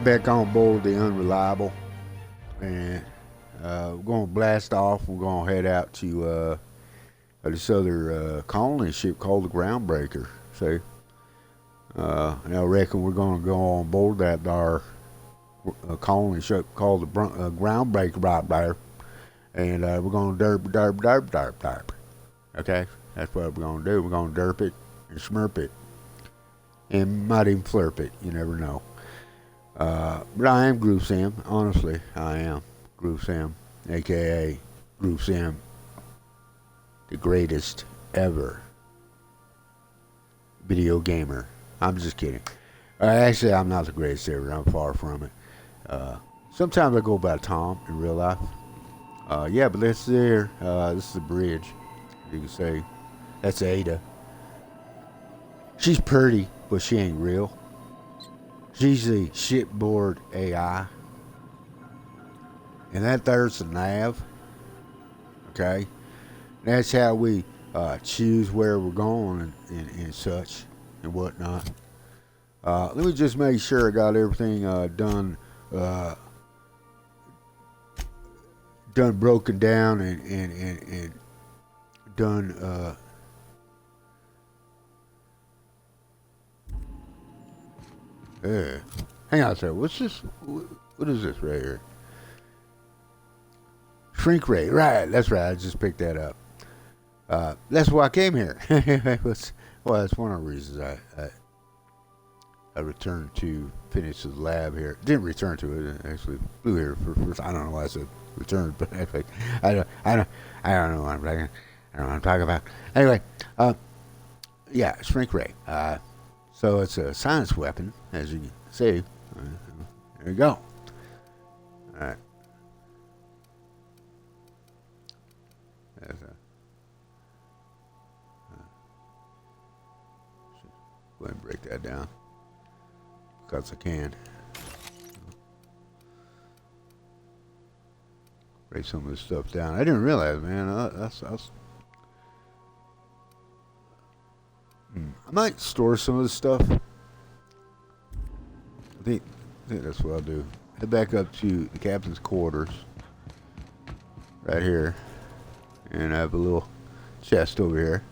Back on board the Unreliable, and we're going to blast off. We're going to head out to this other colony ship called the Groundbreaker. So, and I reckon we're going to go on board that our colony ship called the Groundbreaker right there, and we're going to derp. Okay, that's what we're going to do. We're going to derp it and smurp it, and might even flirp it. You never know. But I am GrooveSim. Honestly, I am GrooveSim, aka GrooveSim, the greatest ever video gamer. I'm just kidding. Actually, I'm not the greatest ever. I'm far from it. Sometimes I go by Tom in real life. Yeah, but let's see here. This is the bridge. You can say that's Ada. She's pretty, but she ain't real. She's the shipboard AI. And that there's the nav. Okay? And that's how we choose where we're going and such and whatnot. Let me just make sure I got everything done broken down and done hang on a second. What's this? What is this right here? Shrink rate. Right. That's right. I just picked that up. That's why I came here. Well, that's one of the reasons I returned to finish the lab here. Didn't return to it. I actually flew here for first. I don't know why I said returned, but anyway, I don't know what I'm talking. I don't know what I'm talking about. Anyway, yeah, shrink ray. So it's a science weapon, as you can see. There you go. All right. That's go ahead and break that down because I can. Break some of this stuff down. I didn't realize, man. I might store some of this stuff. I think that's what I'll do. Head back up to the captain's quarters, right here, and I have a little chest over here,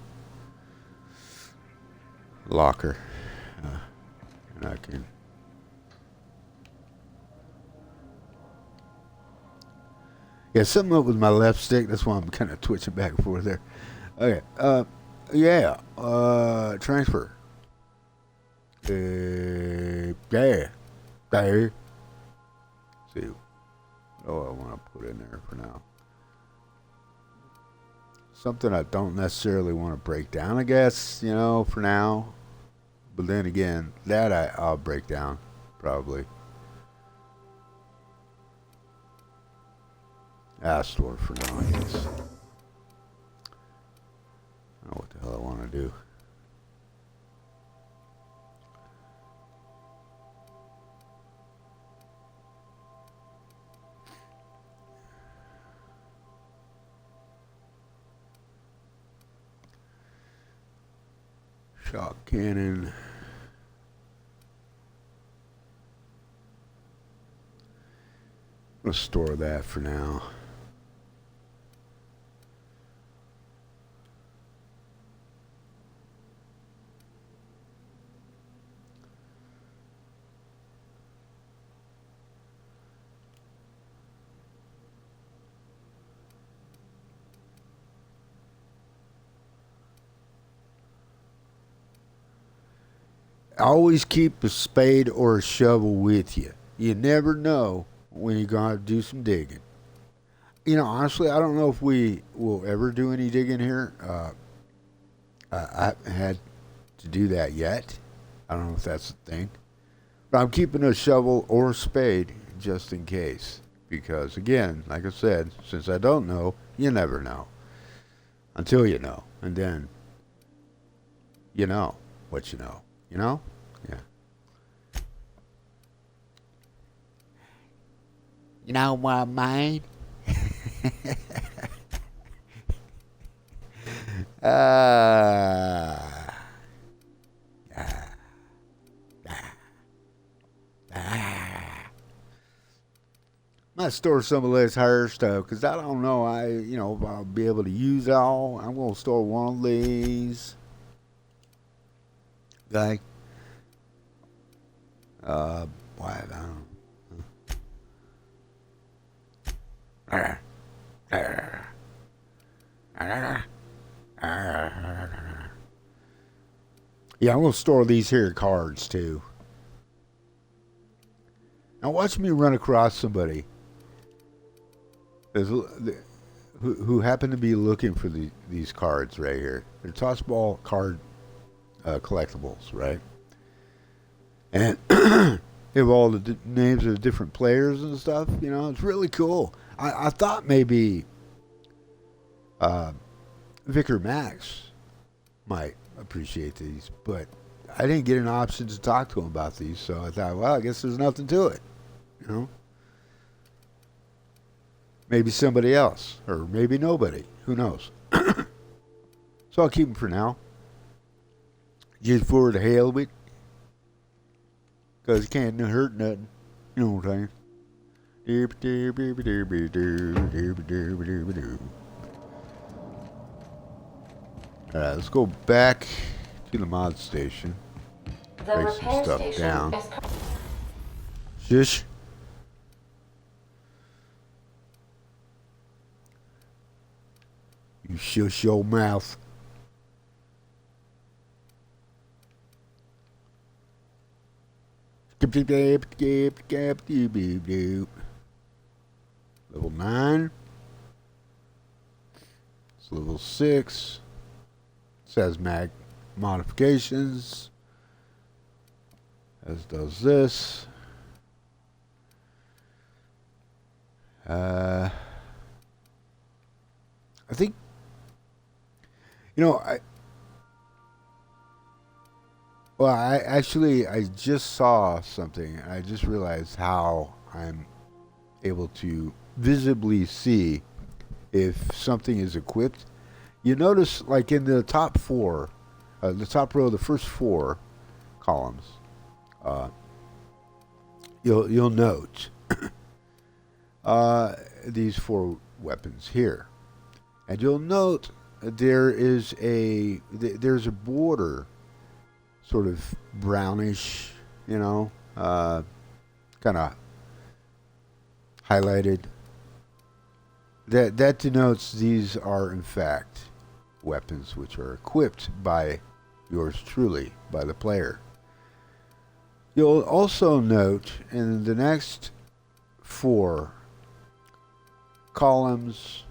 locker, and I can. Yeah, something up with my left stick. That's why I'm kind of twitching back and forth there. Okay. Yeah. Transfer. Yeah. There. See. Oh, I want to put in there for now. Something I don't necessarily want to break down, I guess, for now. But then again, that I'll break down, probably. I'll store it for now, I guess. I don't know what the hell I want to do. Shock cannon. Let's store that for now. Always keep a spade or a shovel with you. You never know when you're going to do some digging. Honestly, I don't know if we will ever do any digging here. I haven't had to do that yet. I don't know if that's the thing. But I'm keeping a shovel or a spade just in case. Because, again, like I said, since I don't know, you never know. Until you know. And then, you know what you know. You know? Yeah. You know what I mean? uh, uh, uh, uh. I store some of this higher stuff because I don't know. If I'll be able to use it all. I'm gonna store one of these. Okay. Why I don't Yeah, I'm gonna store these here cards too. Now watch me run across somebody who happen to be looking for these cards right here. They're tossball card collectibles, right? And they have all the names of the different players and stuff. It's really cool. I thought maybe Vicar Max might appreciate these, but I didn't get an option to talk to him about these, so I thought, well, I guess there's nothing to it. Maybe somebody else, or maybe nobody. Who knows? So I'll keep them for now. Just for the hell of it. Because it can't hurt nothing. You know what I'm saying? Alright, let's go back to the mod station. Break some stuff down. Shush. You shush your mouth. Level 9. It's level 6. It says mag modifications. As does this. I think, I just saw something. I just realized how I'm able to visibly see if something is equipped. You notice, like in the top four, the top row, the first 4 columns, you'll note these 4 weapons here, and you'll note there's a border, sort of brownish, kind of highlighted. That denotes these are in fact weapons which are equipped by yours truly, by the player. You'll also note in the next 4 columns.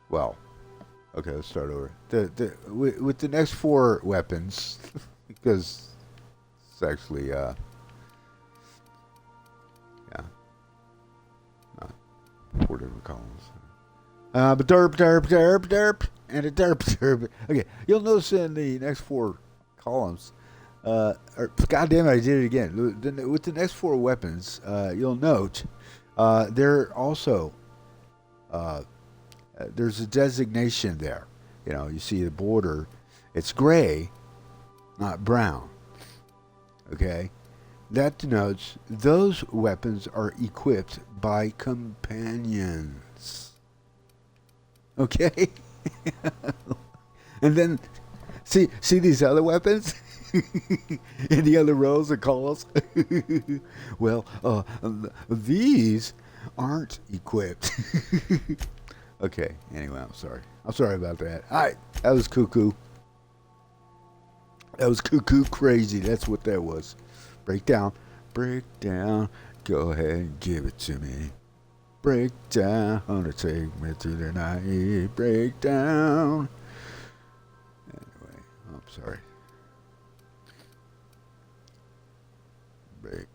Well, okay, let's start over. With the next 4 weapons, because it's actually not 4 different columns. But derp, and a derp. Okay, you'll notice in the next 4 columns. God damn it, I did it again. With the next 4 weapons, you'll note they're also there's a designation there. You see the border. It's gray, not brown. Okay? That denotes those weapons are equipped by companions. Okay? And then, see these other weapons? In the other rows and columns? Well, these aren't equipped. Okay, anyway, I'm sorry. I'm sorry about that. Alright, that was cuckoo. That was cuckoo crazy. That's what that was. Break down. Go ahead and give it to me. Break down. Gonna take me through the night. Break down. Anyway, I'm sorry. Break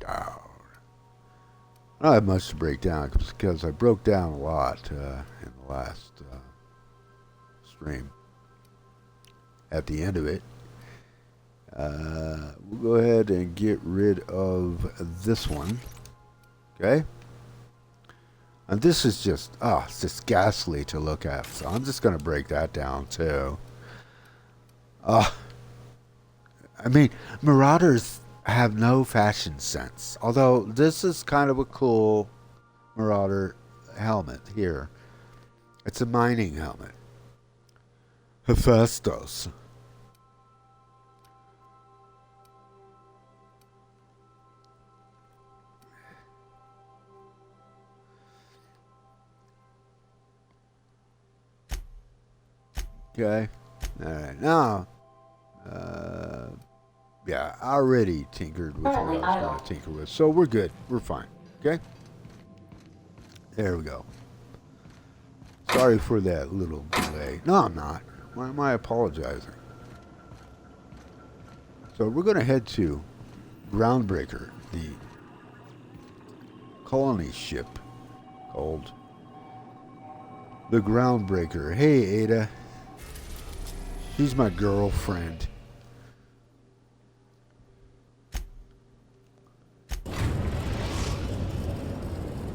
down. I don't have much to break down because I broke down a lot in the last stream. At the end of it, we'll go ahead and get rid of this one. Okay? And this is just, it's just ghastly to look at. So I'm just going to break that down too. I mean, Marauders I have no fashion sense. Although this is kind of a cool Marauder helmet here. It's a mining helmet. Hephaestus. Okay. Alright. Now, yeah, I already tinkered with what I was going to tinker with. So we're good. We're fine. Okay? There we go. Sorry for that little delay. No, I'm not. Why am I apologizing? So we're going to head to Groundbreaker, the colony ship called the Groundbreaker. Hey, Ada. She's my girlfriend.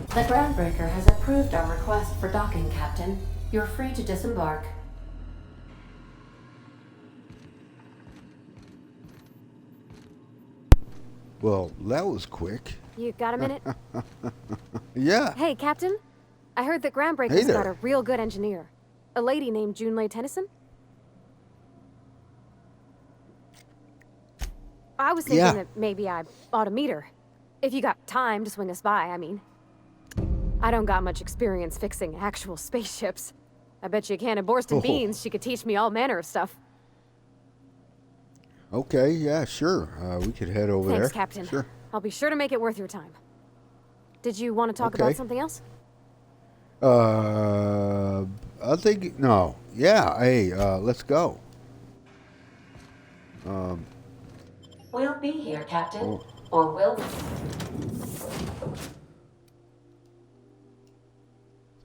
The Groundbreaker has approved our request for docking, Captain. You're free to disembark. Well, that was quick. You got a minute? Yeah. Hey, Captain. I heard that Groundbreaker's got a real good engineer. A lady named Junlei Tennyson. I was thinking that maybe I ought to meet her. If you got time to swing us by, I mean. I don't got much experience fixing actual spaceships. I bet you a can of Borston beans she could teach me all manner of stuff. Okay, yeah, sure. We could head over there. Thanks, Captain. Sure. I'll be sure to make it worth your time. Did you want to talk about something else? I think, no. Yeah, hey, let's go. We'll be here, Captain. Or will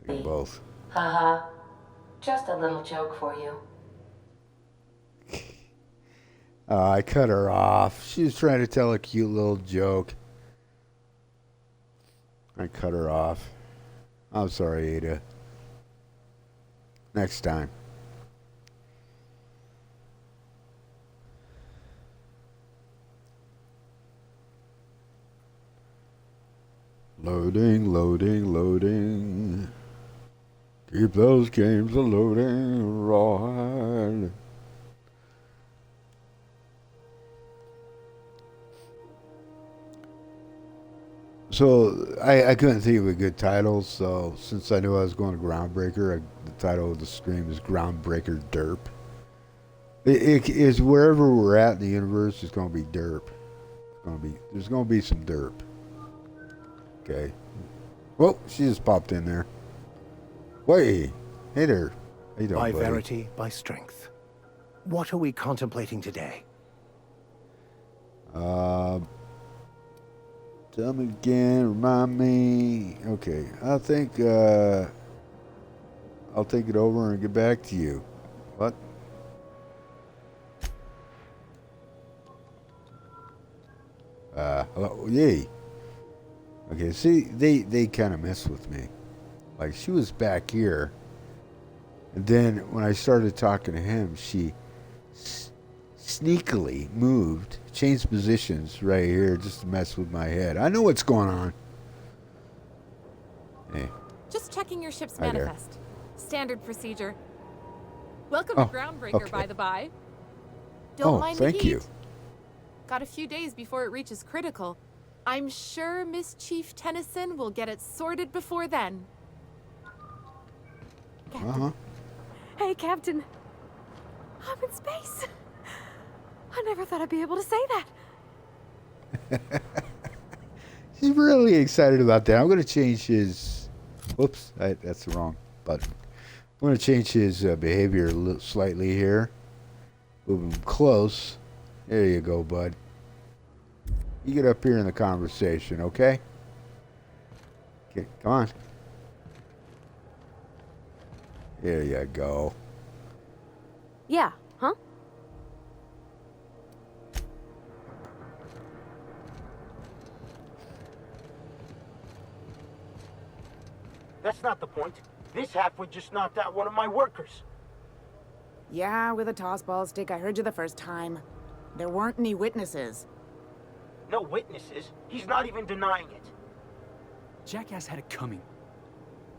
we? Both. Haha. Just a little joke for you. I cut her off. She was trying to tell a cute little joke. I cut her off. I'm sorry, Ada. Next time. Loading, loading, loading. Keep those games a loading right. So I couldn't think of a good title, so since I knew I was going to Groundbreaker, the title of the stream is Groundbreaker Derp. It is wherever we're at in the universe, it's going to be derp. There's going to be some derp. Okay. Whoa, she just popped in there. Wait. Hey there. How you doing, by buddy? verity, by strength. What are we contemplating today? Tell me again, remind me. Okay, I think I'll take it over and get back to you. What? Hello, yay. Okay, see, they kind of mess with me. Like, she was back here, and then when I started talking to him, she sneakily moved, changed positions right here just to mess with my head. I know what's going on. Hey. Just checking your ship's Hi there. manifest. Standard procedure. Welcome to Groundbreaker, by the by. Don't mind the heat. Thank you. Got a few days before it reaches critical. I'm sure Miss Chief Tennyson will get it sorted before then. Captain. Hey, Captain. I'm in space. I never thought I'd be able to say that. She's really excited about that. I'm going to change his... Whoops, that's the wrong button. I'm going to change his behavior slightly here. Move him close. There you go, bud. You get up here in the conversation, okay? Okay, come on. There you go. Yeah, huh? That's not the point. This halfwit just knocked out one of my workers. Yeah, with a toss ball stick. I heard you the first time. There weren't any witnesses. No witnesses. He's not even denying it. Jackass had it coming.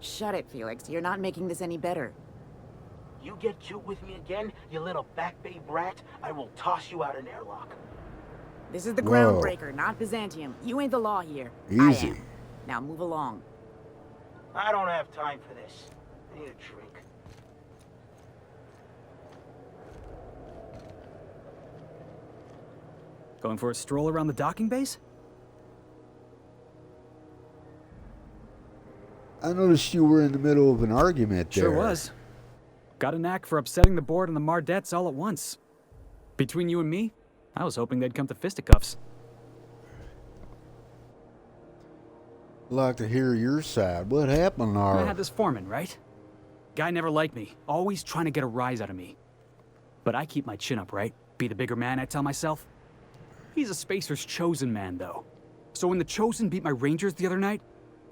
Shut it, Felix. You're not making this any better. You get cute with me again, you little back bay brat, I will toss you out an airlock. This is the Whoa. Groundbreaker, not Byzantium. You ain't the law here. Easy. I am. Now move along. I don't have time for this. I need a drink. Going for a stroll around the docking base? I noticed you were in the middle of an argument there. Sure was. Got a knack for upsetting the board and the Mardettes all at once. Between you and me, I was hoping they'd come to fisticuffs. I'd like to hear your side. What happened, I Nar? had this foreman, right? Guy never liked me, always trying to get a rise out of me. But I keep my chin up, right? Be the bigger man, I tell myself. He's a Spacer's chosen man, though. So when the Chosen beat my Rangers the other night,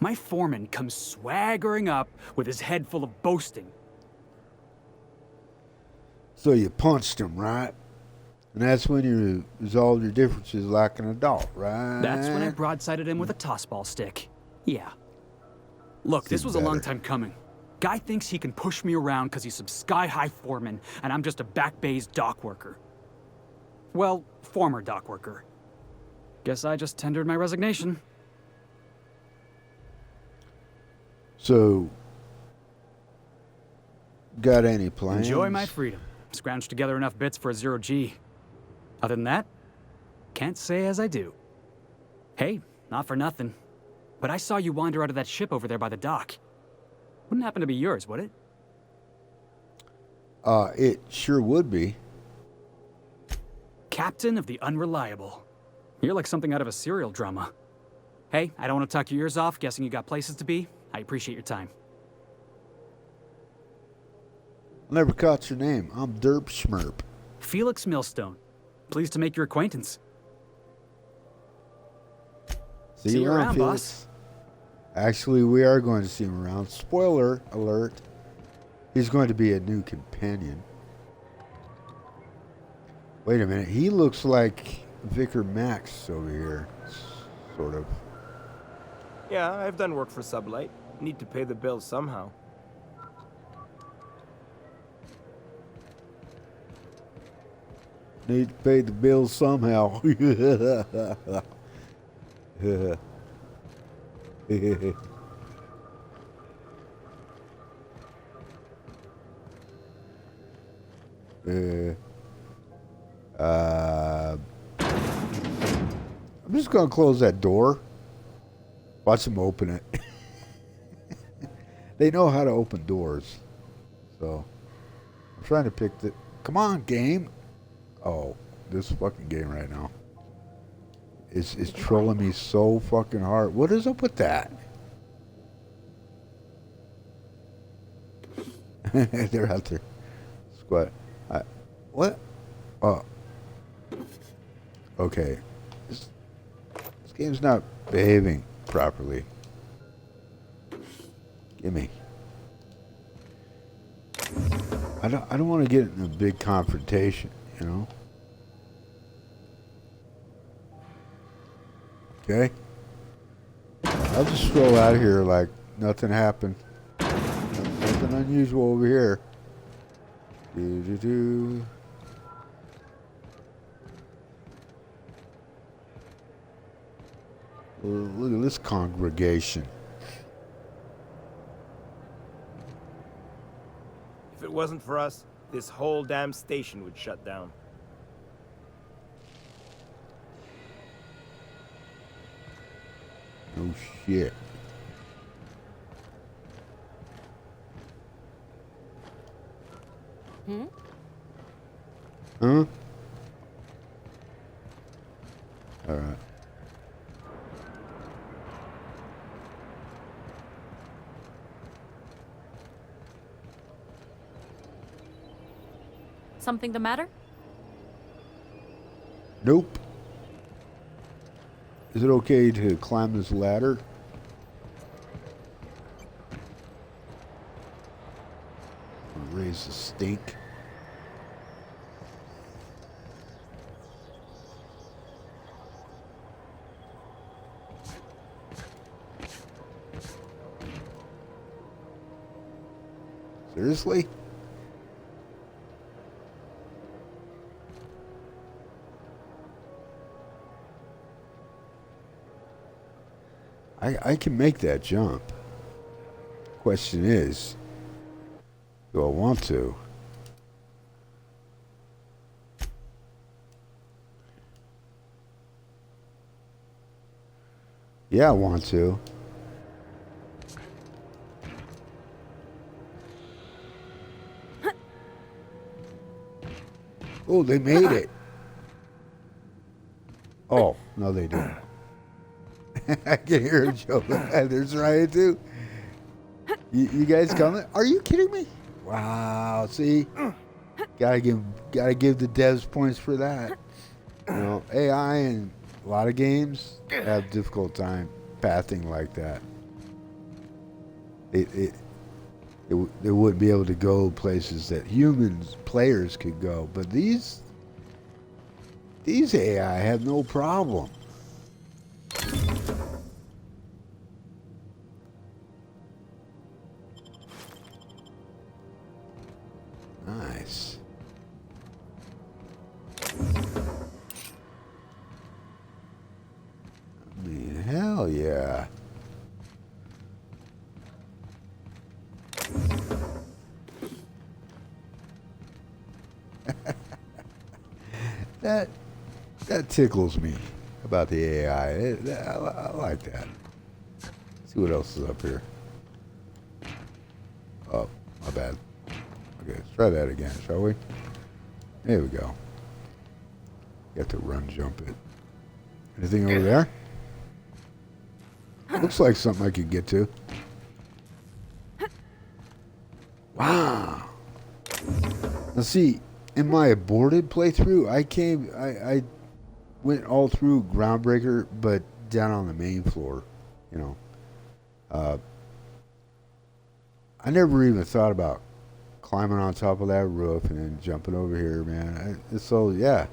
my foreman comes swaggering up with his head full of boasting. So you punched him, right? And that's when you resolved your differences like an adult, right? That's when I broadsided him with a tossball stick. Yeah. Look, this was a long time coming. Guy thinks he can push me around because he's some sky-high foreman, and I'm just a back bay's dock worker. Well, former dock worker. Guess I just tendered my resignation. So, got any plans? Enjoy my freedom. Scrounged together enough bits for a 0G. Other than that, can't say as I do. Hey, not for nothing, but I saw you wander out of that ship over there by the dock. Wouldn't happen to be yours, would it? It sure would be. Captain of the Unreliable. You're like something out of a serial drama. Hey, I don't want to talk your ears off, guessing you got places to be. I appreciate your time. I never caught your name. I'm Derp Schmerp. Felix Millstone. Pleased to make your acquaintance. See you around, Felix. Actually, we are going to see him around. Spoiler alert. He's going to be a new companion. Wait a minute. He looks like Vicar Max over here. Sort of. Yeah, I've done work for Sublight. Need to pay the bills somehow. Need to pay the bills somehow. I'm just gonna close that door. Watch them open it. They know how to open doors. So I'm trying to pick the. Come on, game. Oh, this fucking game right now. It's trolling me so fucking hard. What is up with that? They're out there. Squat. What? Oh. Okay. This game's not behaving properly. Gimme. I don't want to get in a big confrontation, you know? Okay? I'll just stroll out of here like nothing happened. Nothing unusual over here. Do-do-do. Look at this congregation. If it wasn't for us, this whole damn station would shut down. Oh shit. Hmm? Huh? Alright. Something the matter? Nope. Is it okay to climb this ladder? Raise the stink. Seriously? I can make that jump. Question is, do I want to? Yeah, I want to. Oh, they made it. Oh, no, they didn't. I can hear him jumping. There's Ryan, too. You guys coming? Are you kidding me? Wow, see? Gotta give the devs points for that. You know, AI in a lot of games have a difficult time pathing like that. They wouldn't be able to go places that players could go, but these AI have no problem. Nice. I mean, hell yeah. That tickles me about the AI. I like that. Let's see what else is up here. Oh, my bad. Okay, let's try that again, shall we? There we go. You have to run jump it. Anything over there? Looks like something I could get to. Wow. Now see, in my aborted playthrough, I went all through Groundbreaker, but down on the main floor, you know. I never even thought about climbing on top of that roof and then jumping over here, man. So, yeah.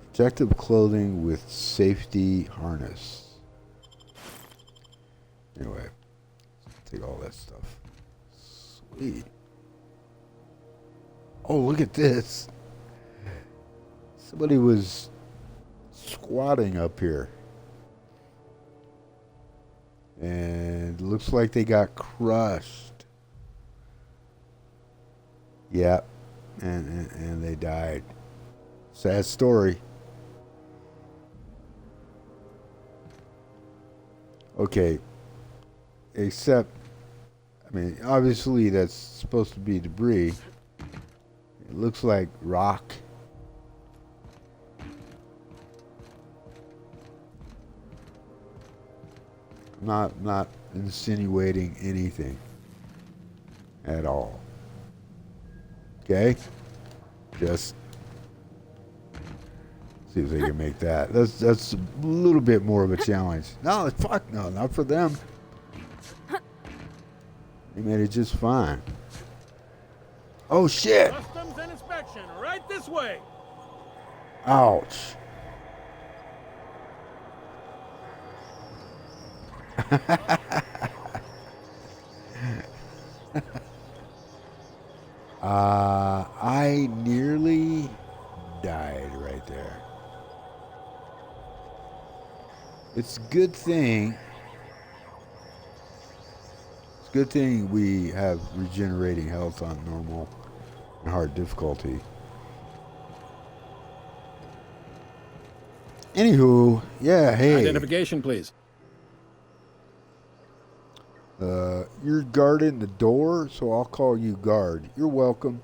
Protective clothing with safety harness. Anyway, take all that stuff. Sweet. Oh, look at this. Somebody was squatting up here. And it looks like they got crushed. Yep. And they died. Sad story. Okay. Except, I mean, obviously that's supposed to be debris. It looks like rock. Not insinuating anything at all. Okay? Just see if they can make that. That's a little bit more of a challenge. No, fuck no, not for them. They made it just fine. Oh shit! Customs and inspection, right this way. Ouch. I nearly died right there. It's a good thing. It's a good thing we have regenerating health on normal and hard difficulty. Anywho, yeah, hey. Identification, please. You're guarding the door, so I'll call you guard. You're welcome.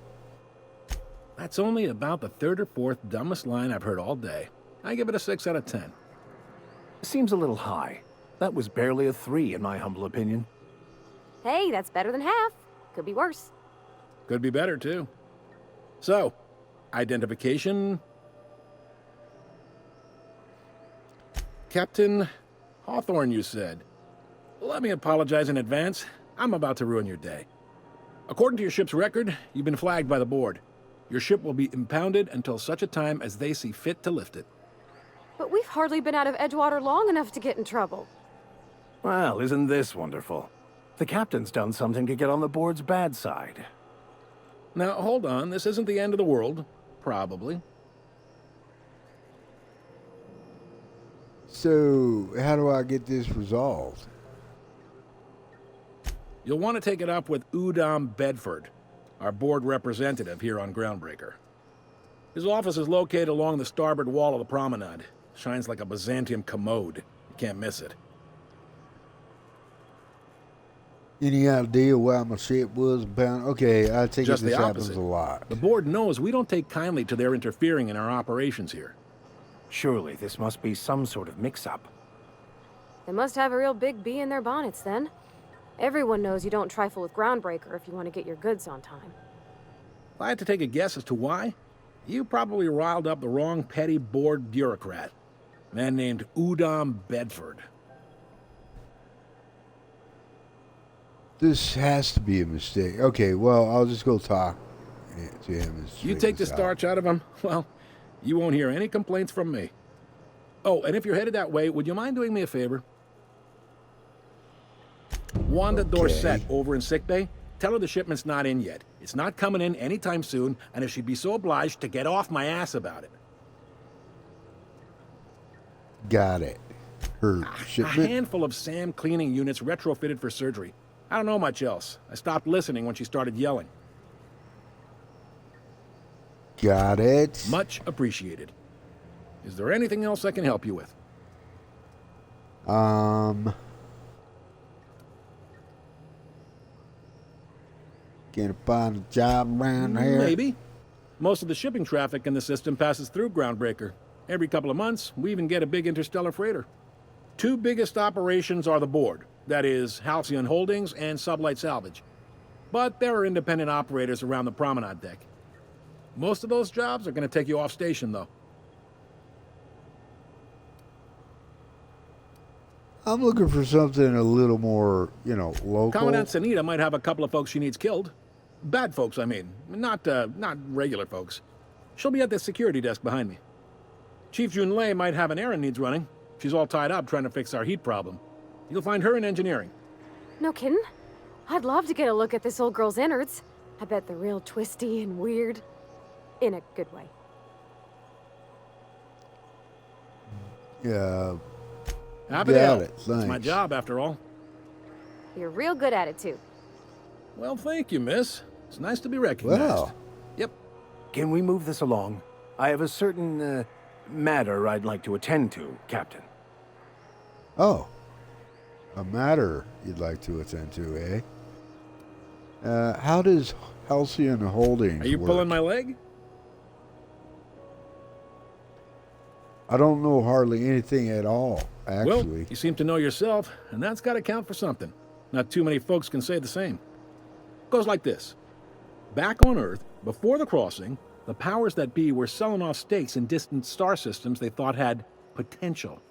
That's only about the third or fourth dumbest line I've heard all day. I give it a 6 out of 10. Seems a little high. That was barely a 3, in my humble opinion. Hey, that's better than half. Could be worse. Could be better, too. So, identification. Captain Hawthorne, you said. Let me apologize in advance. I'm about to ruin your day. According to your ship's record, you've been flagged by the board. Your ship will be impounded until such a time as they see fit to lift it. But we've hardly been out of Edgewater long enough to get in trouble. Well, isn't this wonderful? The captain's done something to get on the board's bad side. Now, hold on. This isn't the end of the world. Probably. So, how do I get this resolved? You'll want to take it up with Udom Bedford, our board representative here on Groundbreaker. His office is located along the starboard wall of the promenade. Shines like a Byzantium commode. You can't miss it. Any idea why my ship was bound? Okay, I take Just it this the happens opposite. a lot. The board knows we don't take kindly to their interfering in our operations here. Surely this must be some sort of mix-up. They must have a real big bee in their bonnets then. Everyone knows you don't trifle with Groundbreaker if you want to get your goods on time. If I had to take a guess as to why, you probably riled up the wrong petty board bureaucrat. A man named Udom Bedford. This has to be a mistake. Okay, well, I'll just go talk to him. And You straighten take the this out. starch out of him, well, you won't hear any complaints from me. Oh, and if you're headed that way, would you mind doing me a favor? Wanda Okay. Dorset over in sickbay, tell her the shipment's not in yet. It's not coming in anytime soon, and if she'd be so obliged to get off my ass about it. Got it. Her A shipment. handful of SAM cleaning units retrofitted for surgery. I don't know much else. I stopped listening when she started yelling. Got it. Much appreciated. Is there anything else I can help you with? Can't find a job around here. Maybe. Most of the shipping traffic in the system passes through Groundbreaker. Every couple of months, we even get a big interstellar freighter. Two biggest operations are the board. That is, Halcyon Holdings and Sublight Salvage. But there are independent operators around the promenade deck. Most of those jobs are going to take you off station, though. I'm looking for something a little more, local. Commandant Sanita might have a couple of folks she needs killed. Bad folks, I mean. Not regular folks. She'll be at the security desk behind me. Chief Junlei might have an errand needs running. She's all tied up trying to fix our heat problem. You'll find her in engineering. No kidding? I'd love to get a look at this old girl's innards. I bet they're real twisty and weird. In a good way. Yeah. Happy to Got help. it, It's my thanks. job, after all. You're real good at it, too. Well, thank you, miss. It's nice to be recognized. Well. Yep. Can we move this along? I have a certain, matter I'd like to attend to, Captain. Oh. A matter you'd like to attend to, eh? How does Halcyon Holdings Are you work? pulling my leg? I don't know hardly anything at all, actually. Well, you seem to know yourself, and that's got to count for something. Not too many folks can say the same. Goes like this. Back on Earth, before the crossing, the powers that be were selling off stakes in distant star systems they thought had potential.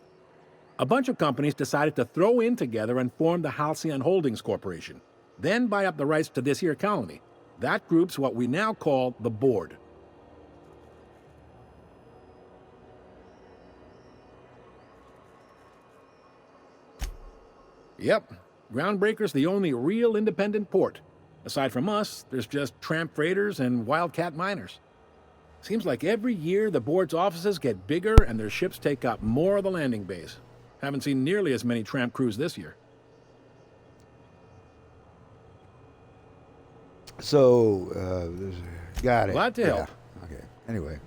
A bunch of companies decided to throw in together and form the Halcyon Holdings Corporation, then buy up the rights to this here colony. That group's what we now call the Board. Yep, Groundbreaker's the only real independent port. Aside from us, there's just tramp freighters and wildcat miners. Seems like every year the board's offices get bigger and their ships take up more of the landing base. Haven't seen nearly as many tramp crews this year. So, got it. Glad to Yeah. help. Okay. Anyway.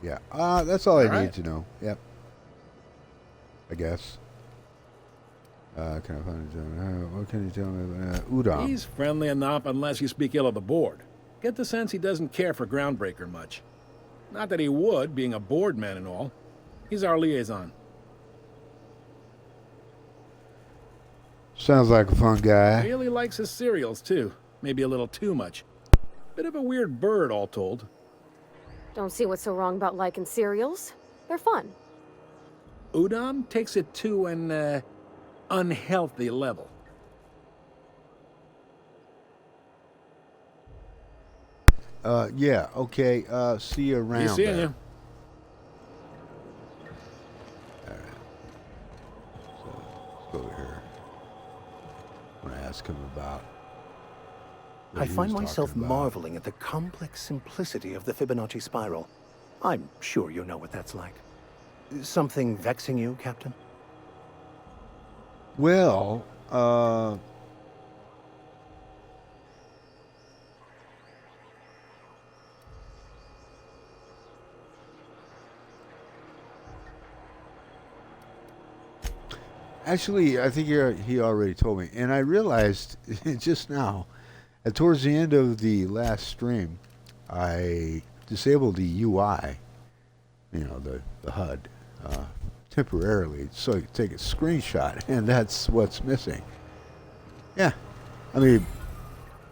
Yeah. That's all I All right. need to know. Yep. I guess. Can I find it? What can you tell me about Udom? He's friendly enough unless you speak ill of the board. Get the sense he doesn't care for Groundbreaker much. Not that he would, being a board man and all. He's our liaison. Sounds like a fun guy. Really likes his cereals, too. Maybe a little too much. Bit of a weird bird, all told. Don't see what's so wrong about liking cereals. They're fun. Udom takes it to an, unhealthy level. Yeah, okay. See you around. He's seeing there. you. Let's go over here. ask him about what I he find was myself talking about. marveling at the complex simplicity of the Fibonacci spiral. I'm sure you know what that's like. Something vexing you, Captain? Well, actually, I think he already told me, and I realized just now, towards the end of the last stream, I disabled the UI, the HUD, temporarily, so you can take a screenshot, and that's what's missing. Yeah, I mean,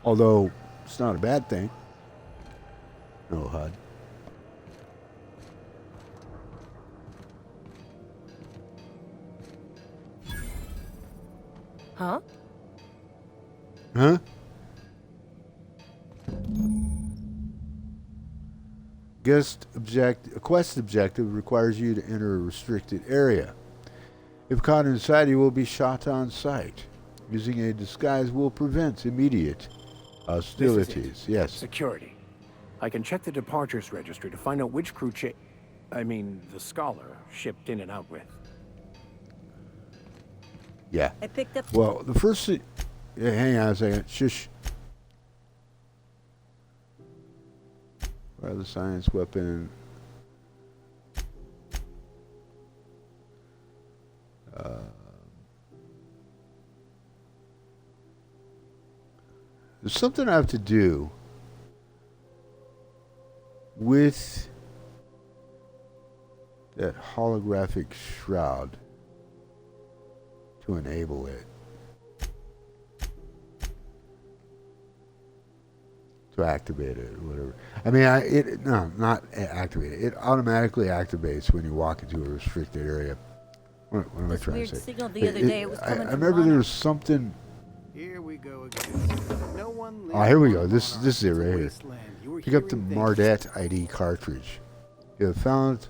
although it's not a bad thing. No HUD. Huh? Huh? A quest objective requires you to enter a restricted area. If caught inside, you will be shot on sight. Using a disguise will prevent immediate hostilities. Yes. Security. I can check the departures registry to find out which crew the Scholar shipped in and out with. Yeah. I picked up. Well, the first thing... Yeah, hang on a second. Shush. Where the science weapon... There's something I have to do with that holographic shroud to enable it. To activate it or whatever. I mean, not activate it. It automatically activates when you walk into a restricted area. What am I trying to say? Signal the other day, it was coming I from remember Lana. there was something. Here we go again. No one Oh, here we go. This is it right here. Pick up the Mardet ID cartridge. You have found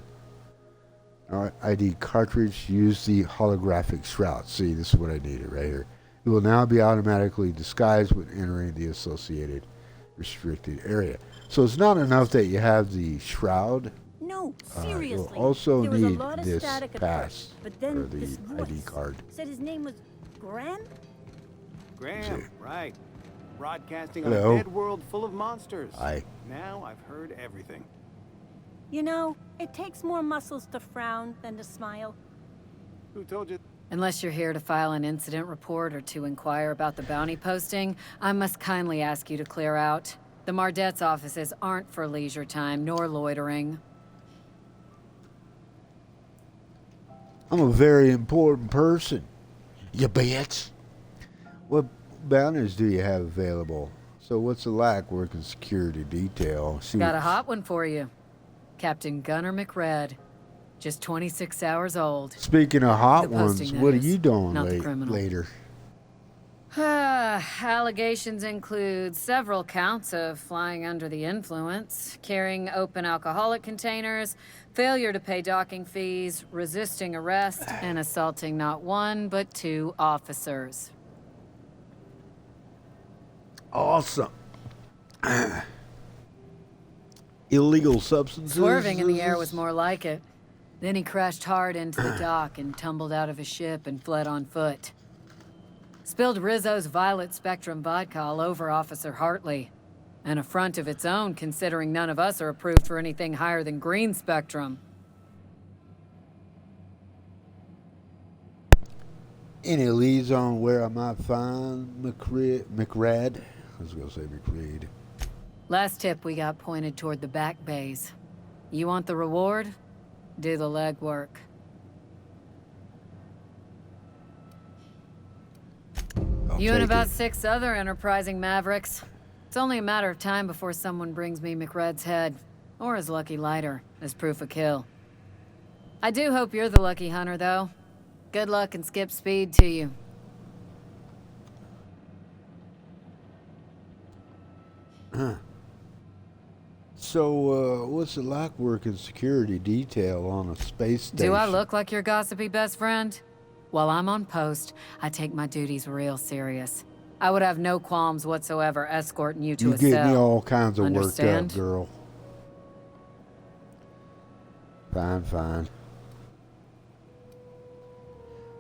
an ID cartridge. Use the holographic shroud. See, this is what I needed right here. It will now be automatically disguised when entering the associated restricted area. So it's not enough that you have the shroud. No, seriously. You'll also there was a need lot of this static at pass first, but then or the this ID voice card. said his name was Graham? Graham, right. Broadcasting Hello. on a dead world full of monsters. Hi. Now I've heard everything. You know, it takes more muscles to frown than to smile. Who told you? Unless you're here to file an incident report or to inquire about the bounty posting, I must kindly ask you to clear out. The Mardet's offices aren't for leisure time nor loitering. I'm a very important person. You bitch. What bounties do you have available? So what's the lack working security detail? See Got a hot one for you. Captain Gunnar McRed. Just 26 hours old. Speaking of hot The ones, posting what are notice, you doing not the criminal. later? Allegations include several counts of flying under the influence, carrying open alcoholic containers, failure to pay docking fees, resisting arrest, and assaulting not one but two officers. Awesome. Illegal substances? Swerving in the air was more like it. Then he crashed hard into the dock and tumbled out of his ship and fled on foot. Spilled Rizzo's Violet Spectrum vodka all over Officer Hartley. An affront of its own, considering none of us are approved for anything higher than green spectrum. Any leads on where I might find McRed? I was going to say McReed. Last tip we got pointed toward the back bays. You want the reward? Do the legwork. You and about 6 other enterprising mavericks. It's only a matter of time before someone brings me McRed's head, or his lucky lighter, as proof of kill. I do hope you're the lucky hunter, though. Good luck and skip speed to you. So, what's the lack working security detail on a space station? Do I look like your gossipy best friend? While I'm on post, I take my duties real serious. I would have no qualms whatsoever escorting you to a You get me cell. all kinds of Understand? worked up, girl. Fine, fine.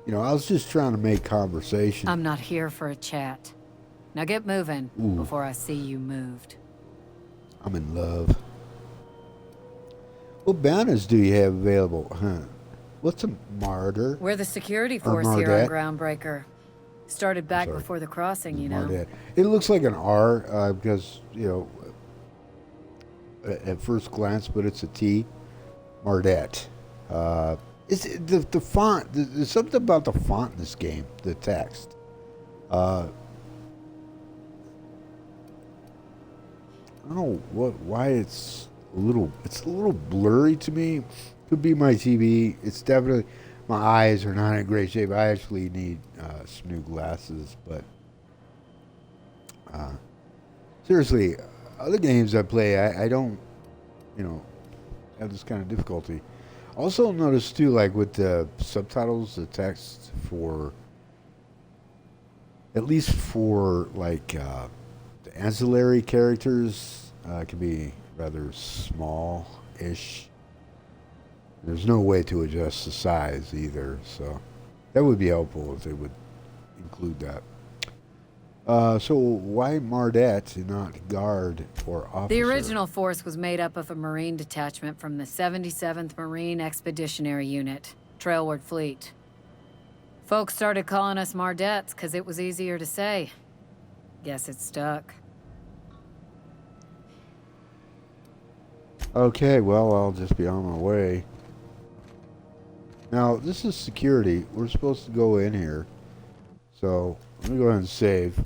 You know, I was just trying to make conversation. I'm not here for a chat. Now get moving before I see you moved. I'm in love. What banners do you have available? Huh? What's a martyr? We're the security force here on Groundbreaker. Started back before the crossing, you know. Mardet. It looks like an R because, you know, at first glance, but it's a T. Mardet. It's the font. There's something about the font in this game. The text. I don't know why it's a little blurry to me. Could be my TV. It's definitely my eyes are not in great shape. I actually need some new glasses, but seriously, other games I play, I don't, you know, have this kind of difficulty. Also notice too, like with the subtitles, the text for, at least for like the ancillary characters, can be rather small-ish. There's no way to adjust the size either, so that would be helpful if they would include that. So why Mardet and not guard or officer? The original force was made up of a Marine detachment from the 77th Marine Expeditionary Unit, Trailward Fleet. Folks started calling us Mardets because it was easier to say. Guess it stuck. Okay, well, I'll just be on my way. Now, this is security. We're supposed to go in here. So, let me go ahead and save.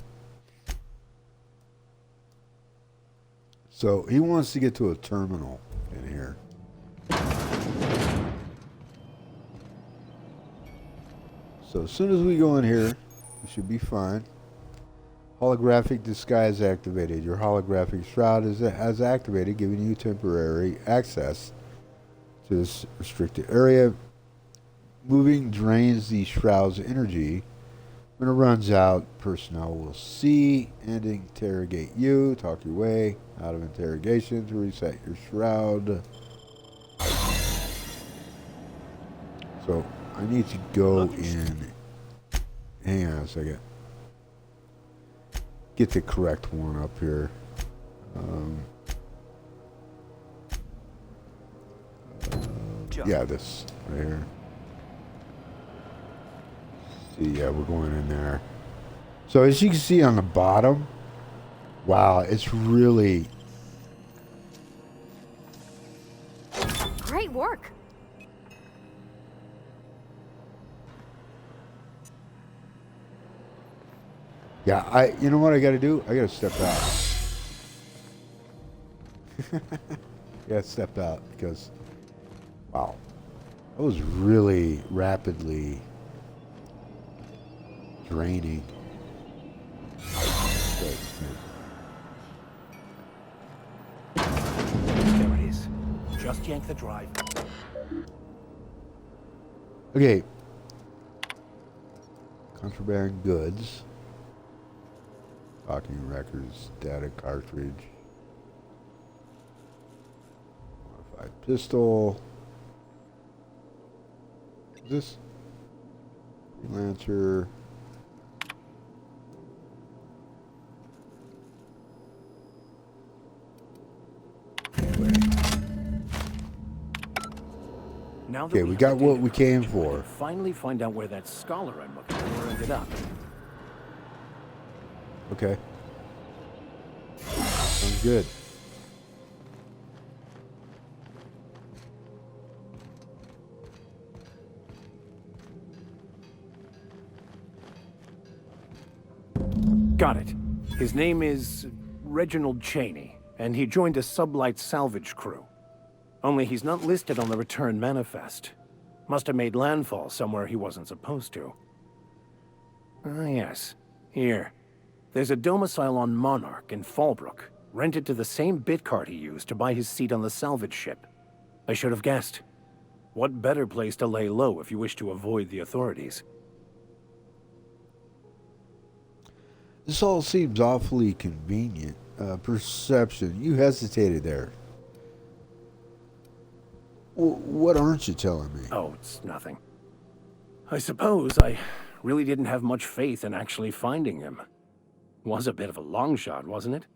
So, he wants to get to a terminal in here. So, as soon as we go in here, we should be fine. Holographic disguise activated. Your holographic shroud has activated, giving you temporary access to this restricted area. Moving drains the shroud's energy. When it runs out, personnel will see and interrogate you. Talk your way out of interrogation to reset your shroud. So, I need to go in. Hang on a second. Get the correct one up here. Yeah, this right here. See, yeah, we're going in there. So as you can see on the bottom, wow, it's really Great work. yeah. You know what I got to do? I got to step out. Yeah, step out because wow, that was really rapidly draining. There it is. Just yank the drive. Okay. Contraband goods. Docking records, data cartridge. Modified pistol. Is this? Freelancer. Now that Okay, we got what we came for. Finally find out where that scholar I'm looking for ended up. Okay. Sounds good. Got it. His name is Reginald Cheney, and he joined a sublight salvage crew. Only he's not listed on the return manifest. Must have made landfall somewhere he wasn't supposed to. Ah, yes. Here. There's a domicile on Monarch in Fallbrook, rented to the same bit card he used to buy his seat on the salvage ship. I should have guessed. What better place to lay low if you wish to avoid the authorities? This all seems awfully convenient. Perception. You hesitated there. What aren't you telling me? Oh, it's nothing. I suppose I really didn't have much faith in actually finding him. Was a bit of a long shot, wasn't it?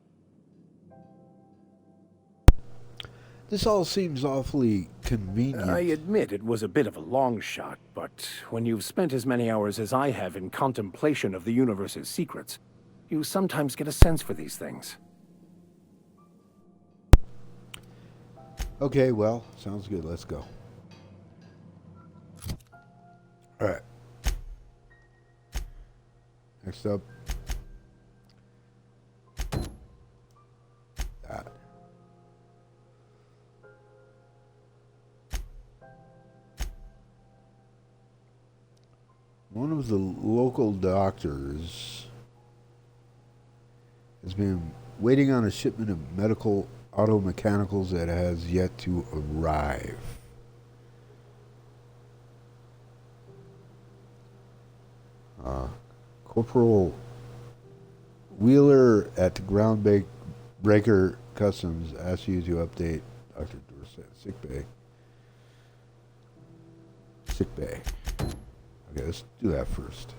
This all seems awfully convenient. I admit it was a bit of a long shot, but when you've spent as many hours as I have in contemplation of the universe's secrets, you sometimes get a sense for these things. Okay, well, sounds good. Let's go. All right. Next up. That. One of the local doctors has been waiting on a shipment of medical auto mechanicals that has yet to arrive. Corporal Wheeler at the Groundbreaker Customs asks you to update Dr. Dorset. Sick bay. Sick bay. Okay, let's do that first.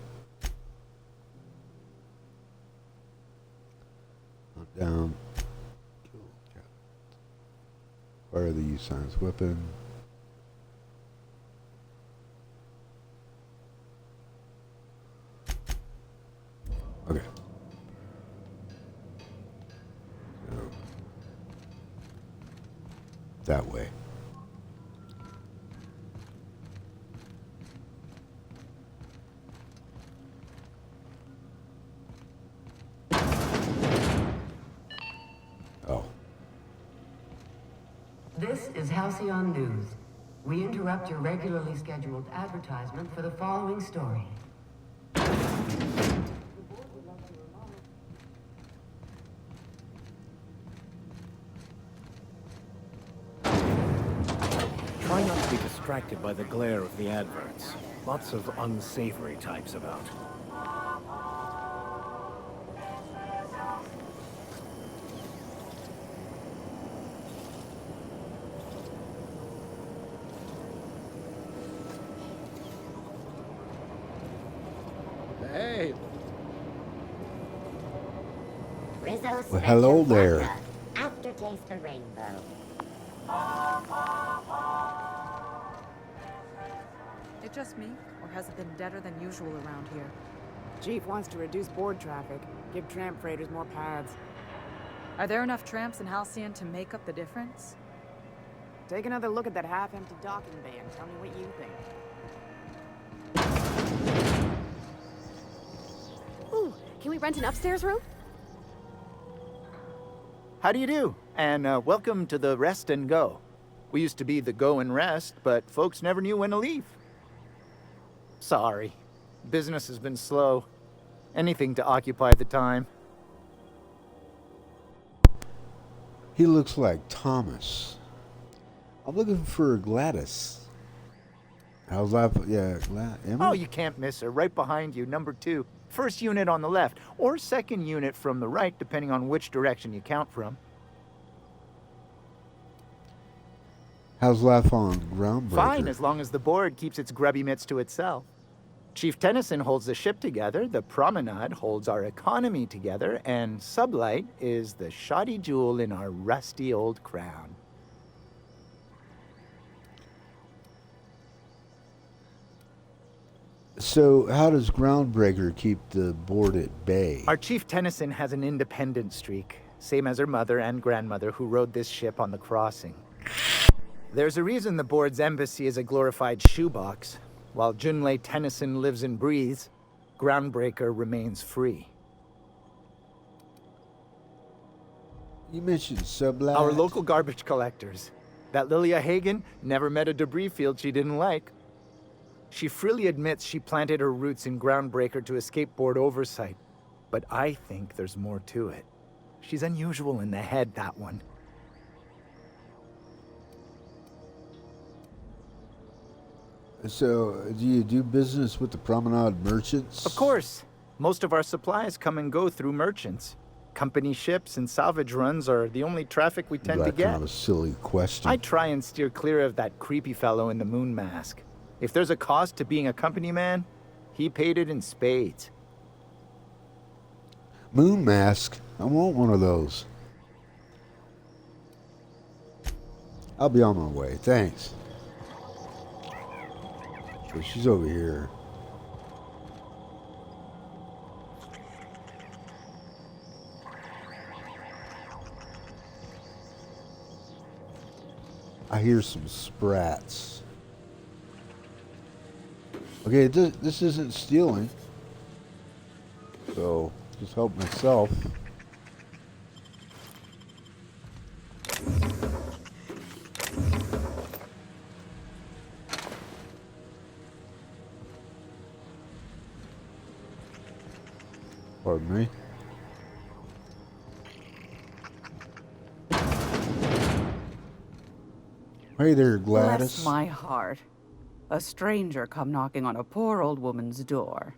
Hunt down. Kill cat. Fire the use science weapon. Okay. So, that way. Oh. This is Halcyon News. We interrupt your regularly scheduled advertisement for the following story. Try not to be distracted by the glare of the adverts. Lots of unsavory types about. Hey. Well, hello there. Aftertaste of rainbow. It just me, or has it been deader than usual around here? Chief wants to reduce board traffic, give tramp freighters more paths. Are there enough tramps in Halcyon to make up the difference? Take another look at that half-empty docking bay and tell me what you think. Ooh, can we rent an upstairs room? How do you do? And welcome to the Rest and Go. We used to be the Go and Rest, but folks never knew when to leave. Sorry. Business has been slow. Anything to occupy the time. He looks like Thomas. I'm looking for Gladys. How's that? Yeah, Emma? Oh, you can't miss her. Right behind you, number 2. First unit on the left, or second unit from the right, depending on which direction you count from. How's life on Groundbreaker? Fine, as long as the board keeps its grubby mitts to itself. Chief Tennyson holds the ship together, the Promenade holds our economy together, and Sublight is the shoddy jewel in our rusty old crown. So, how does Groundbreaker keep the board at bay? Our Chief Tennyson has an independent streak, same as her mother and grandmother who rode this ship on the crossing. There's a reason the board's embassy is a glorified shoebox. While Junlei Tennyson lives and breathes, Groundbreaker remains free. You mentioned Sublight. Our local garbage collectors. That Lilia Hagen never met a debris field she didn't like. She freely admits she planted her roots in Groundbreaker to escape board oversight. But I think there's more to it. She's unusual in the head, that one. So, do you do business with the Promenade merchants? Of course. Most of our supplies come and go through merchants. Company ships and salvage runs are the only traffic we tend to That's get. kind of a silly question. I try and steer clear of that creepy fellow in the moon mask. If there's a cost to being a company man, he paid it in spades. Moon mask. I want one of those. I'll be on my way. Thanks. So she's over here. I hear some sprats. Okay, this isn't stealing. So, just help myself. Pardon me. Hey there, Gladys. Bless my heart. A stranger come knocking on a poor old woman's door.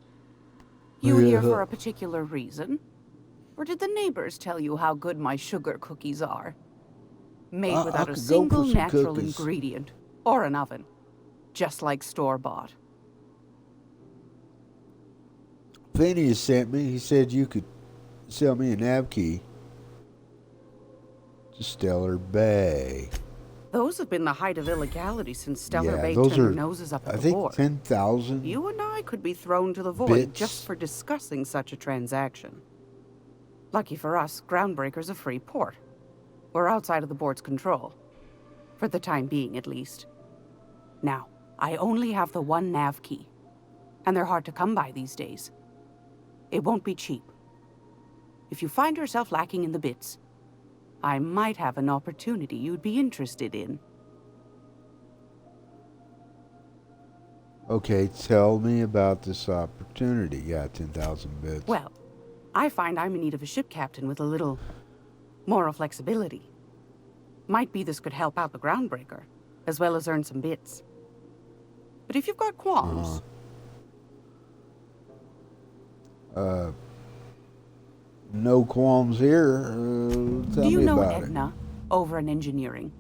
You here for a particular reason? Or did the neighbors tell you how good my sugar cookies are? Made without a single natural ingredient. Or an oven. Just like store-bought. Phineas sent me. He said you could sell me a nav key to Stellar Bay. Those have been the height of illegality since Stellar Yeah, Bay those turned their are, noses up at I the think, board. 10,000. You and I could be thrown to the void bits. just for discussing such a transaction. Lucky for us, Groundbreaker's a free port. We're outside of the board's control. For the time being, at least. Now, I only have the one nav key. And they're hard to come by these days. It won't be cheap. If you find yourself lacking in the bits, I might have an opportunity you'd be interested in. Okay, tell me about this opportunity. Yeah, 10,000 bits. Well, I find I'm in need of a ship captain with a little moral flexibility. Might be this could help out the Groundbreaker, as well as earn some bits. But if you've got qualms... no qualms here. Tell Do you me know about Edna, over in engineering?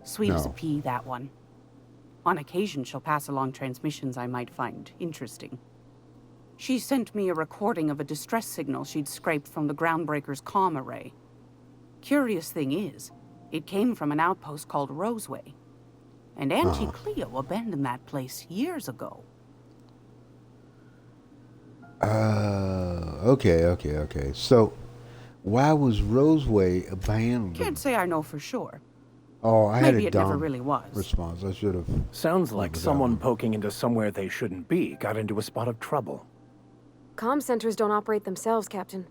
Sweet as a No. pea, that one. On occasion, she'll pass along transmissions I might find interesting. She sent me a recording of a distress signal she'd scraped from the Groundbreaker's comm array. Curious thing is, it came from an outpost called Roseway. And Auntie Cleo abandoned that place years ago. Okay. So, why was Roseway abandoned? Can't say I know for sure. Oh, I had Maybe a it never dumb really was. response. I should have. Sounds like someone poking into somewhere they shouldn't be got into a spot of trouble. Comm centers don't operate themselves, Captain.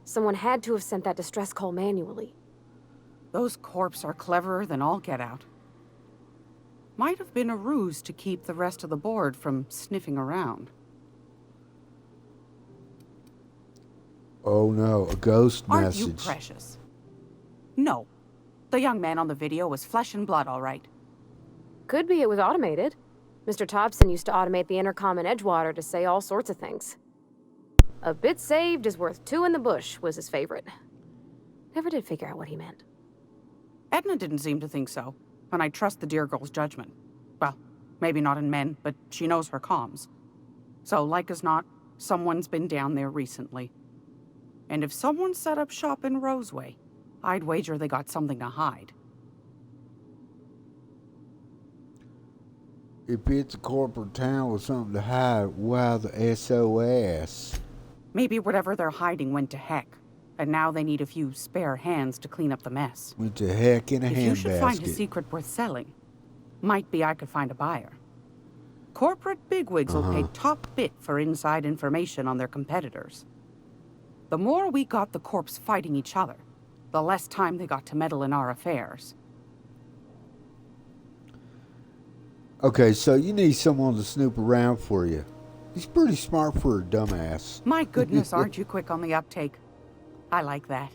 Someone had to have sent that distress call manually. Those corps are cleverer than all get out. Might have been a ruse to keep the rest of the board from sniffing around. Oh no, a ghost Aren't message. you precious? No. The young man on the video was flesh and blood, all right. Could be it was automated. Mr. Thompson used to automate the intercom in Edgewater to say all sorts of things. A bit saved is worth two in the bush was his favorite. Never did figure out what he meant. Edna didn't seem to think so, and I trust the dear girl's judgment. Well, maybe not in men, but she knows her comms. So, like as not, someone's been down there recently. And if someone set up shop in Roseway, I'd wager they got something to hide. If it's a corporate town with something to hide, why the SOS? Maybe whatever they're hiding went to heck, and now they need a few spare hands to clean up the mess. Went to heck in a If you should handbasket. find a secret worth selling, might be I could find a buyer. Corporate bigwigs will pay top bit for inside information on their competitors. The more we got the corps fighting each other, the less time they got to meddle in our affairs. Okay, so you need someone to snoop around for you. He's pretty smart for a dumbass. My goodness, aren't you quick on the uptake? I like that.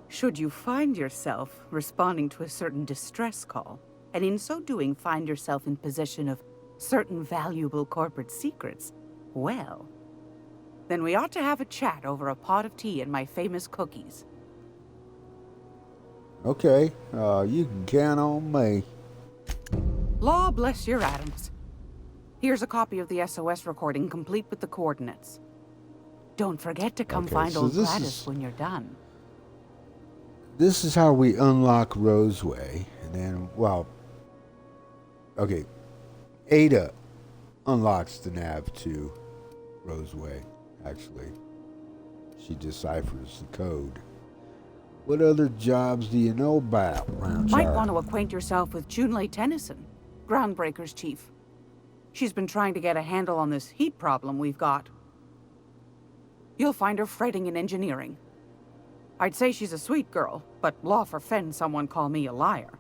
Should you find yourself responding to a certain distress call, and in so doing find yourself in possession of certain valuable corporate secrets, well, Then we ought to have a chat over a pot of tea and my famous cookies. Okay, you can count on me. Law bless your atoms. Here's a copy of the SOS recording, complete with the coordinates. Don't forget to come find so old this Gladys is- when you're done. This is how we unlock Roseway. And then, well, okay, Ada unlocks the nav to Roseway, actually. She deciphers the code. What other jobs do you know about, Roundshire? Might want to acquaint yourself with Junlei Tennyson, Groundbreaker's chief. She's been trying to get a handle on this heat problem we've got. You'll find her fretting in engineering. I'd say she's a sweet girl, but law forfend someone call me a liar.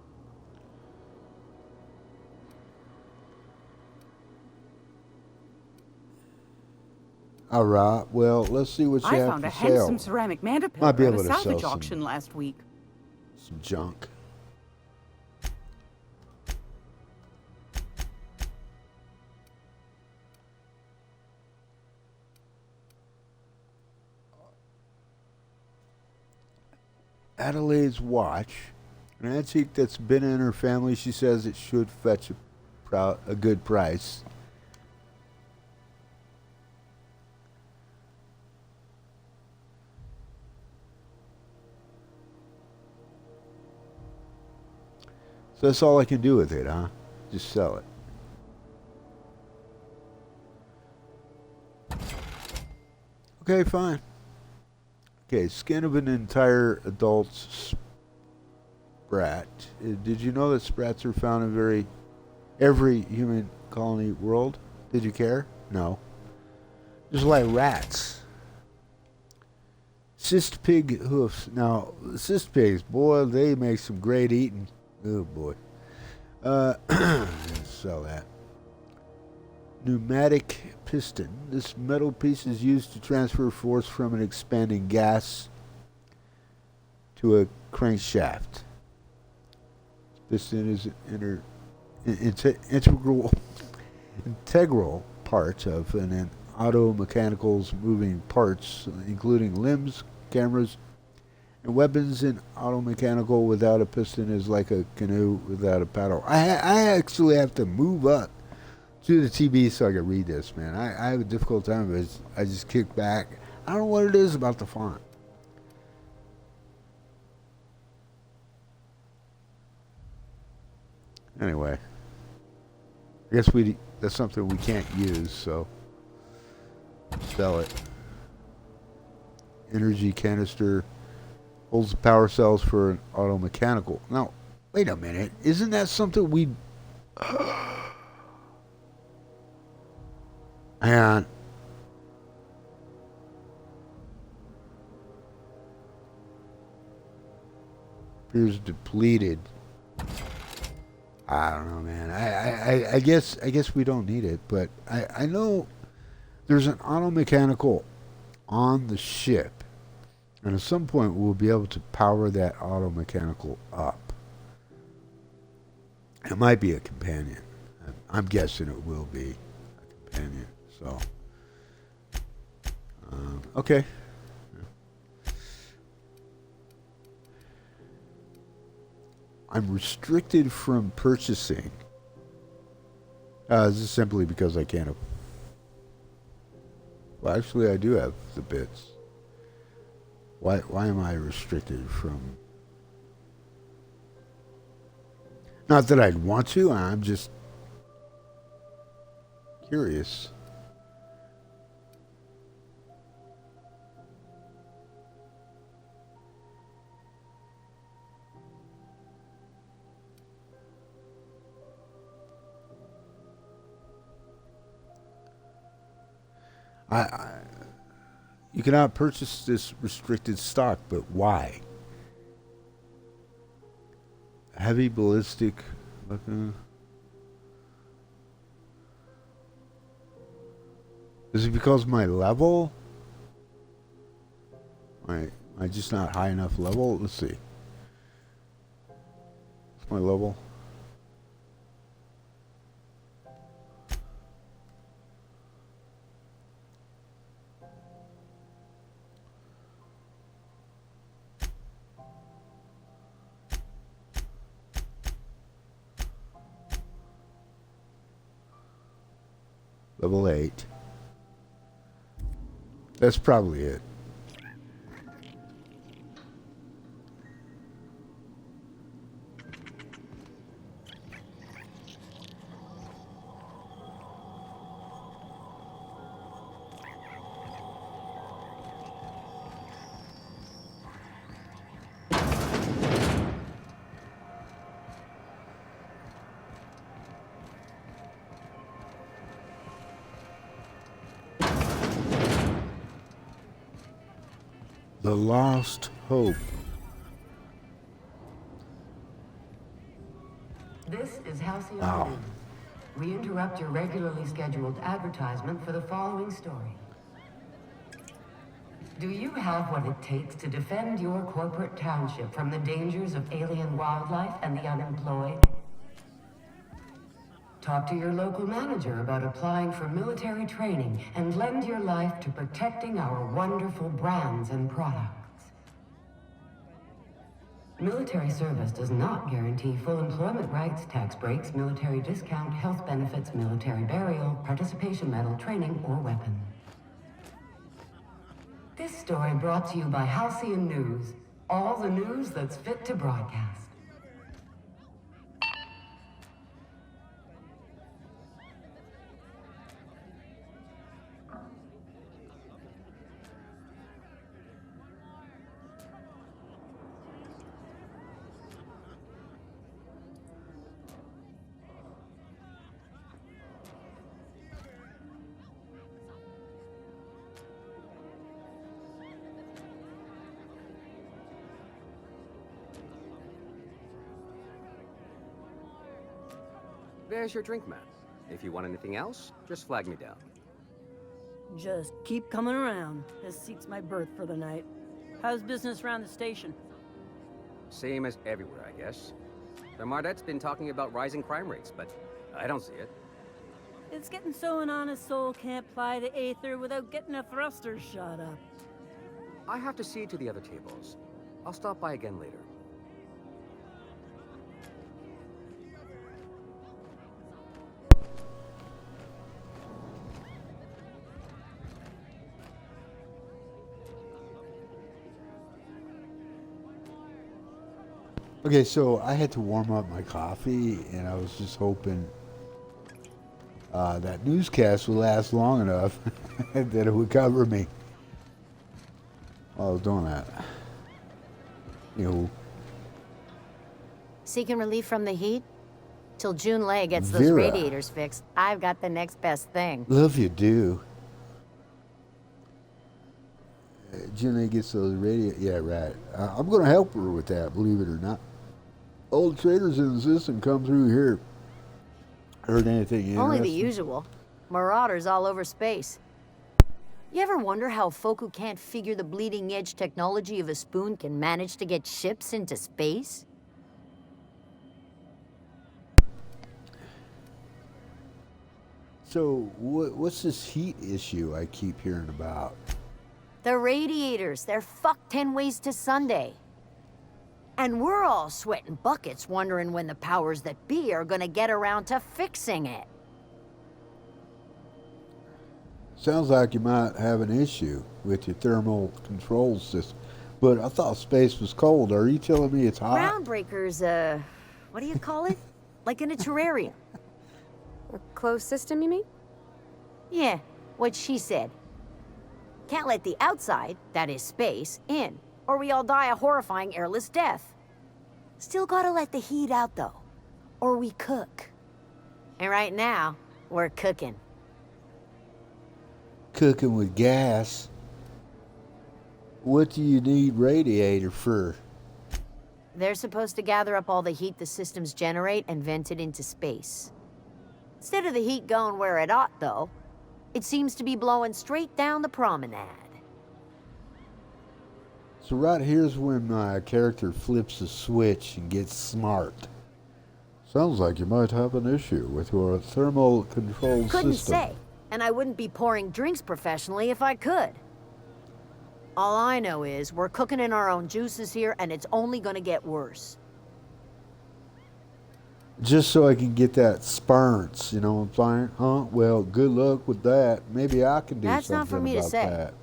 All right, well, let's see what you I have found for a sale. handsome ceramic Might mandapillar be at able a to sell salvage some- auction last week. Some junk. Adelaide's watch, an antique that's been in her family. She says it should fetch a good price. So that's all I can do with it, huh? Just sell it. Okay, fine. Okay, skin of an entire adult sprat. Did you know that sprats are found in every human colony world? Did you care? No. Just like rats. Cyst pig hoofs. Now, cyst pigs, boy, they make some great eating. Oh boy. Sell that. Pneumatic piston. This metal piece is used to transfer force from an expanding gas to a crankshaft. Piston is an integral part of an auto-mechanical's moving parts, including limbs, cameras, and weapons. In auto-mechanical without a piston is like a canoe without a paddle. I actually have to move up to the TV so I can read this, man. I have a difficult time with it. I just kick back. I don't know what it is about the font. Anyway, I guess that's something we can't use, so sell it. Energy canister holds the power cells for an auto mechanical. Now, wait a minute. Isn't that something we... And appears depleted. I don't know, man. I guess we don't need it, but I know there's an auto mechanical on the ship, and at some point we'll be able to power that auto mechanical up. It might be a companion. I'm guessing it will be a companion. So, okay. I'm restricted from purchasing. This is simply because I can't. Well, actually, I do have the bits. Why am I restricted from? Not that I'd want to. I'm just curious. You cannot purchase this restricted stock, but why? Heavy ballistic weapon. Is it because of my level? Am I just not high enough level? Let's see. What's my level? Level 8. That's probably it. The Lost Hope. This is Halcyon Wow. News. We interrupt your regularly scheduled advertisement for the following story. Do you have what it takes to defend your corporate township from the dangers of alien wildlife and the unemployed? Talk to your local manager about applying for military training and lend your life to protecting our wonderful brands and products. Military service does not guarantee full employment rights, tax breaks, military discount, health benefits, military burial, participation medal, training, or weapon. This story brought to you by Halcyon News. All the news that's fit to broadcast. There's your drink, man. If you want anything else, just flag me down. Just keep coming around. This seats my berth for the night. How's business around the station? Same as everywhere, I guess. The Mardette's been talking about rising crime rates, but I don't see it. It's getting so an honest soul can't ply the Aether without getting a thruster shot up. I have to see to the other tables. I'll stop by again later. Okay, so I had to warm up my coffee, and I was just hoping that newscast would last long enough that it would cover me while I was doing that. You know. Seeking relief from the heat? Till Junlei gets those Vera. radiators fixed, I've got the next best thing. Love you do. Junlei gets those radio. Yeah, right. I'm going to help her with that, believe it or not. All the traders in the system come through here. Heard anything Only the interesting? usual. Marauders all over space. You ever wonder how folk who can't figure the bleeding edge technology of a spoon can manage to get ships into space? So, what's this heat issue I keep hearing about? The radiators, they're fucked 10 ways to Sunday. And we're all sweating buckets wondering when the powers that be are gonna get around to fixing it. Sounds like you might have an issue with your thermal control system. But I thought space was cold. Are you telling me it's hot? Groundbreaker's, what do you call it? Like in a terrarium. A closed system, you mean? Yeah, what she said. Can't let the outside, that is space, in, or we all die a horrifying airless death. Still gotta let the heat out, though, or we cook. And right now, we're cooking. Cooking with gas. What do you need radiator for? They're supposed to gather up all the heat the systems generate and vent it into space. Instead of the heat going where it ought, though, it seems to be blowing straight down the promenade. So right here's when my character flips a switch and gets smart. Sounds like you might have an issue with your thermal control Couldn't system. say, and I wouldn't be pouring drinks professionally if I could. All I know is we're cooking in our own juices here, and it's only gonna get worse. Just so I can get that spurts, you know what I'm saying? Huh? Well, good luck with that. Maybe I can do That's something not for me to about say. that.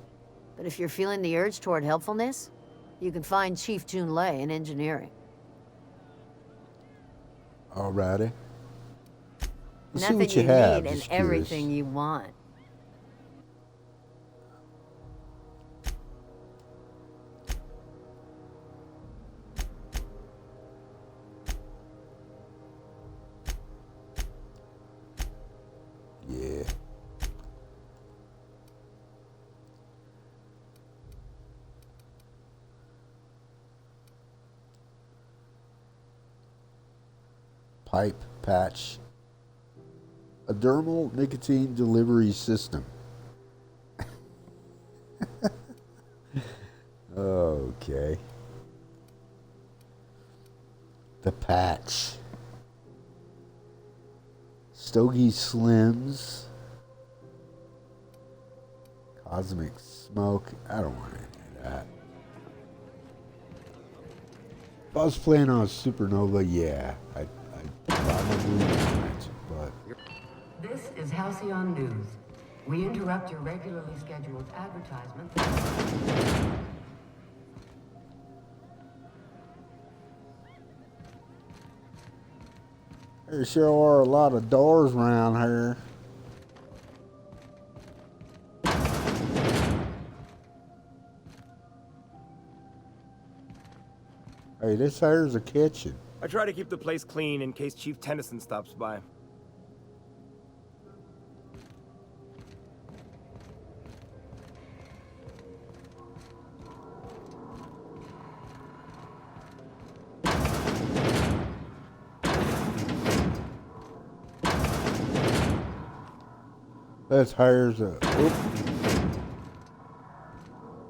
But if you're feeling the urge toward helpfulness, you can find Chief Junlei in engineering. Alrighty. Let's see Nothing what you you have. need and Just curious. everything you want. Yeah. Pipe patch. A dermal nicotine delivery system. Okay. The patch. Stogie Slims. Cosmic Smoke. I don't want any of that. If I was playing on a Supernova, yeah, I'd probably want it, but... This is Halcyon News. We interrupt your regularly scheduled advertisement. There sure are a lot of doors around here. Hey, this here's a kitchen. I try to keep the place clean in case Chief Tennyson stops by. This here's a... Oop.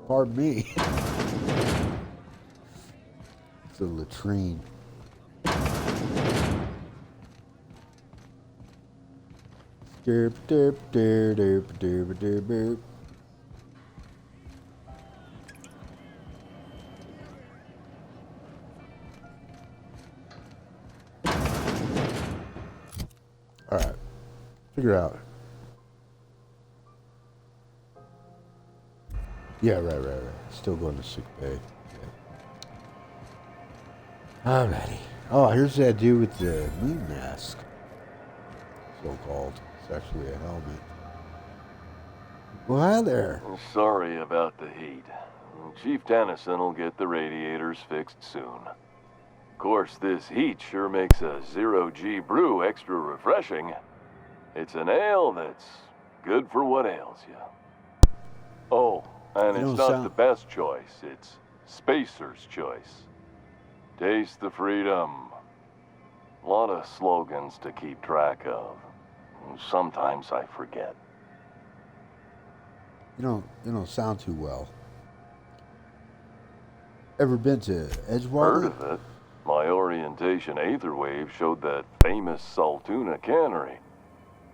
Pardon me. It's a latrine. Derp, derp, derp, derp, derp, derp, derp. All right, figure out. Yeah, right. Still going to sick bay. Yeah. Alrighty. Oh, here's that dude with the moon mask. So-called. It's actually a helmet. Well, hi there. Sorry about the heat. Chief Tennyson will get the radiators fixed soon. Of course, this heat sure makes a zero-G brew extra refreshing. It's an ale that's good for what ails you. Oh, and it's not the best choice. It's Spacer's choice. Taste the freedom. A lot of slogans to keep track of. Sometimes I forget. You don't sound too well. Ever been to Edgewater? Heard of it. My orientation aether wave showed that famous Saltuna cannery,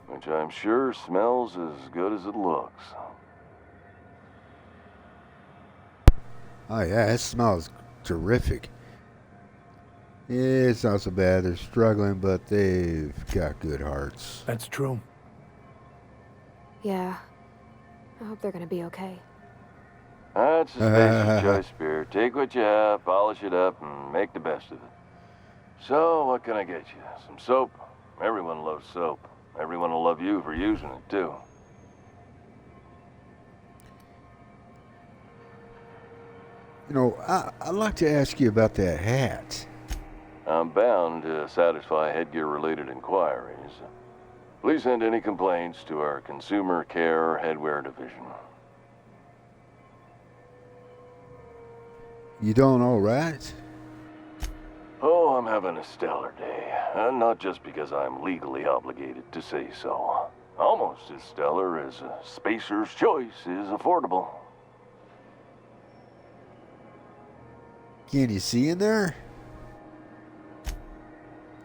which I'm sure smells as good as it looks. Oh yeah, it smells terrific. It's not so bad. They're struggling, but they've got good hearts. That's true. Yeah. I hope they're gonna be okay. That's a Spacer's choice beer. Take what you have, polish it up, and make the best of it. So, what can I get you? Some soap? Everyone loves soap. Everyone will love you for using it, too. You know, I'd like to ask you about that hat. I'm bound to satisfy headgear-related inquiries. Please send any complaints to our Consumer Care Headwear Division. You doing all right? Oh, I'm having a stellar day. And not just because I'm legally obligated to say so. Almost as stellar as a Spacer's Choice is affordable. Can you see in there?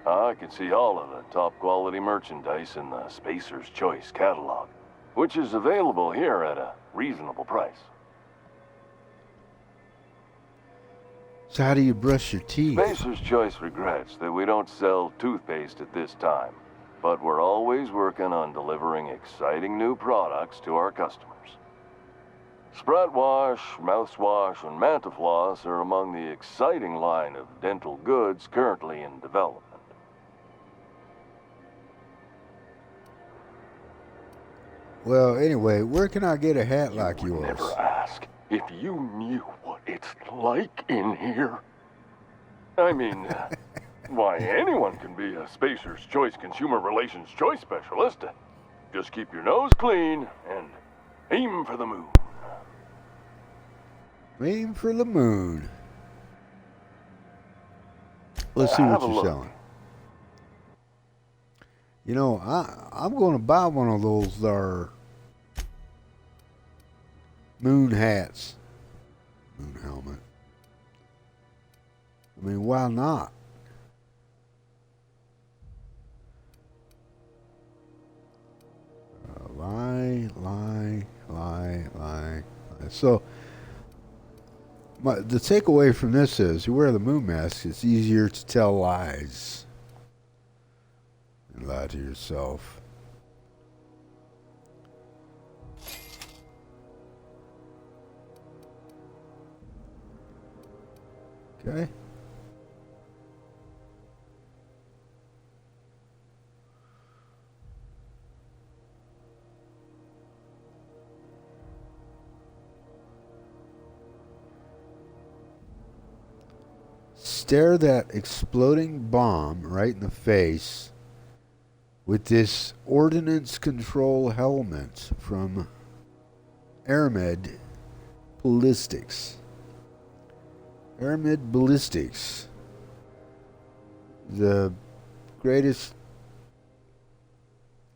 I can see all of the top quality merchandise in the Spacer's Choice catalog, which is available here at a reasonable price. So how do you brush your teeth? Spacer's Choice regrets that we don't sell toothpaste at this time, but we're always working on delivering exciting new products to our customers. Sprat Wash, Mouthwash, and Mantafloss are among the exciting line of dental goods currently in development. Well, anyway, where can I get a hat like yours? Never ask if you knew what it's like in here. I mean, why, anyone can be a Spacer's Choice Consumer Relations Choice Specialist. Just keep your nose clean and aim for the moon. Aim for the moon. Let's see what you're selling. You know, I'm going to buy one of those there moon hats. Moon helmet. I mean, why not? Lie. So, the takeaway from this is, you wear the moon mask, it's easier to tell lies. And lie to yourself. Okay. Stare that exploding bomb right in the face with this ordnance control helmet from Aramid Ballistics. Aramid Ballistics, the greatest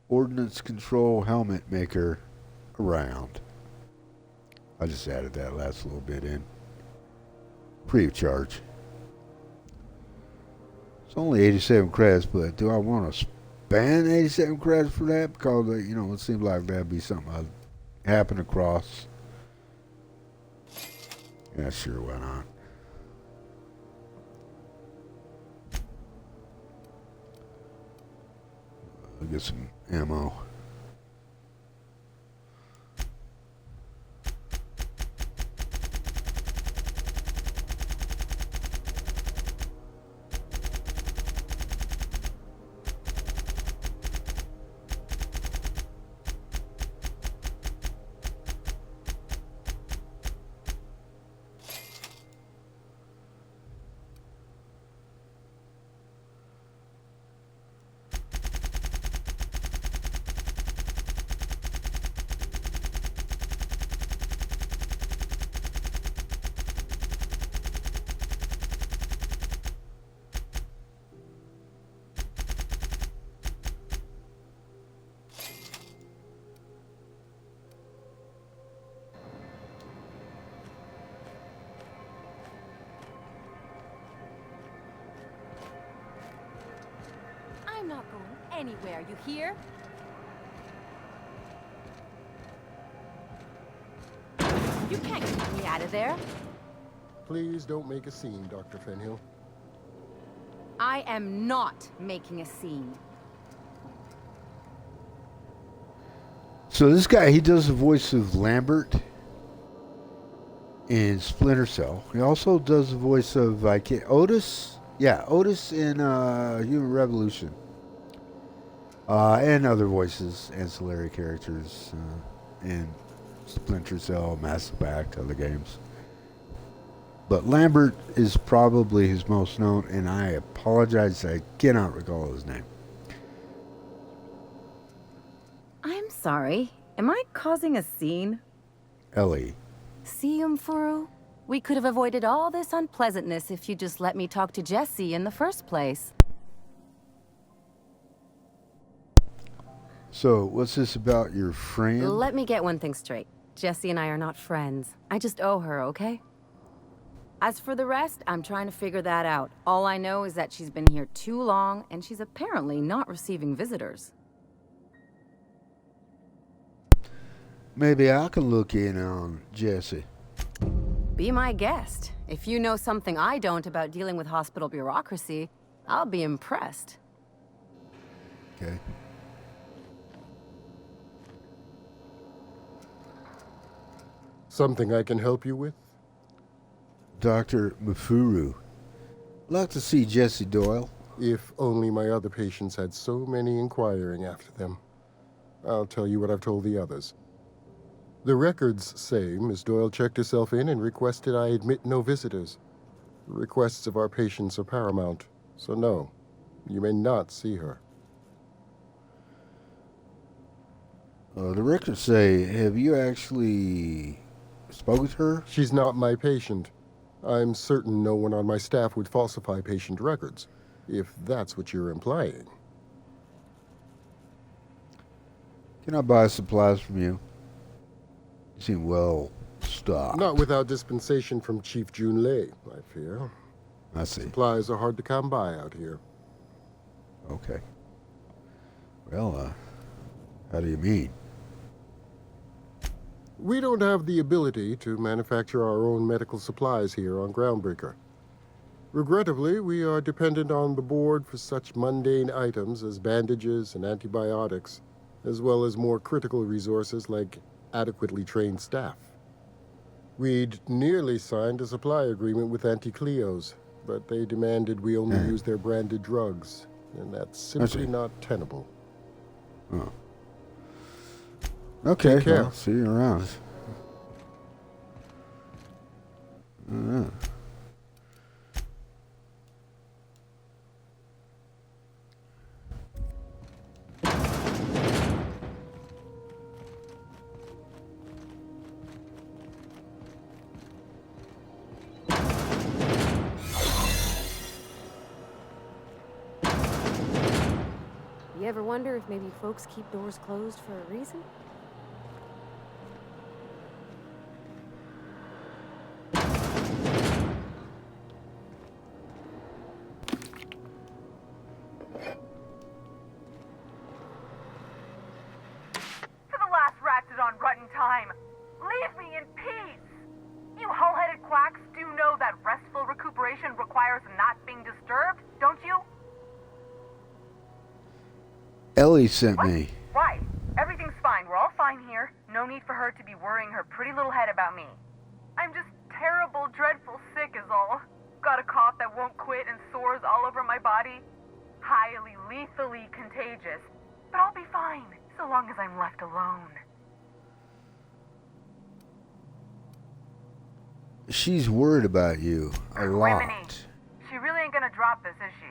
ordnance control helmet maker around. I just added that last little bit in. Free of charge. It's only 87 credits, but do I want to spend 87 credits for that? Because, you know, it seems like that'd be something I'd happen across. Yeah, sure, why not? I'll get some ammo. I'm not going anywhere, you hear? You can't get me out of there. Please don't make a scene, Dr. Fenhill. I am not making a scene. So this guy, he does the voice of Lambert in Splinter Cell. He also does the voice of Otis. Yeah, Otis in Human Revolution. And other voices, ancillary characters in Splinter Cell, Mass Effect, other games. But Lambert is probably his most known, and I apologize, I cannot recall his name. I'm sorry. Am I causing a scene? Ellie. See, Furu? We could have avoided all this unpleasantness if you just let me talk to Jesse in the first place. So, what's this about your friend? Let me get one thing straight. Jesse and I are not friends. I just owe her, okay? As for the rest, I'm trying to figure that out. All I know is that she's been here too long, and she's apparently not receiving visitors. Maybe I can look in on Jesse. be my guest. If you know something I don't about dealing with hospital bureaucracy, I'll be impressed. Okay. Something I can help you with? Dr. Mufuru. I'd like to see Jesse Doyle. If only my other patients had so many inquiring after them. I'll tell you what I've told the others. The records say Miss Doyle checked herself in and requested I admit no visitors. The requests of our patients are paramount, so no, you may not see her. The records say, have you actually spoke with her? She's not my patient. I'm certain no one on my staff would falsify patient records, if that's what you're implying. Can I buy supplies from you? You seem well stocked. Not without dispensation from Chief Junlei, I fear. I see. Supplies are hard to come by out here. Okay. Well, how do you mean? We don't have the ability to manufacture our own medical supplies here on Groundbreaker. Regrettably, we are dependent on the board for such mundane items as bandages and antibiotics, as well as more critical resources like adequately trained staff. We'd nearly signed a supply agreement with Anti-Cleos, but they demanded we only use their branded drugs, and that's simply not tenable. Oh. Okay, Take care. well, see you around. You ever wonder if maybe folks keep doors closed for a reason? Ellie sent me. Why? Everything's fine. We're all fine here. No need for her to be worrying her pretty little head about me. I'm just terrible, dreadful sick is all. Got a cough that won't quit and sores all over my body. Highly, lethally contagious. But I'll be fine, so long as I'm left alone. She's worried about you a lot. Rimini. She really ain't gonna drop this, is she?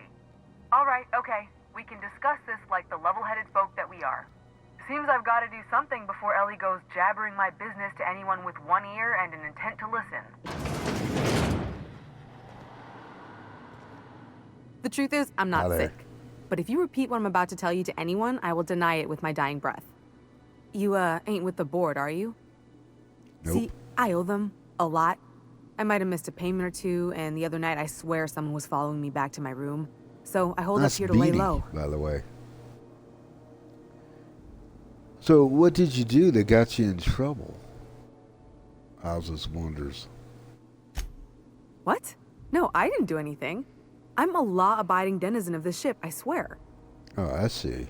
Alright, okay. We can discuss this like the level-headed folk that we are. Seems I've got to do something before Ellie goes jabbering my business to anyone with one ear and an intent to listen. The truth is, I'm not Hello. sick. But if you repeat what I'm about to tell you to anyone, I will deny it with my dying breath. You, ain't with the board, are you? Nope. See, I owe them a lot. I might have missed a payment or two, and the other night I swear someone was following me back to my room. So I hold up here to lay low. By the way. So what did you do that got you in trouble? Owl's wonders. What? No, I didn't do anything. I'm a law-abiding denizen of this ship, I swear. Oh, I see.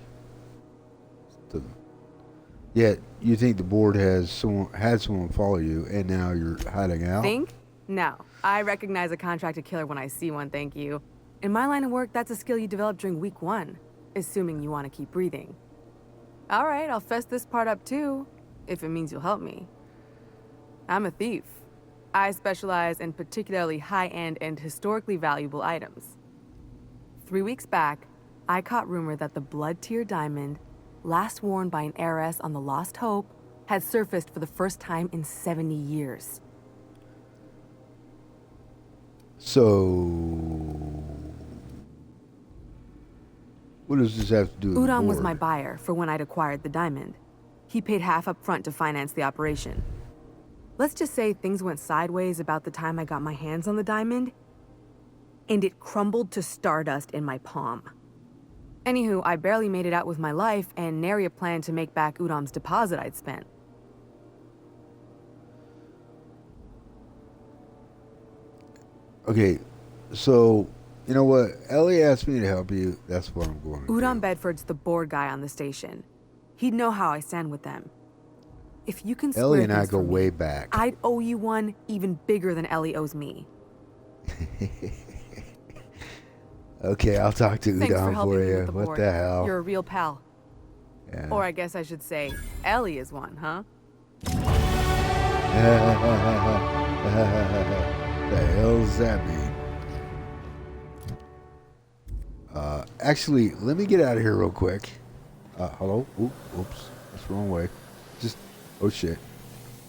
Yet you think the board had someone follow you, and now you're hiding out? Think? No. I recognize a contracted killer when I see one, thank you. In my line of work, that's a skill you develop during week 1, assuming you want to keep breathing. All right, I'll fess this part up too, if it means you'll help me. I'm a thief. I specialize in particularly high-end and historically valuable items. 3 weeks back, I caught rumor that the Blood Tier diamond, last worn by an heiress on the Lost Hope, had surfaced for the first time in 70 years. So what does this have to do with the Udom was board? my buyer for when I'd acquired the diamond. He paid half up front to finance the operation. Let's just say things went sideways about the time I got my hands on the diamond, and it crumbled to stardust in my palm. Anywho, I barely made it out with my life, and nary a plan to make back Udom's deposit I'd spent. Okay, so you know what? Ellie asked me to help you. That's what I'm going to do. Udon Bedford's the board guy on the station. He'd know how I stand with them. If you can Ellie square and I things go for me, way back. I'd owe you one even bigger than Ellie owes me. Okay, I'll talk to Thanks for Udon helping for me you. with the What board. the hell? You're a real pal. Yeah. Or I guess I should say, Ellie is one, huh? The hell does that mean? Actually, let me get out of here real quick. Hello? Oops. That's the wrong way. Just, oh shit.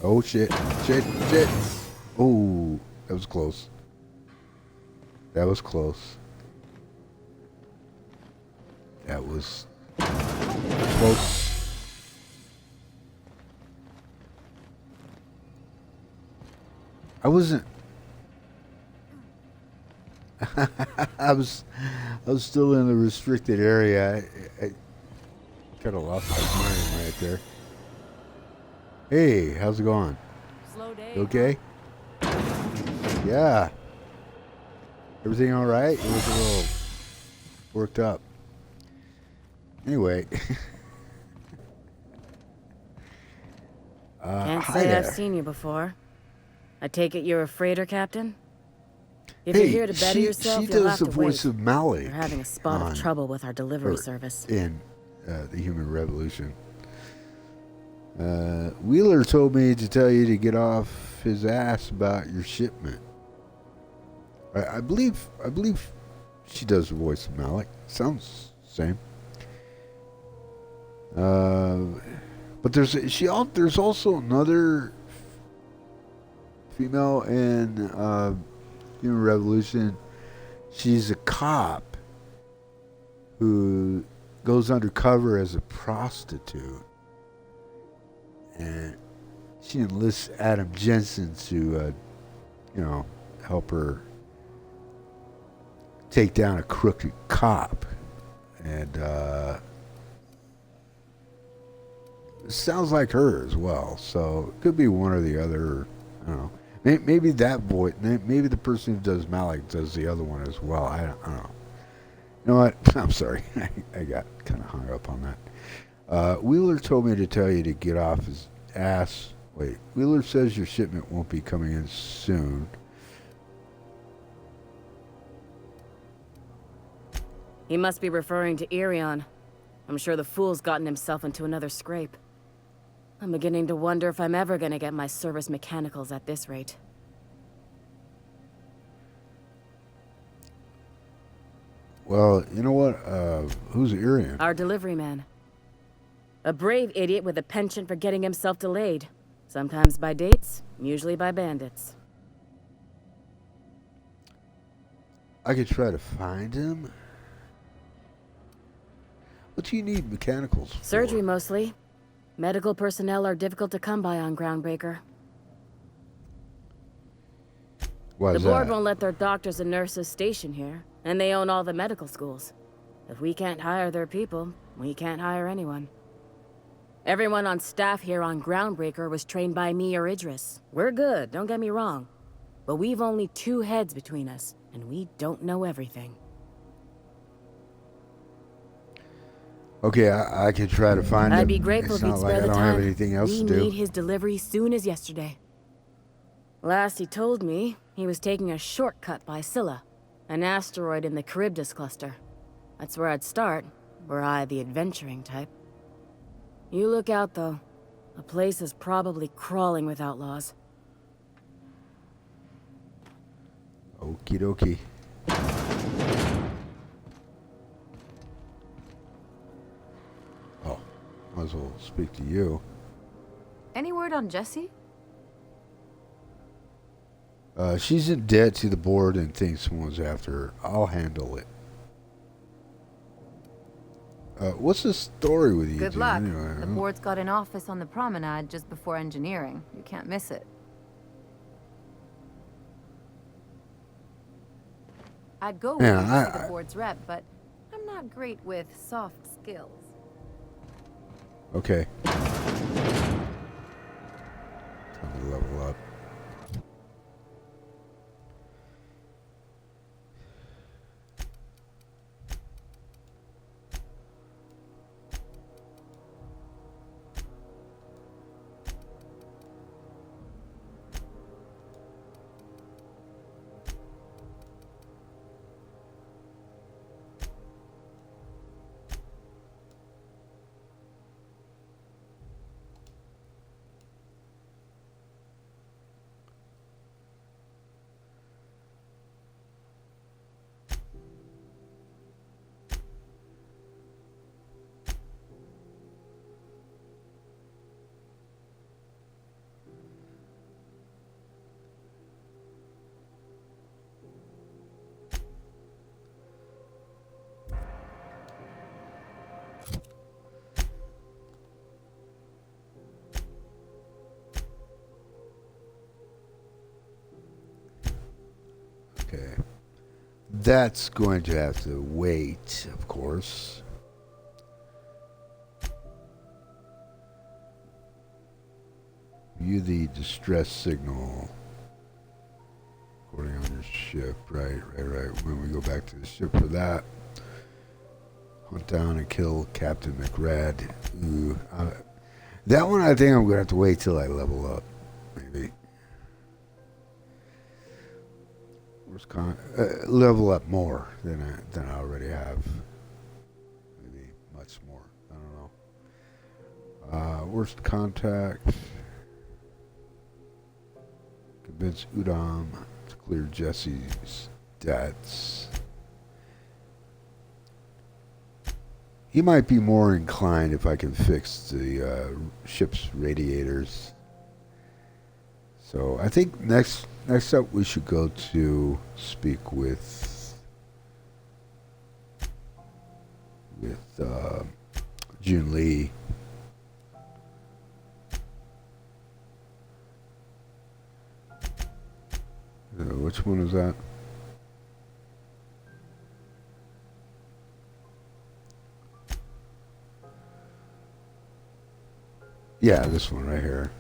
Oh shit. Shit. Oh, that was close. That was close. That was close. I wasn't. I was still in the restricted area. I kind of lost my mind right there. Hey, how's it going? Slow day. You okay? Yeah. Everything all right? It was a little worked up. Anyway. Can't hi say there. I've seen you before. I take it you're a freighter captain? If Hey, you're here to better yourself, she you'll does have the to voice wait. of Malik. We're having a spot on- of trouble with our delivery or service. in the Human Revolution. Wheeler told me to tell you to get off his ass about your shipment. I believe she does the voice of Malik. Sounds the same. But there's also another female in Human Revolution. She's a cop who goes undercover as a prostitute, and she enlists Adam Jensen to, help her take down a crooked cop, and it sounds like her as well. So it could be one or the other. I don't know. Maybe that voice. Maybe the person who does Malik does the other one as well. I don't know. You know what? I'm sorry. I got kind of hung up on that. Wheeler told me to tell you to get off his ass. Wait. Wheeler says your shipment won't be coming in soon. He must be referring to Irion. I'm sure the fool's gotten himself into another scrape. I'm beginning to wonder if I'm ever gonna get my service mechanicals at this rate. Well, you know what? Who's Irion? Our delivery man. A brave idiot with a penchant for getting himself delayed. Sometimes by dates, usually by bandits. I could try to find him. What do you need mechanicals for? Surgery mostly. Medical personnel are difficult to come by on Groundbreaker. Why The is board that? won't let their doctors and nurses station here, and they own all the medical schools. If we can't hire their people, we can't hire anyone. Everyone on staff here on Groundbreaker was trained by me or Idris. We're good, don't get me wrong. But we've only 2 heads between us, and we don't know everything. Okay, I could try to find him. I'd be grateful It's if he'd not spare like I the don't time. have anything else We to do. need his delivery soon as yesterday. Last he told me, he was taking a shortcut by Scylla, an asteroid in the Charybdis cluster. That's where I'd start, were I the adventuring type. You look out, though. The place is probably crawling with outlaws. Okie dokie. Oh, might as well speak to you. Any word on Jessie? She's in debt to the board and thinks someone's after her. I'll handle it. What's the story with you Good two, luck. anyway? The Board's got an office on the promenade just before engineering. You can't miss it. I'd go with Yeah, you to see I- the board's rep, but I'm not great with soft skills. Okay. Time to level up. That's going to have to wait, of course. View the distress signal. Recording on your ship. Right. When we go back to the ship for that. Hunt down and kill Captain McRad. Ooh, that one I think I'm going to have to wait till I level up. Maybe. Level up more than I already have. Maybe much more. I don't know. Worst contact. Convince Udam to clear Jesse's debts. He might be more inclined if I can fix the ship's radiators. So I think next up we should go to speak with Junlei. Which one is that? Yeah, this one right here.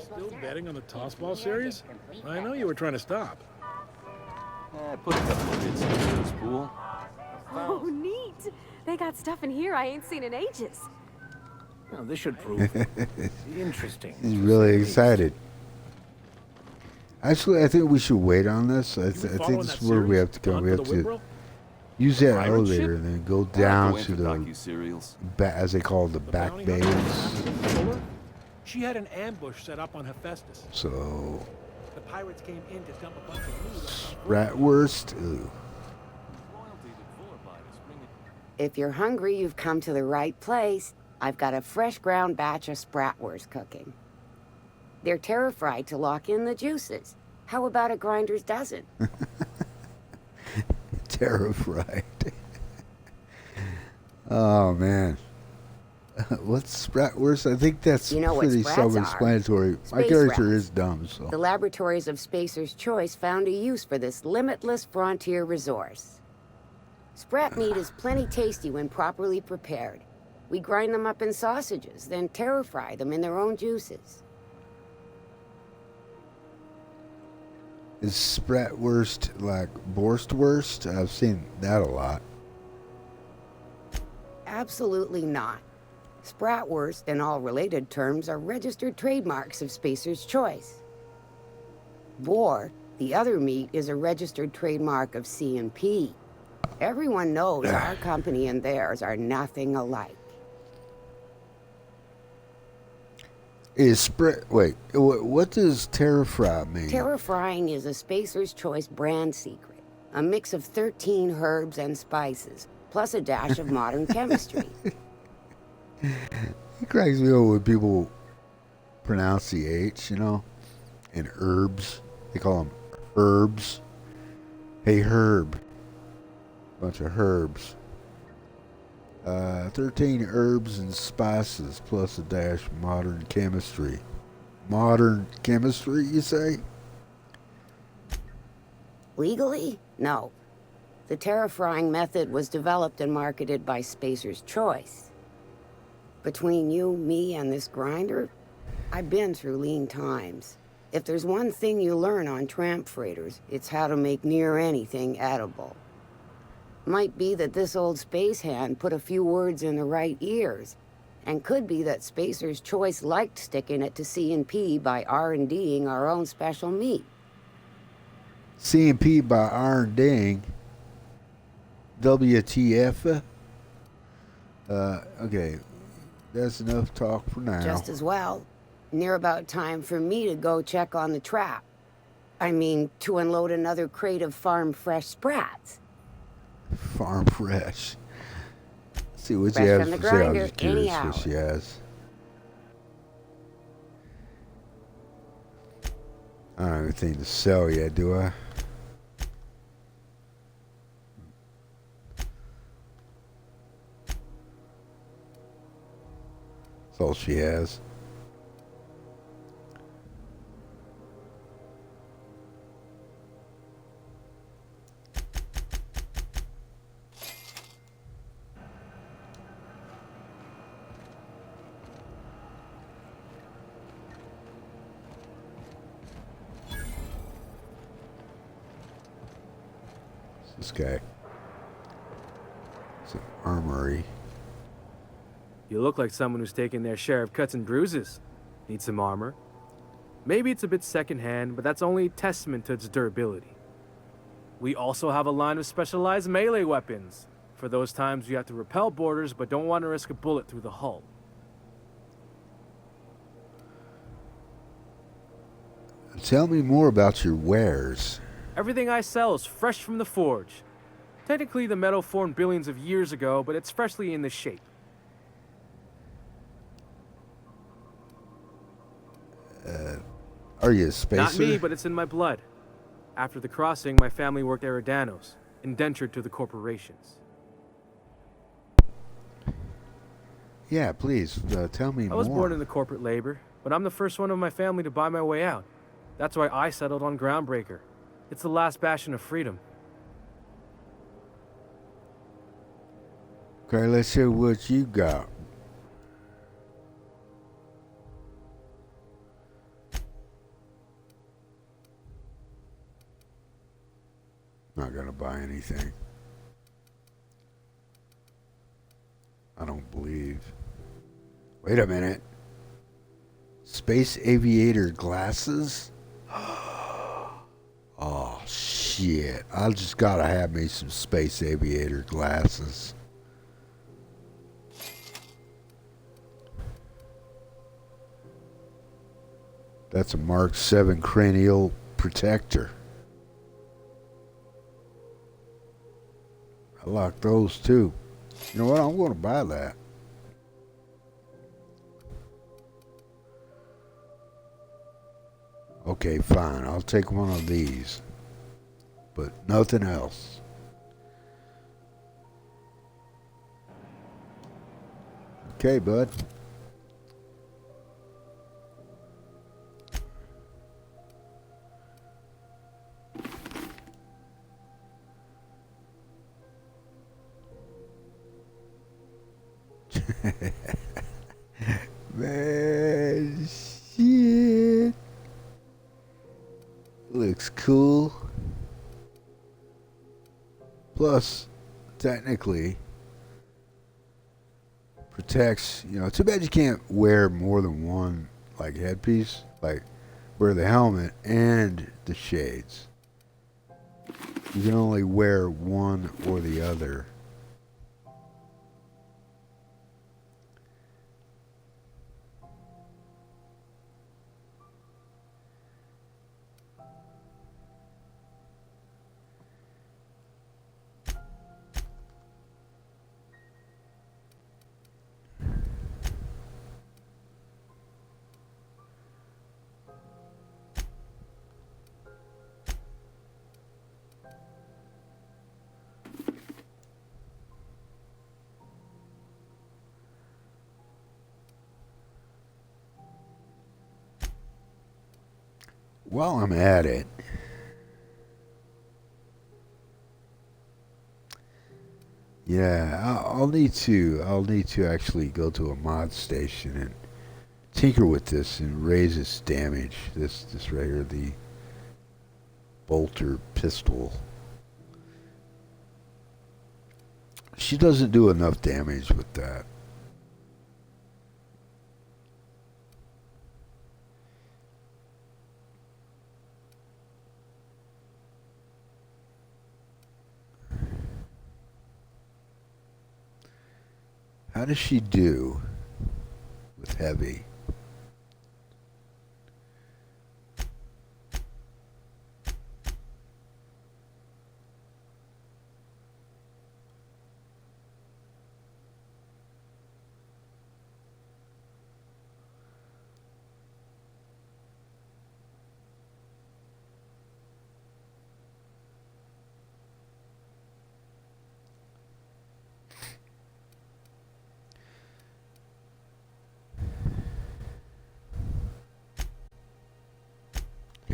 Still betting on the tossball series? I know you were trying to stop. Put a couple of bits into this pool. Oh, neat. They got stuff in here I ain't seen in ages. Well, this should prove interesting. He's really excited. Actually, I think we should wait on this. I think this is where we have to go. We have to use that elevator and then go down to the, as they call it, the back bays. She had an ambush set up on Hephaestus. So, the pirates came in to dump a bunch of loot. Bratwurst. Ooh. If you're hungry, you've come to the right place. I've got a fresh ground batch of spratwurst cooking. They're terra-fried to lock in the juices. How about a grinder's dozen? Terra-fried. Oh, man. What's spratwurst? I think that's pretty self-explanatory. My character is dumb, so. The laboratories of Spacer's Choice found a use for this limitless frontier resource. Sprat meat is plenty tasty when properly prepared. We grind them up in sausages, then terra-fry them in their own juices. Is spratwurst like borstwurst? I've seen that a lot. Absolutely not. Spratwurst and all related terms are registered trademarks of Spacer's Choice. Boar, the other meat, is a registered trademark of C&P. Everyone knows our company and theirs are nothing alike. Wait, what does terra-fry mean? Terra-frying is a Spacer's Choice brand secret. A mix of 13 herbs and spices, plus a dash of modern chemistry. It cracks me up when people pronounce the H, you know, and herbs. They call them herbs. Hey, herb. Bunch of herbs. 13 herbs and spices plus a dash of modern chemistry. Modern chemistry, you say? Legally? No. The terra-frying method was developed and marketed by Spacer's Choice. Between you, me, and this grinder, I've been through lean times. If there's one thing you learn on tramp freighters, it's how to make near anything edible. Might be that this old space hand put a few words in the right ears, and could be that Spacer's Choice liked sticking it to C&P by R&Ding our own special meat. C&P by R&Ding? WTF? Okay, that's enough talk for now. Just as well. Near about time for me to go check on the trap. I mean, to unload another crate of farm-fresh sprats. Farm fresh. Let's see what she Fresh has from the for sale. I'm grinder, just curious anyhow. what she has. I don't have anything to sell yet, do I? That's all she has. This guy. It's an armory. You look like someone who's taken their share of cuts and bruises. Need some armor? Maybe it's a bit secondhand, but that's only testament to its durability. We also have a line of specialized melee weapons, for those times you have to repel boarders but don't want to risk a bullet through the hull. Tell me more about your wares. Everything I sell is fresh from the forge. Technically, the metal formed billions of years ago, but it's freshly in this shape. Are you a spacer? Not me, but it's in my blood. After the crossing, my family worked Eridanos, indentured to the corporations. Yeah, please, tell me more. I was born into corporate labor, but I'm the first one of my family to buy my way out. That's why I settled on Groundbreaker. It's the last bastion of freedom. Okay, let's hear what you got. Not gonna buy anything. I don't believe. Wait a minute. Space aviator glasses? Oh shit. I just gotta have me some space aviator glasses. That's a Mark 7 cranial protector. I like those too. You know what? I'm going to buy that. Okay, fine. I'll take one of these. But nothing else. Okay, bud. Man, shit. Looks cool. Plus, technically, protects, you know, too bad you can't wear more than one, like, headpiece. Like, wear the helmet and the shades. You can only wear one or the other. While I'm at it, yeah, I'll need to actually go to a mod station and tinker with this and raise its damage. This right here, the bolter pistol. She doesn't do enough damage with that. How does she do with heavy?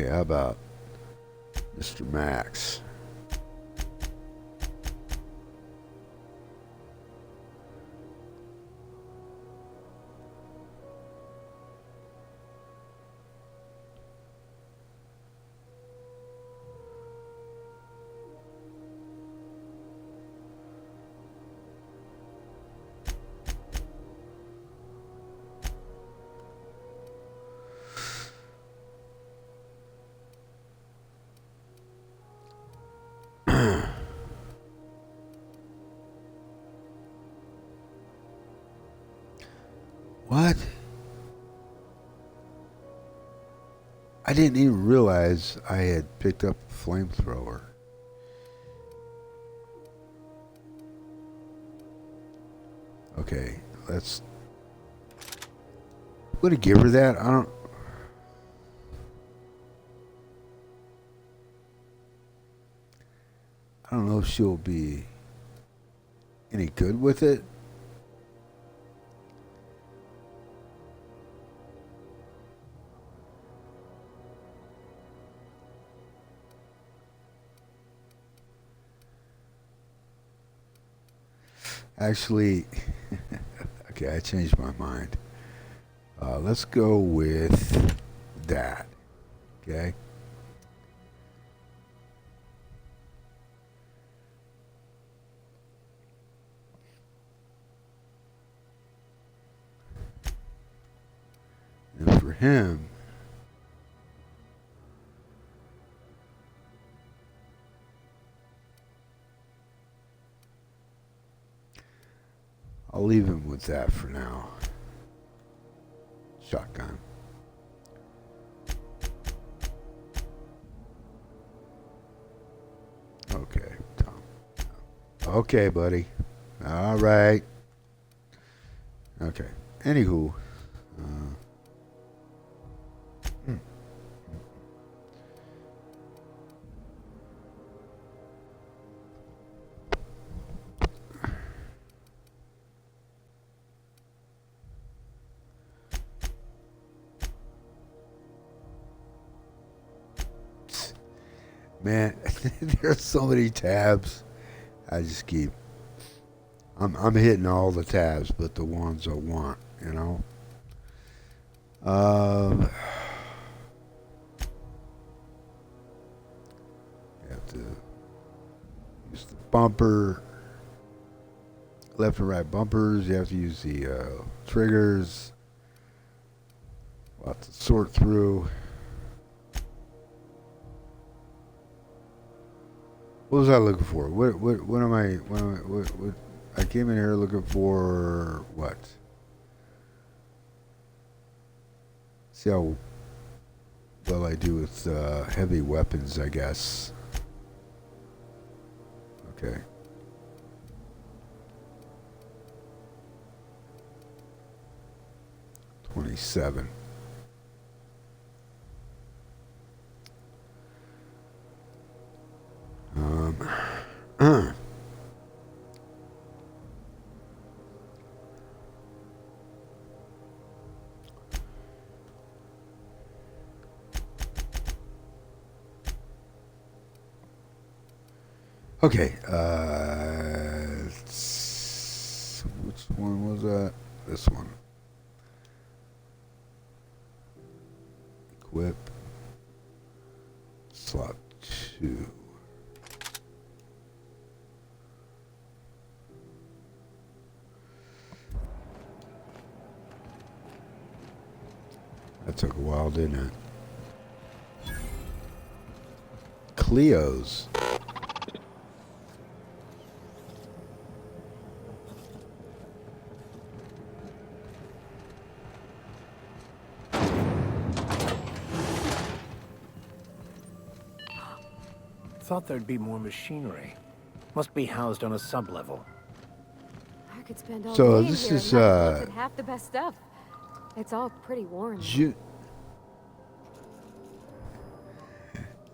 Okay, how about Mr. Max? What? I didn't even realize I had picked up a flamethrower. Okay, let's... I'm gonna give her that. I don't know if she'll be any good with it. Actually, okay, I changed my mind. Let's go with that. Okay. And for him, I'll leave him with that for now. Shotgun. Okay, Tom. Okay, buddy. All right. Okay. Anywho. Man, there's so many tabs. I just keep... I'm hitting all the tabs, but the ones I want, you know? You have to use the bumper. Left and right bumpers. You have to use the triggers. We'll have to sort through. What was I looking for? What am I? What I came in here looking for what? See how well I do with heavy weapons, I guess. Okay. $27. Okay, which one was that? This one. Equip. Slot 2. That took a while, didn't it? Cleo's. Thought there'd be more machinery. Must be housed on a sub-level. I could spend all So day this in is, here and not look at half the best stuff. It's all pretty worn.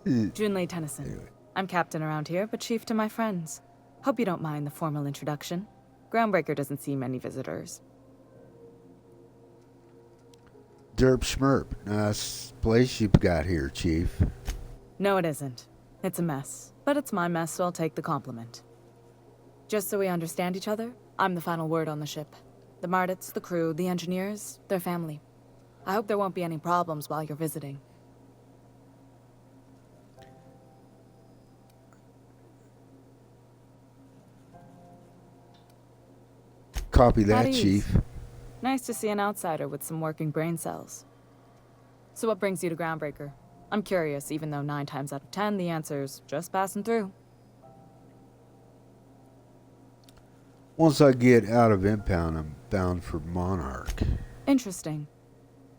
Junlei Tennyson. I'm captain around here, but chief to my friends. Hope you don't mind the formal introduction. Groundbreaker doesn't see many visitors. Derp Schmerp. Nice place you've got here, Chief. No, it isn't. It's a mess. But it's my mess, so I'll take the compliment. Just so we understand each other, I'm the final word on the ship. The Mardits, the crew, the engineers, their family. I hope there won't be any problems while you're visiting. Copy At that, ease. Chief. Nice to see an outsider with some working brain cells. So what brings you to Groundbreaker? I'm curious, even though 9 times out of 10 the answer's just passing through. Once I get out of impound, I'm bound for Monarch. Interesting.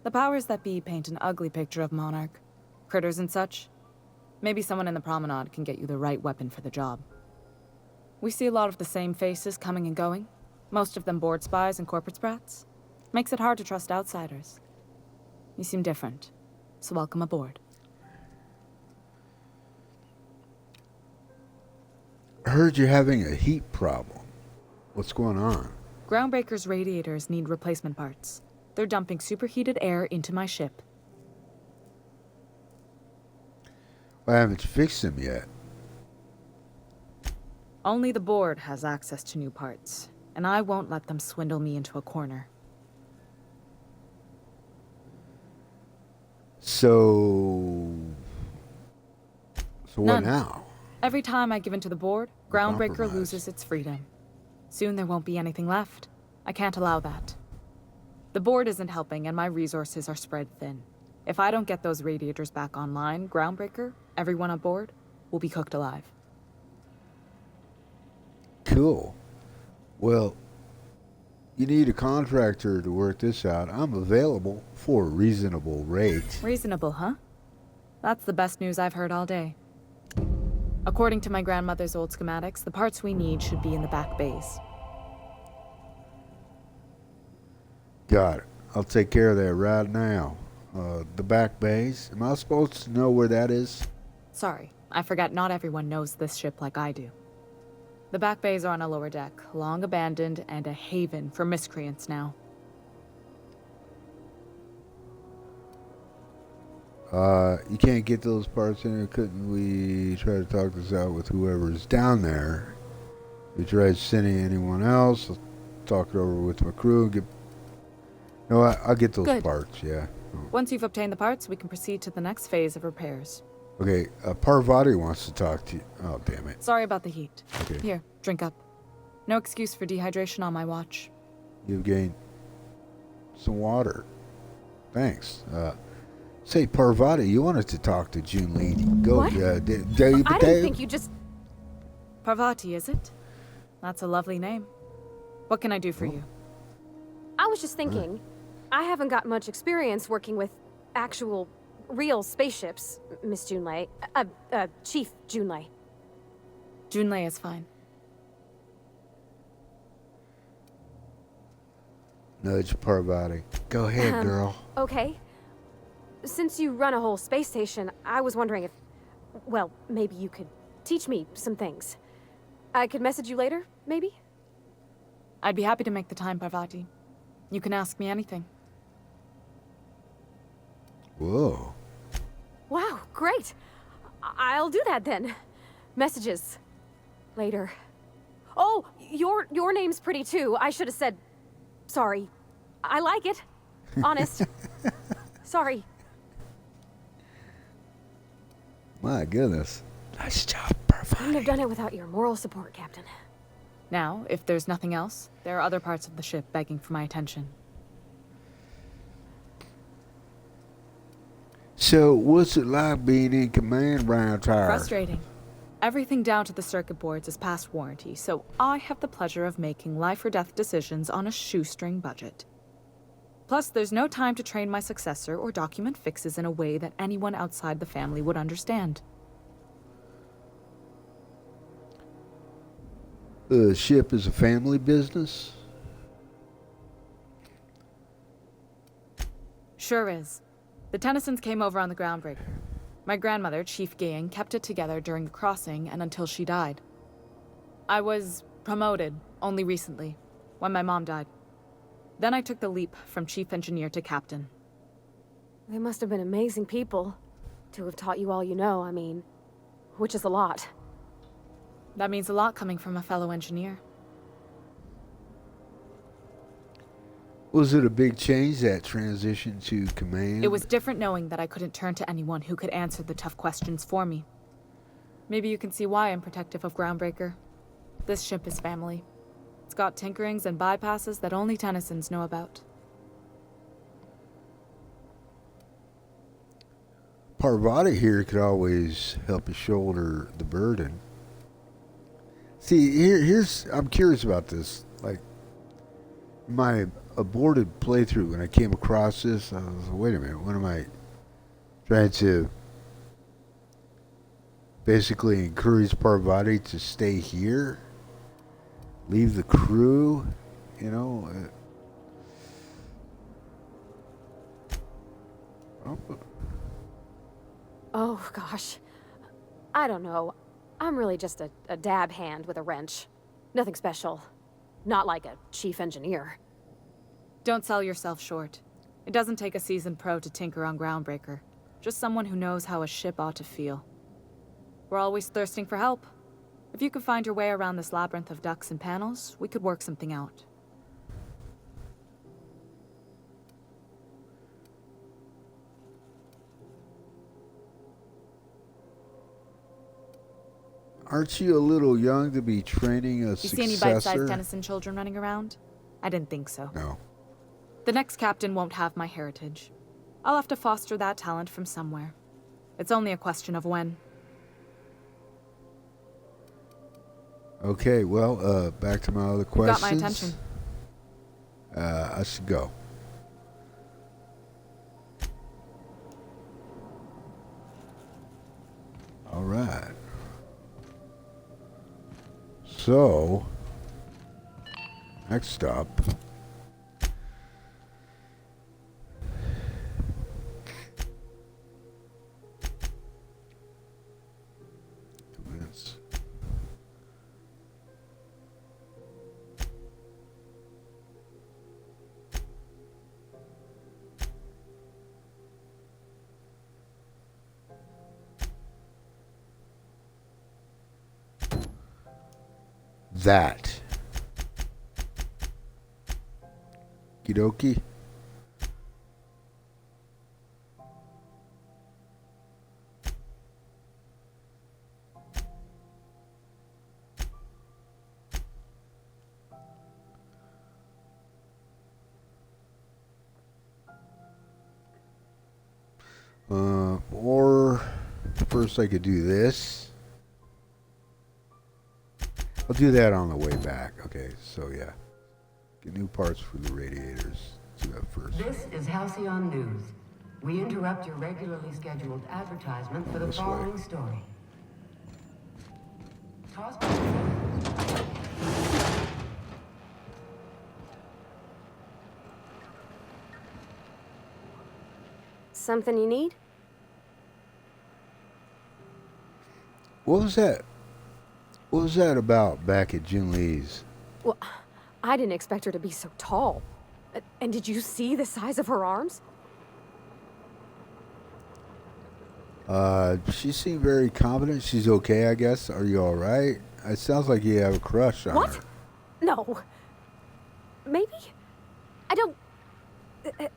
The powers that be paint an ugly picture of Monarch. Critters and such. Maybe someone in the promenade can get you the right weapon for the job. We see a lot of the same faces coming and going. Most of them board spies and corporate sprats. Makes it hard to trust outsiders. You seem different, so welcome aboard. I heard you're having a heat problem. What's going on? Groundbreaker's radiators need replacement parts. They're dumping superheated air into my ship. I haven't fixed them yet. Only the board has access to new parts, and I won't let them swindle me into a corner. So what None. now? Every time I give in to the board, Groundbreaker Compromise. loses its freedom. Soon there won't be anything left. I can't allow that. The board isn't helping, and my resources are spread thin. If I don't get those radiators back online, Groundbreaker, everyone on board, will be cooked alive. Cool. Well, you need a contractor to work this out. I'm available for a reasonable rate. Reasonable, huh? That's the best news I've heard all day. According to my grandmother's old schematics, the parts we need should be in the back bays. Got it. I'll take care of that right now. The back bays. Am I supposed to know where that is? Sorry, I forgot not everyone knows this ship like I do. The back bays are on a lower deck, long abandoned and a haven for miscreants now. You can't get those parts in there. Couldn't we try to talk this out with whoever's down there? We tried sending anyone else. I'll talk it over with my crew and get... No, I'll get those Good. parts, yeah. Once you've obtained the parts, we can proceed to the next phase of repairs. Okay, Parvati wants to talk to you. Oh, damn it. Sorry about the heat. Okay. Here, drink up. No excuse for dehydration on my watch. You've gained some water. Thanks. Say, Parvati, you wanted to talk to Junlei. Go, What? Dave. I didn't think you just... Parvati, is it? That's a lovely name. What can I do for you? I was just thinking, I haven't got much experience working with actual, real spaceships, Miss Junlei. Chief Junlei. Junlei is fine. Nudge Parvati. Go ahead, girl. Okay. Since you run a whole space station, I was wondering if, well, maybe you could teach me some things. I could message you later, maybe? I'd be happy to make the time, Parvati. You can ask me anything. Whoa. Wow, great. I'll do that then. Messages. Later. Oh, your name's pretty too. I should have said sorry. I like it. Honest. Sorry. My goodness. Nice job, Couldn't have done it without your moral support, Captain. Now, if there's nothing else, there are other parts of the ship begging for my attention. So, what's it like being in command round here? Frustrating. Everything down to the circuit boards is past warranty, so I have the pleasure of making life or death decisions on a shoestring budget. Plus, there's no time to train my successor or document fixes in a way that anyone outside the family would understand. The ship is a family business? Sure is. The Tennysons came over on the Groundbreaker. My grandmother, Chief Gang, kept it together during the crossing and until she died. I was promoted only recently, when my mom died. Then I took the leap from chief engineer to captain. They must have been amazing people to have taught you all you know, I mean, which is a lot. That means a lot coming from a fellow engineer. Was it a big change, that transition to command? It was different knowing that I couldn't turn to anyone who could answer the tough questions for me. Maybe you can see why I'm protective of Groundbreaker. This ship is family. It's got tinkerings and bypasses that only Tennysons know about. Parvati here could always help you shoulder the burden. See, here's I'm curious about this. Like, my aborted playthrough, when I came across this, I was like, wait a minute, what am I trying to basically encourage Parvati to stay here? Leave the crew? You know? Oh, gosh. I don't know. I'm really just a dab hand with a wrench. Nothing special. Not like a chief engineer. Don't sell yourself short. It doesn't take a seasoned pro to tinker on Groundbreaker. Just someone who knows how a ship ought to feel. We're always thirsting for help. If you could find your way around this labyrinth of ducts and panels, we could work something out. Aren't you a little young to be training a You successor? see any bite-sized Tennyson children running around? I didn't think so. No. The next captain won't have my heritage. I'll have to foster that talent from somewhere. It's only a question of when. Okay, well, back to my other You questions. got my attention. I should go. All right. So, next up, commence. That. Kidoki. Or first I could do this. I'll do that on the way back. Okay, so yeah. Get new parts for the radiators. Do that first. This is Halcyon News. We interrupt your regularly scheduled advertisement for the following story. Something you need? What was that? What was that about back at Junlei's? Well, I didn't expect her to be so tall. And did you see the size of her arms? She seemed very confident. She's okay, I guess. Are you all right? It sounds like you have a crush on her. No. Maybe? I don't...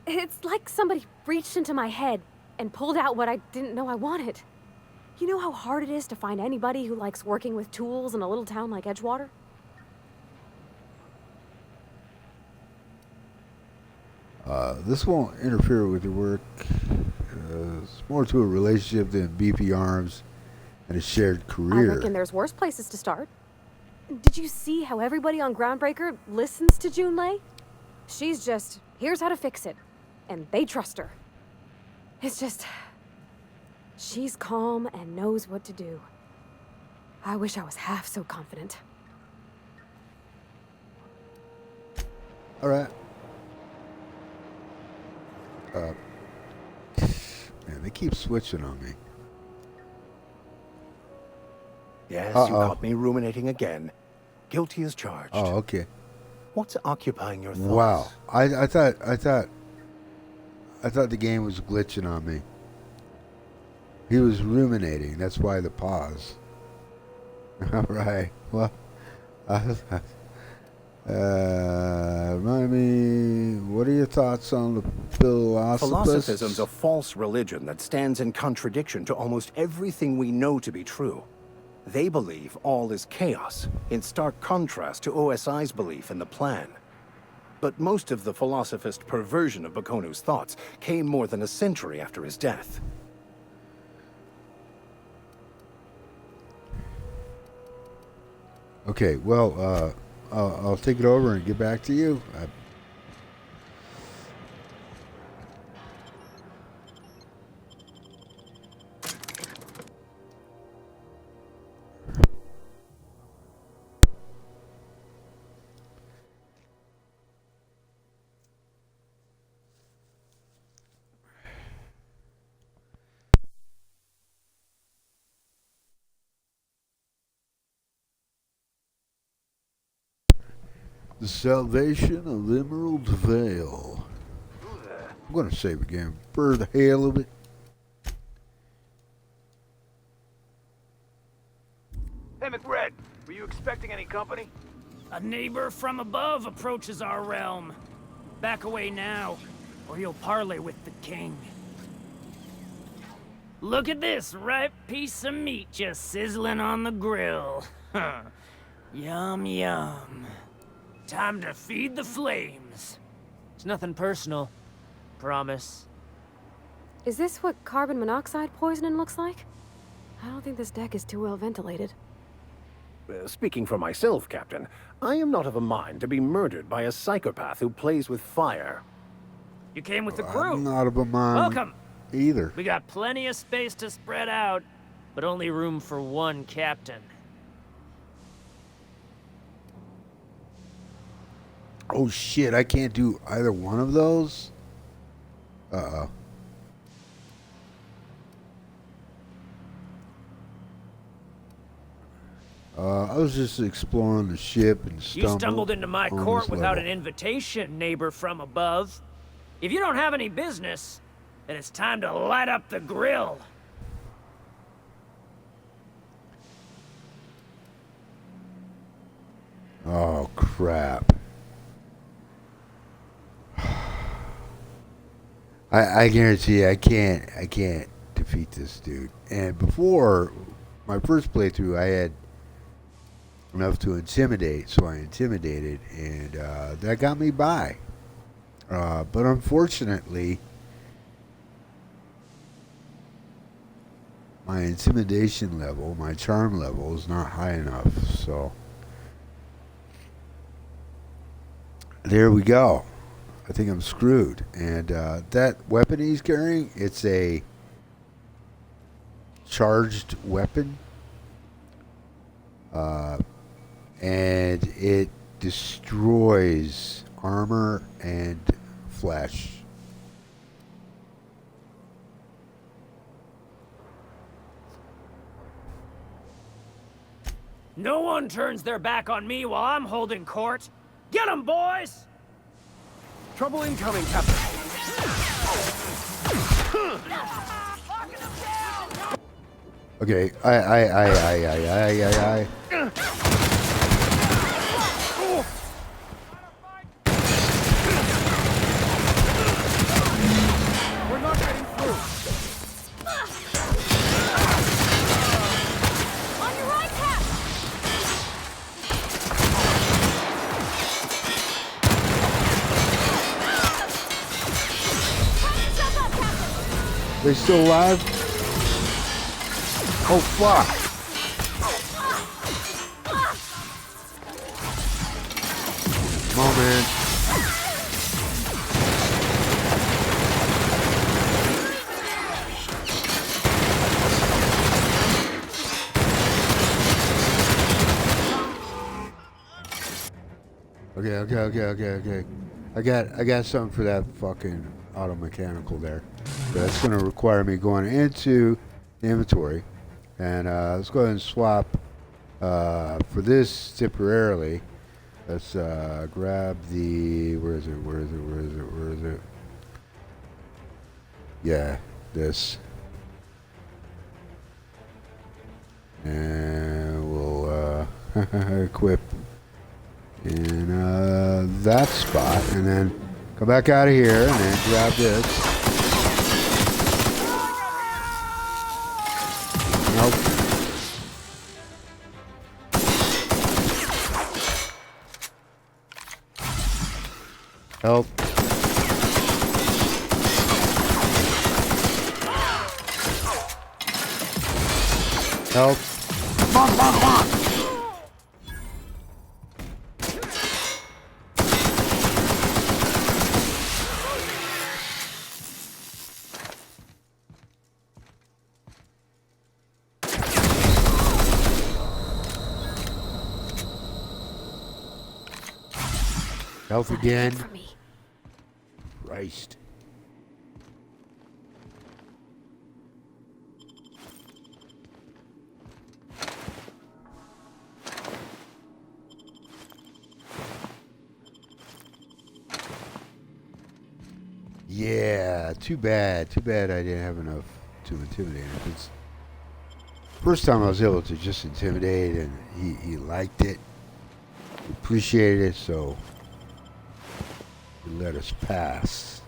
It's like somebody reached into my head and pulled out what I didn't know I wanted. You know how hard it is to find anybody who likes working with tools in a little town like Edgewater? This won't interfere with your work. It's more to a relationship than BP arms and a shared career. I reckon there's worse places to start. Did you see how everybody on Groundbreaker listens to Junlei? She's just, here's how to fix it. And they trust her. It's just... she's calm and knows what to do. I wish I was half so confident. All right. Man, they keep switching on me. Yes, you caught me ruminating again. Guilty as charged. Oh, okay. What's occupying your thoughts? Wow. I thought I thought the game was glitching on me. He was ruminating. That's why the pause. All right. Well, remind me, what are your thoughts on the philosophists? Philosophism's a false religion that stands in contradiction to almost everything we know to be true. They believe all is chaos, in stark contrast to OSI's belief in the plan. But most of the philosophist perversion of Bakonu's thoughts came more than a century after his death. Okay, well, I'll take it over and get back to you. The Salvation of Emerald Vale. I'm going to save again for the hell of it. Hey, McRed, were you expecting any company? A neighbor from above approaches our realm. Back away now, or you'll parley with the king. Look at this ripe piece of meat just sizzling on the grill. Yum, yum. Time to feed the flames. It's nothing personal. Promise. Is this what carbon monoxide poisoning looks like? I don't think this deck is too well ventilated. Speaking for myself, Captain, I am not of a mind to be murdered by a psychopath who plays with fire. You came with the crew. I'm not of a mind Welcome. either. We got plenty of space to spread out, but only room for one captain. Oh shit, I can't do either one of those? Uh-oh. I was just exploring the ship and You stumbled into my on court this without level. an invitation, neighbor from above. If you don't have any business, then it's time to light up the grill. Oh crap. I guarantee you I can't defeat this dude. And before my first playthrough I had enough to intimidate, so I intimidated, and that got me by. But unfortunately, my intimidation level, my charm level is not high enough, so there we go. I think I'm screwed. And that weapon he's carrying, it's a charged weapon. And it destroys armor and flesh. No one turns their back on me while I'm holding court. Get 'em, boys! Trouble incoming, Captain. Okay, We're not getting through. On your right, Cap! they still alive? Oh fuck! Come on, man. Okay. I got something for that fucking auto mechanical there. That's gonna require me going into the inventory, and let's go ahead and swap for this temporarily. Let's grab the where is it? Yeah, this. And we'll equip in that spot, and then come back out of here, and then grab this. Nope. Help. Help. Come on, come on, come on. Health again. Christ. Yeah, too bad. Too bad I didn't have enough to intimidate him. It's first time I was able to just intimidate, and he liked it, appreciated it, so he let us pass.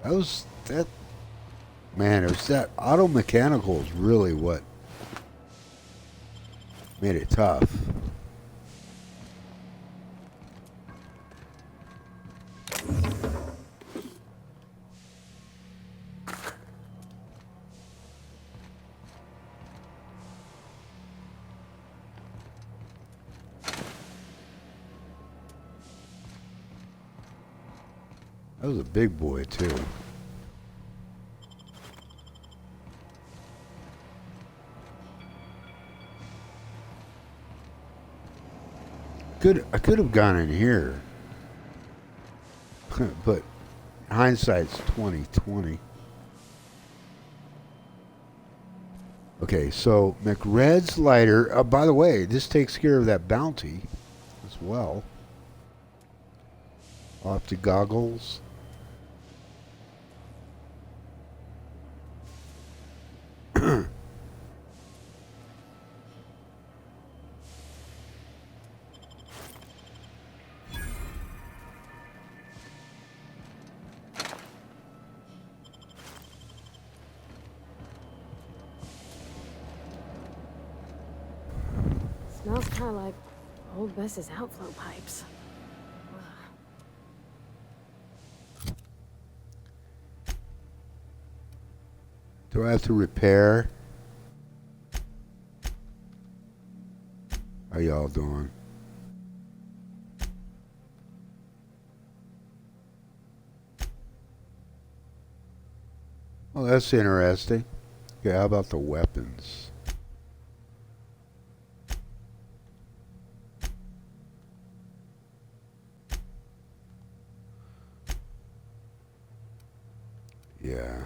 That was that. Man, it was that auto mechanical is really what made it tough. That was a big boy, too. I could have gone in here, but hindsight's 20/20. Okay, so McRed's lighter. By the way, this takes care of that bounty as well. Optic goggles. Smells kind of like old Bess's outflow pipes. Do I have to repair? How y'all doing? Oh, that's interesting. Okay, how about the weapons? Yeah.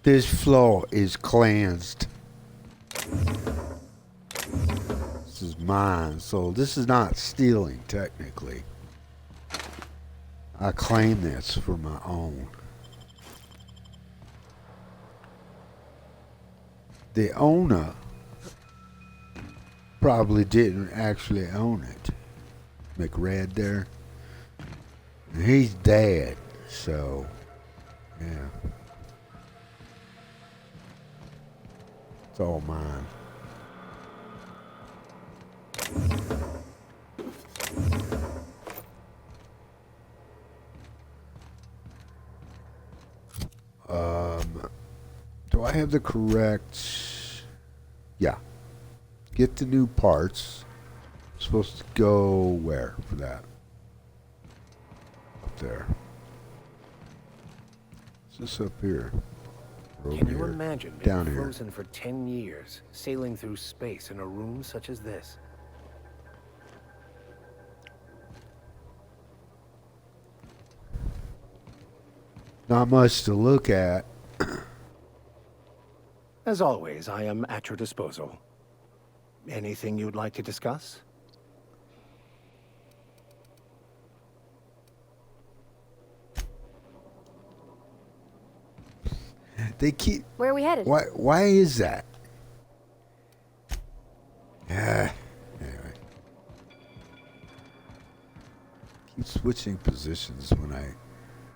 This floor is cleansed. This is mine, so this is not stealing technically. I claim this for my own. The owner probably didn't actually own it. McRed there. And he's dead, so yeah. It's all mine. Do I have the correct? Yeah. Get the new parts. I'm supposed to go where for that? Up there. Is this up here? Or over Can you here? imagine Down being here. frozen for 10 years, sailing through space in a room such as this? Not much to look at. As always, I am at your disposal. Anything you'd like to discuss? They keep. Where are we headed? Why is that? Yeah. Anyway. Keep switching positions when I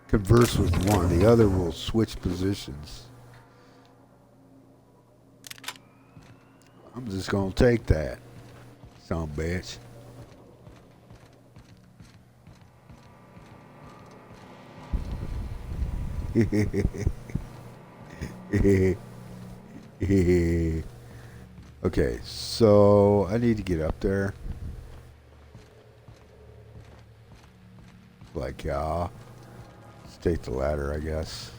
converse with one. The other will switch positions. I'm just gonna take that. Son of a bitch. Okay, so I need to get up there. Like, let's take the ladder, I guess.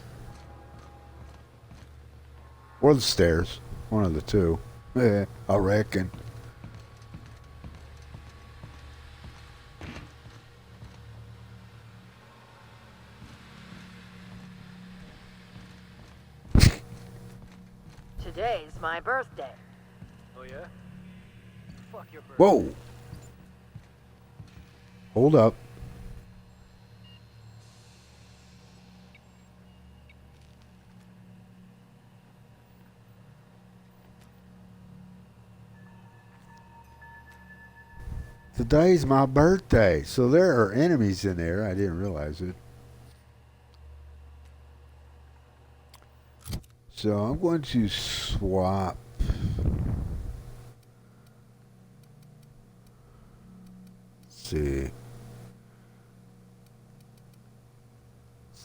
Or the stairs. One of the two. I reckon. Today's my birthday. Oh yeah? Fuck your birthday. Whoa! Hold up. Today's my birthday, so there are enemies in there. I didn't realize it. So I'm going to swap. Let's see.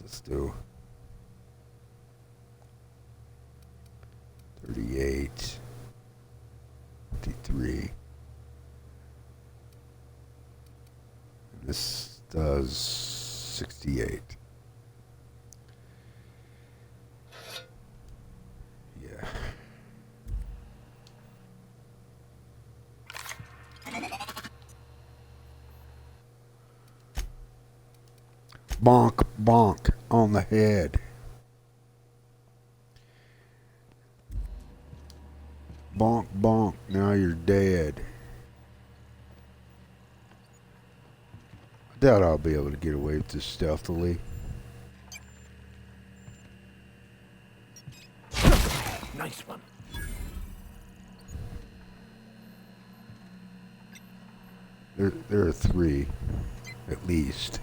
Let's do 38, 53. This does 68. Yeah. Bonk, bonk on the head. Bonk, bonk, now you're dead. I doubt I'll be able to get away with this stealthily. Nice one. There are three, at least.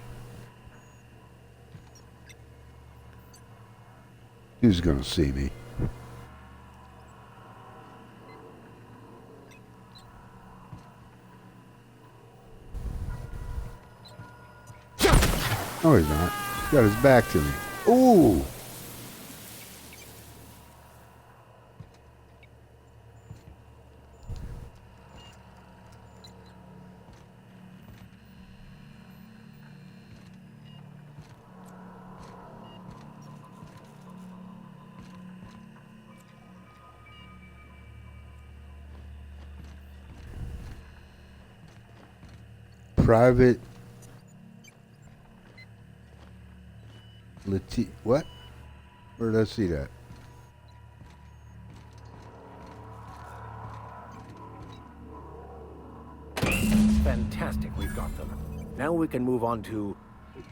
Who's gonna see me? No, he's not. He's got his back to me. Ooh! Private what? Where did I see that? Fantastic, we've got them. Now we can move on to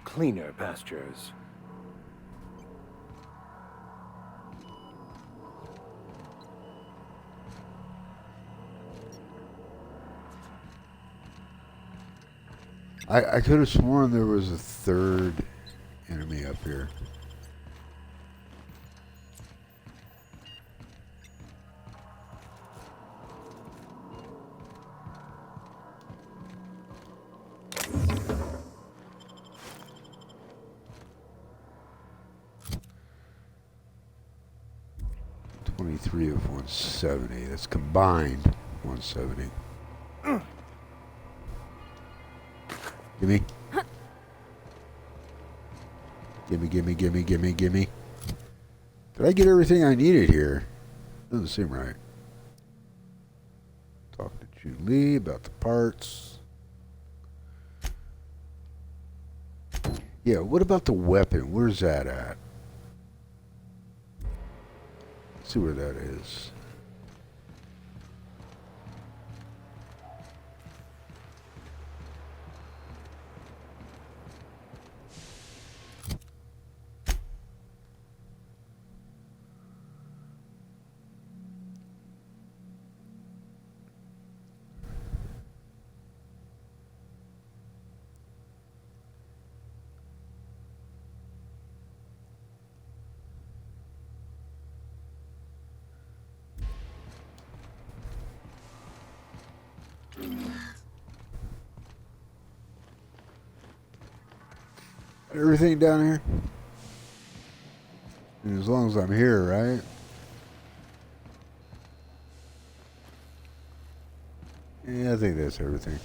cleaner pastures. I could have sworn there was a third enemy up here. .23 of 170. That's combined 170. Gimme. Gimme. Did I get everything I needed here? Doesn't seem right. Talk to Junlei about the parts. Yeah, what about the weapon? Where's that at? Let's see where that is. Everything down here? And as long as I'm here, right? Yeah, I think that's everything.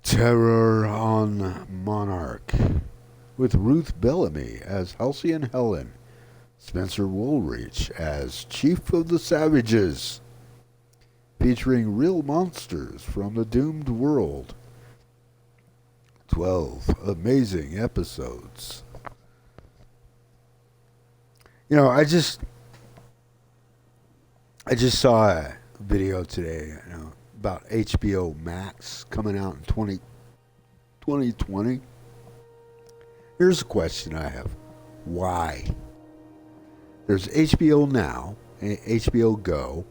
Terror on Monarch. With Ruth Bellamy as Halcyon Helen, Spencer Woolrich as Chief of the Savages, featuring real monsters from the doomed world. 12 amazing episodes. You know, I just saw a video today, you know, about HBO Max coming out in 2020. Here's a question I have. Why? There's HBO Now, HBO Go.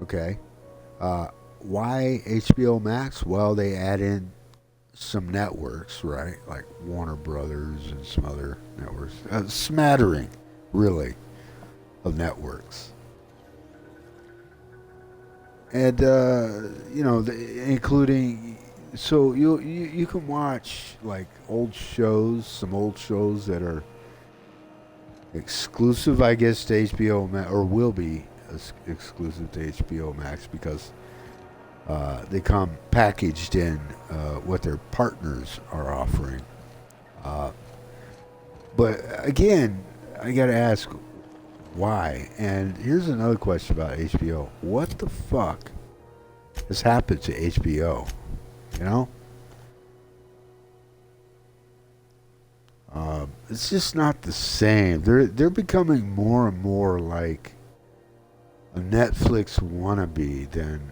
Okay. Why HBO Max? Well, they add in some networks, right? Like Warner Brothers and some other networks. A smattering, really, of networks. And, you know, including... So you can watch like old shows, some old shows that are exclusive, I guess, to HBO Max, or will be exclusive to HBO Max because they come packaged in what their partners are offering. But again, I got to ask why. And here's another question about HBO: what the fuck has happened to HBO? You know? It's just not the same. They're becoming more and more like a Netflix wannabe than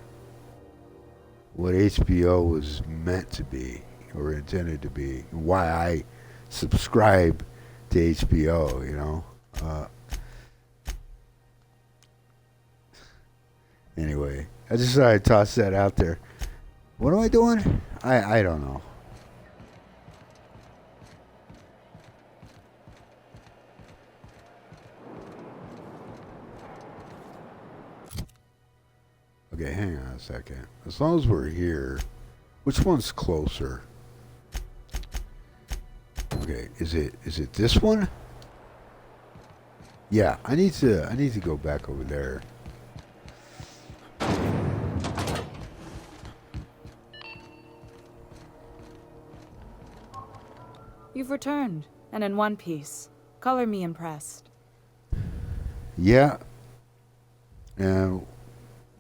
what HBO was meant to be or intended to be. Why I subscribe to HBO, you know? Anyway, I just thought I'd toss that out there. What am I doing? I don't know. Okay, hang on a second. As long as we're here, which one's closer? Okay, is it this one? Yeah, I need to go back over there. You've returned, and in one piece. Color me impressed. Yeah. And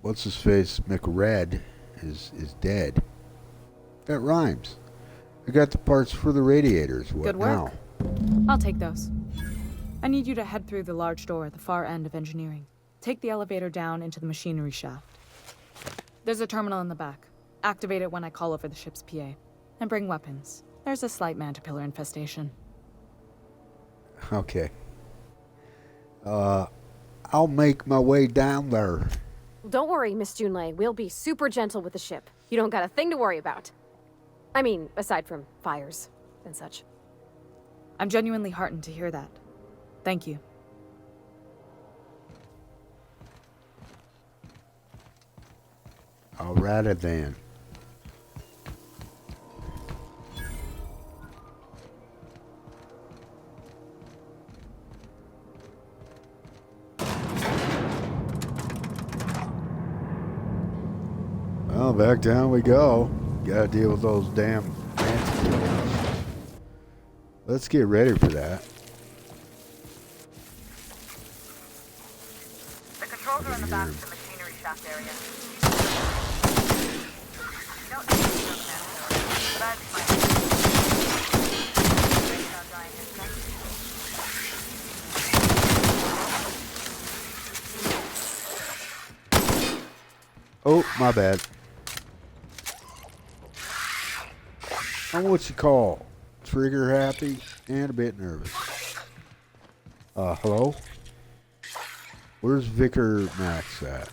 what's his face? McRed is dead. That rhymes. I got the parts for the radiators. What Good work. now? I'll take those. I need you to head through the large door at the far end of engineering. Take the elevator down into the machinery shaft. There's a terminal in the back. Activate it when I call over the ship's PA. And bring weapons. There's a slight mantipillar infestation. Okay. I'll make my way down there. Don't worry, Miss Junlei. We'll be super gentle with the ship. You don't got a thing to worry about. I mean, aside from fires and such. I'm genuinely heartened to hear that. Thank you. Alrighty then. Well, back down we go. Gotta deal with those damn ants. Let's get ready for that. The controls are in the back of the machinery shaft area. You don't need to be a man, but I'd be my Oh, my bad. I'm what you call trigger happy and a bit nervous. Hello? Where's Vicar Max at?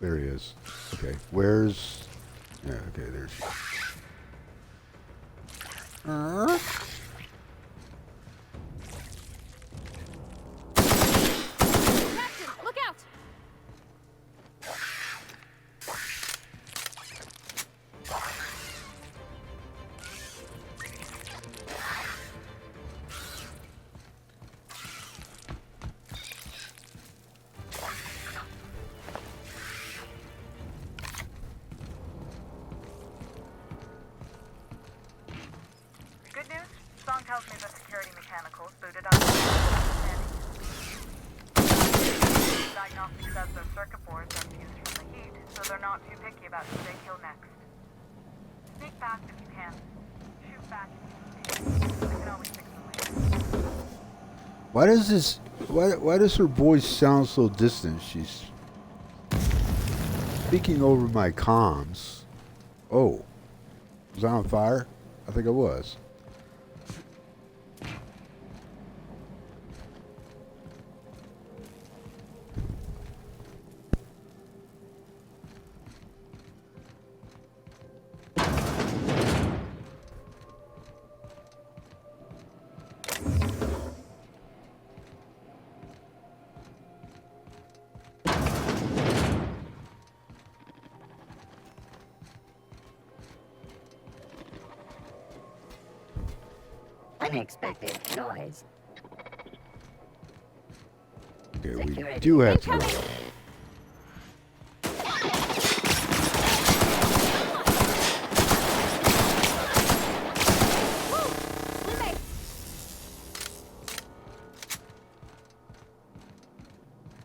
There he is. Okay, where's... Yeah, okay, there's... Look out! Good news? Song tells me the security mechanicals booted up. Diagnostic says their circuit boards are fused from the heat, so they're not too picky about who they kill next. Sneak fast if you can. Shoot back if you can. I can always fix them later. Why does this... Why does her voice sound so distant? She's... speaking over my comms. Oh. Was I on fire? I think I was. Unexpected noise. Okay, we do have to roll.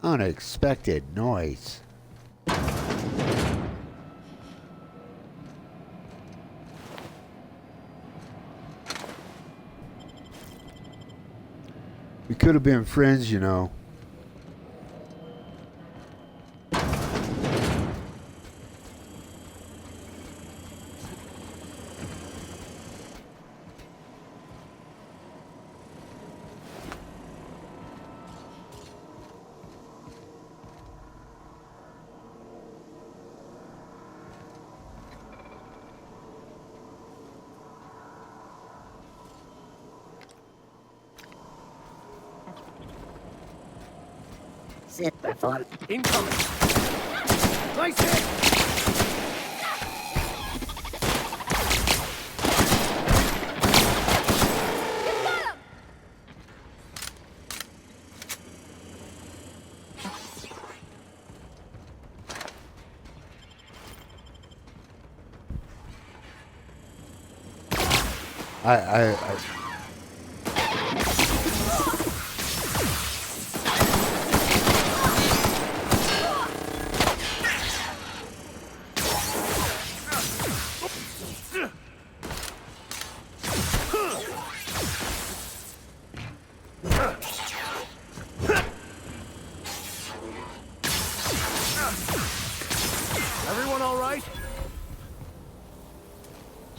Unexpected noise. We could have been friends, you know. Sit perform. Incoming. Nice hit. I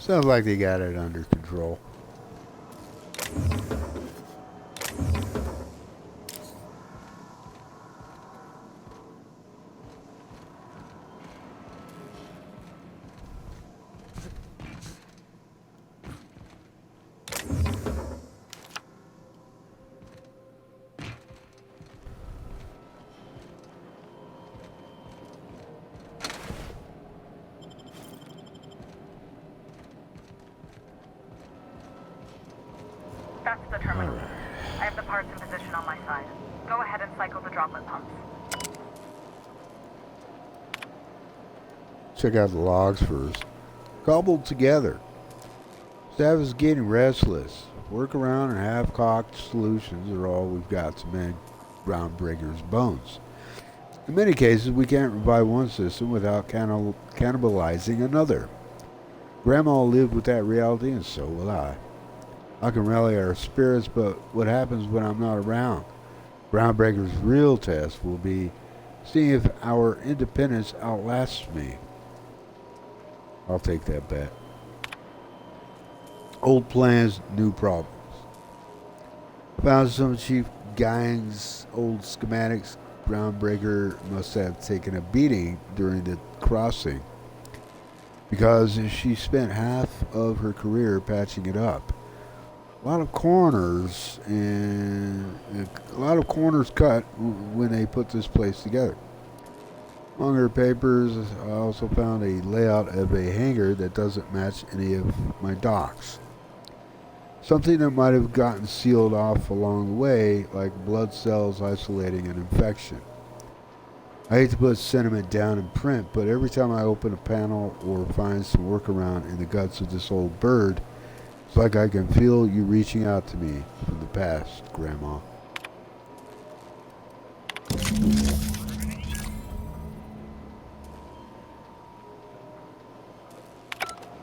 Sounds like they got it under control. That's the terminal. I have the parts in position on my side. Go ahead and cycle the droplet pumps. Check out the logs first. Cobbled together. Staff is getting restless. Workaround and half-cocked solutions are all we've got to mend Groundbreaker's bones. In many cases, we can't revive one system without cannibalizing another. Grandma lived with that reality, and so will I. I can rally our spirits, but what happens when I'm not around? Groundbreaker's real test will be seeing if our independence outlasts me. I'll take that bet. Old plans, new problems. Found some of Chief Gang's old schematics. Groundbreaker must have taken a beating during the crossing, because she spent half of her career patching it up. A lot of corners cut when they put this place together. Among her papers, I also found a layout of a hangar that doesn't match any of my docks. Something that might have gotten sealed off along the way, like blood cells isolating an infection. I hate to put sentiment down in print, but every time I open a panel or find some workaround in the guts of this old bird, it's like I can feel you reaching out to me from the past, Grandma.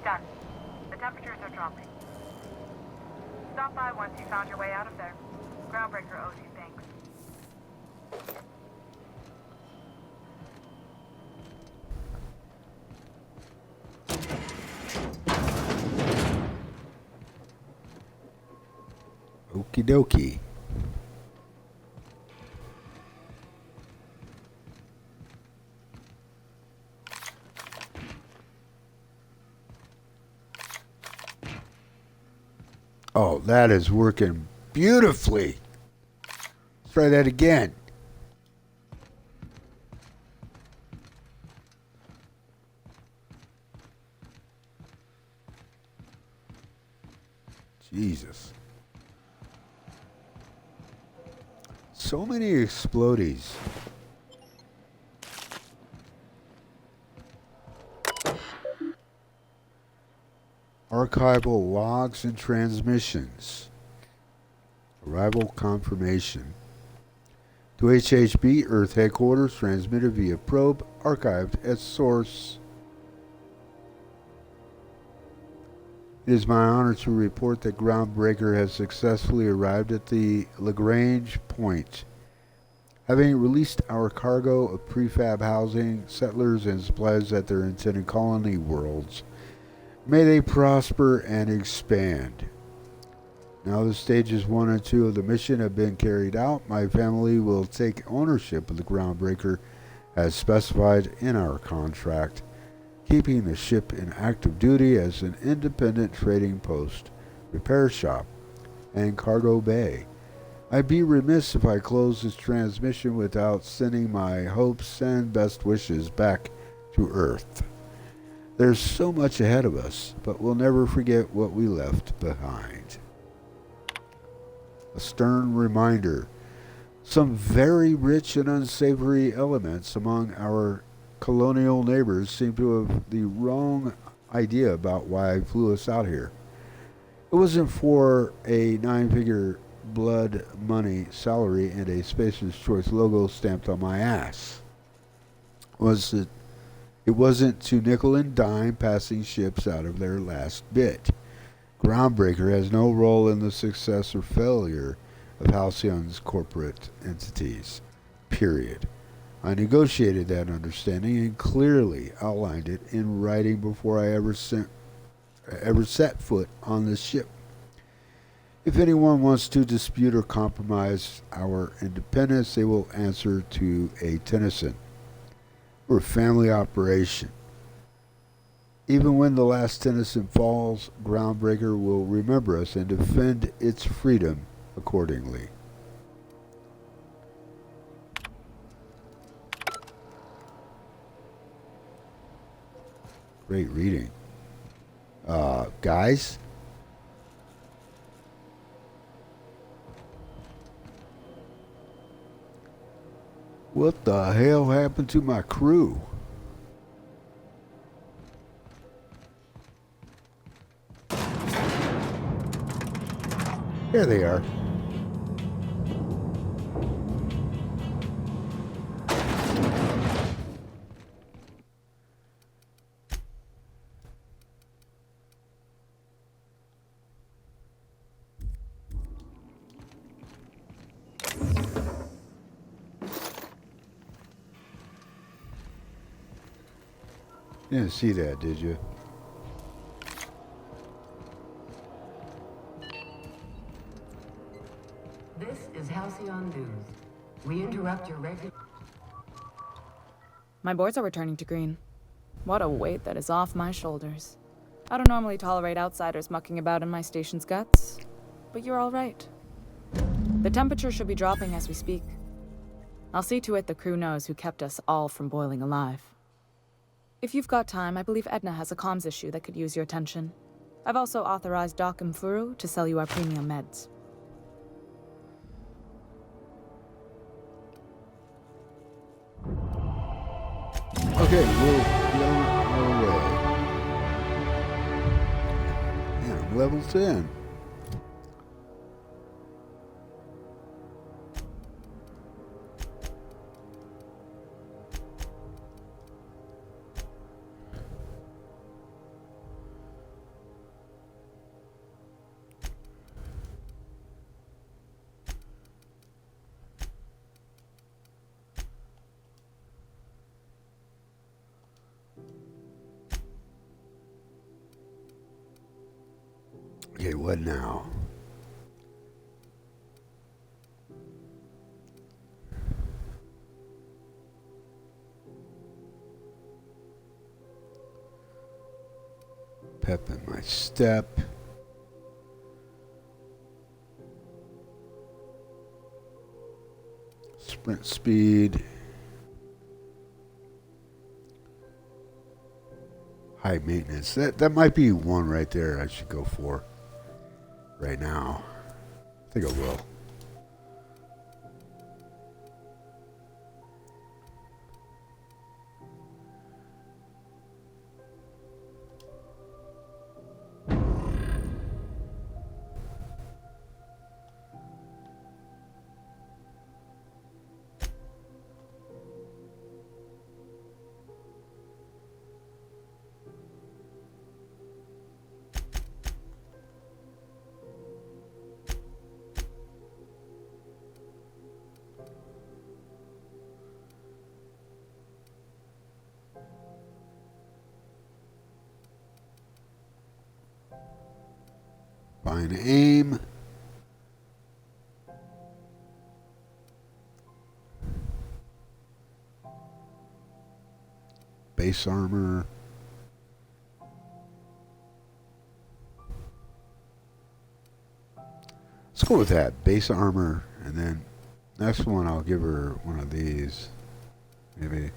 Done. The temperatures are dropping. Stop by once you found your way out of there. Groundbreaker owes you thanks. Okie dokie. Oh, that is working beautifully. Let's try that again. Jesus. So many explodies. Archival logs and transmissions. Arrival confirmation. To HHB, Earth Headquarters, transmitted via probe, archived at source. It is my honor to report that Groundbreaker has successfully arrived at the Lagrange point. Having released our cargo of prefab housing, settlers, and supplies at their intended colony worlds, may they prosper and expand. Now the stages 1 and 2 of the mission have been carried out. My family will take ownership of the Groundbreaker as specified in our contract, keeping the ship in active duty as an independent trading post, repair shop, and cargo bay. I'd be remiss if I closed this transmission without sending my hopes and best wishes back to Earth. There's so much ahead of us, but we'll never forget what we left behind. A stern reminder. Some very rich and unsavory elements among our colonial neighbors seem to have the wrong idea about why I flew us out here. It wasn't for a 9-figure blood money salary and a Spacer's Choice logo stamped on my ass. It wasn't to nickel and dime passing ships out of their last bit. Groundbreaker has no role in the success or failure of Halcyon's corporate entities. Period. I negotiated that understanding and clearly outlined it in writing before I ever sent ever set foot on this ship. If anyone wants to dispute or compromise our independence, they will answer to a Tennyson. We're a family operation. Even when the last Tennyson falls, Groundbreaker will remember us and defend its freedom accordingly. Great reading. Guys? What the hell happened to my crew? There they are. You didn't see that, did you? This is Halcyon News. We interrupt your regular... My boards are returning to green. What a weight that is off my shoulders. I don't normally tolerate outsiders mucking about in my station's guts, but you're all right. The temperature should be dropping as we speak. I'll see to it the crew knows who kept us all from boiling alive. If you've got time, I believe Edna has a comms issue that could use your attention. I've also authorized Doc and Furu to sell you our premium meds. Okay, we'll be on our way. Yeah, I'm level 10. Okay, what now? Pep in my step. Sprint speed. High maintenance. That might be one right there I should go for right now. I think I will. Fine aim. Base armor. Let's go with that. Base armor, and then next one I'll give her one of these. Maybe.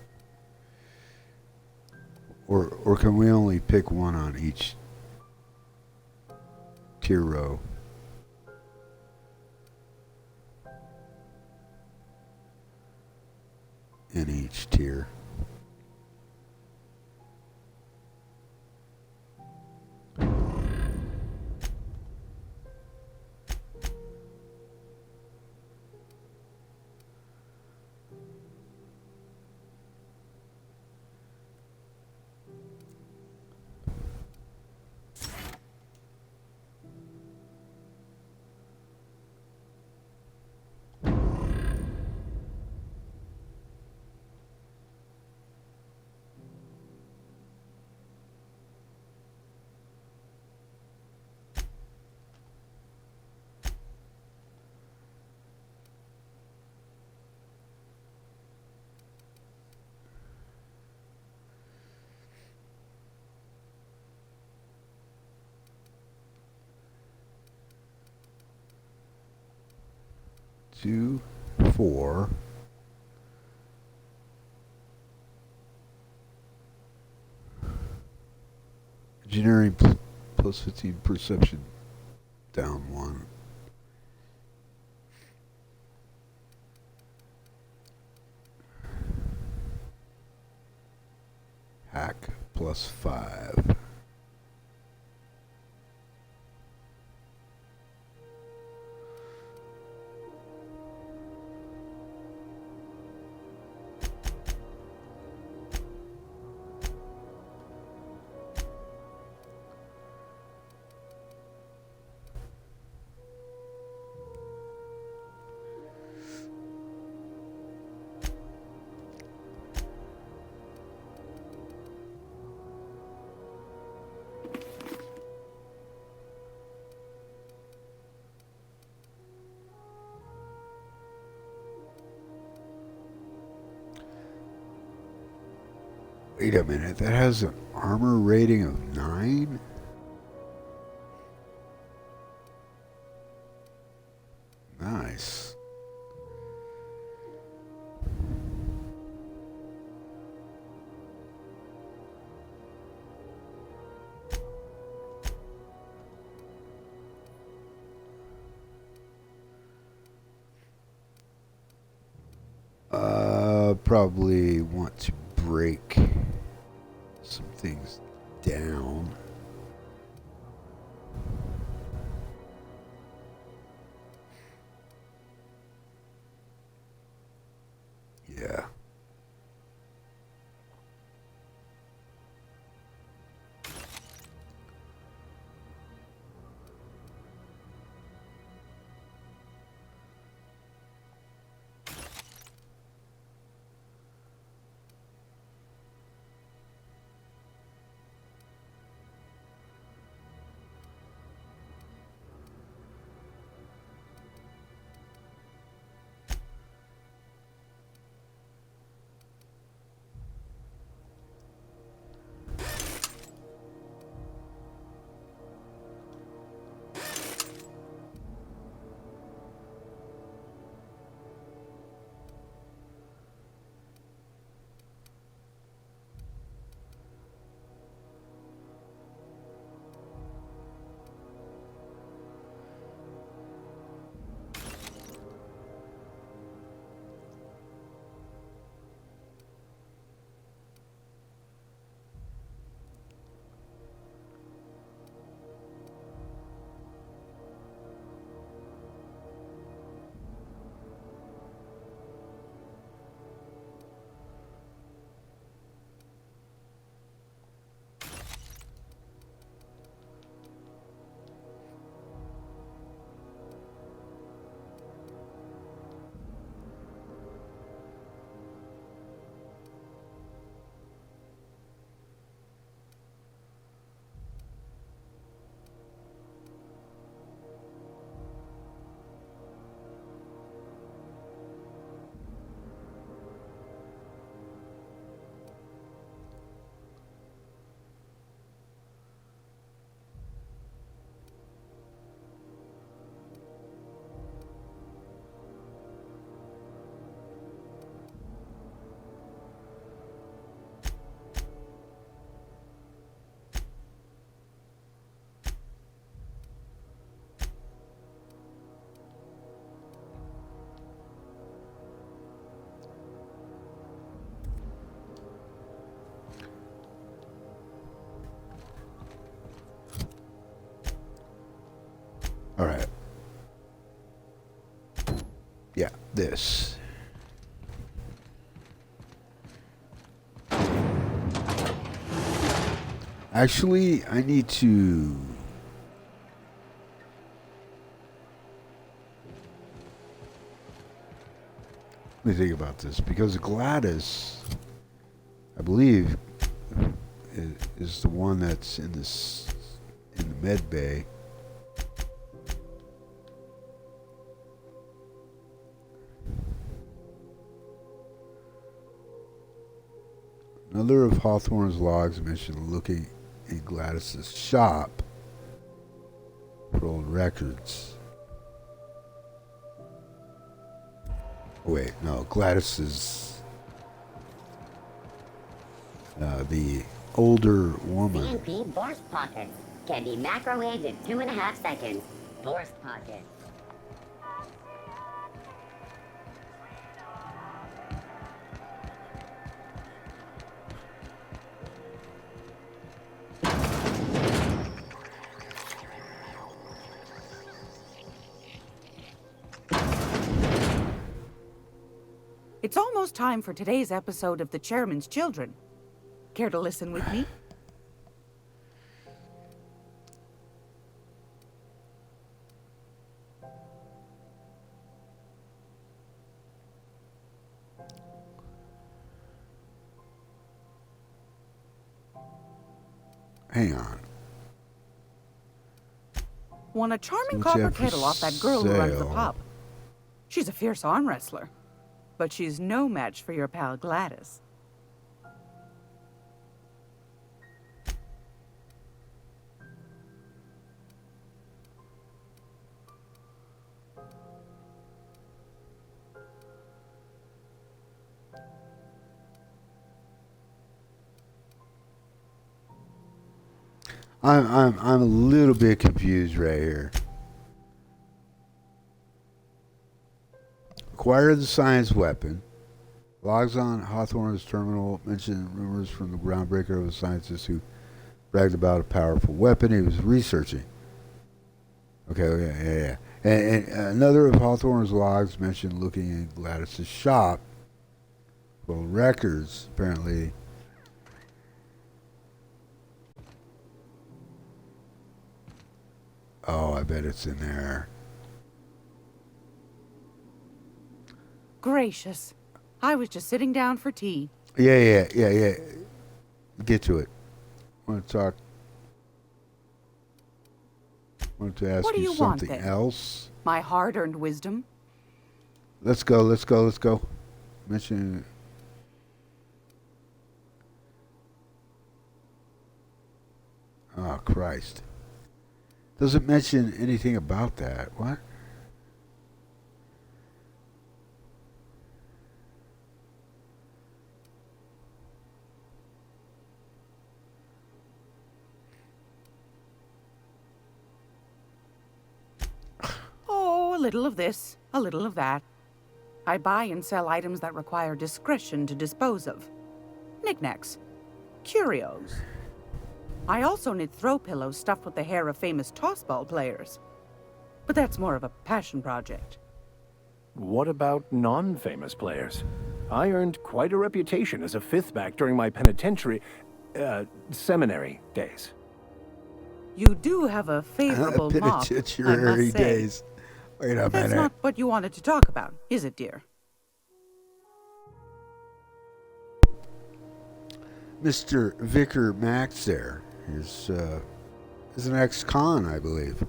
Or can we only pick one on each tier row? In each tier. do 4. Engineering plus 15, perception down 1. Hack plus 5. Wait a minute, that has an armor rating of 9? Nice. Probably want to break some things down. Yeah. All right. Yeah, this. Actually, I need to... Let me think about this, because Gladys, I believe, is the one that's in this, in the med bay. Another of Hawthorne's logs mentioned looking in Gladys's shop for old records. Wait, no, Gladys is the older woman. CNP Borst Pocket can be microwaved in 2.5 seconds. Borst Pocket. It's almost time for today's episode of The Chairman's Children. Care to listen with me? Hang on. Won a charming So what you copper have for kettle off that girl who runs the sale? pub. She's a fierce arm wrestler, but she's no match for your pal Gladys. I'm a little bit confused right here. Acquire the science weapon. Logs on Hawthorne's terminal mention rumors from the Groundbreaker of a scientist who bragged about a powerful weapon he was researching. Okay, yeah. And another of Hawthorne's logs mentioned looking in Gladys's shop. Well, records, apparently. Oh, I bet it's in there. Gracious. I was just sitting down for tea. Yeah. Get to it. I want to talk. I wanted to ask What do you you want, something then? else. My hard-earned wisdom. Let's go. Mention. Oh, Christ. Doesn't mention anything about that. What? Oh, a little of this, a little of that. I buy and sell items that require discretion to dispose of. Knickknacks. Curios. I also knit throw pillows stuffed with the hair of famous tossball players. But that's more of a passion project. What about non-famous players? I earned quite a reputation as a fifth back during my penitentiary, seminary days. You do have a favorable mop, I Penitentiary must say. days. Wait a That's minute. not what you wanted to talk about, is it, dear? Mr. Vicar Max there is an ex-con, I believe.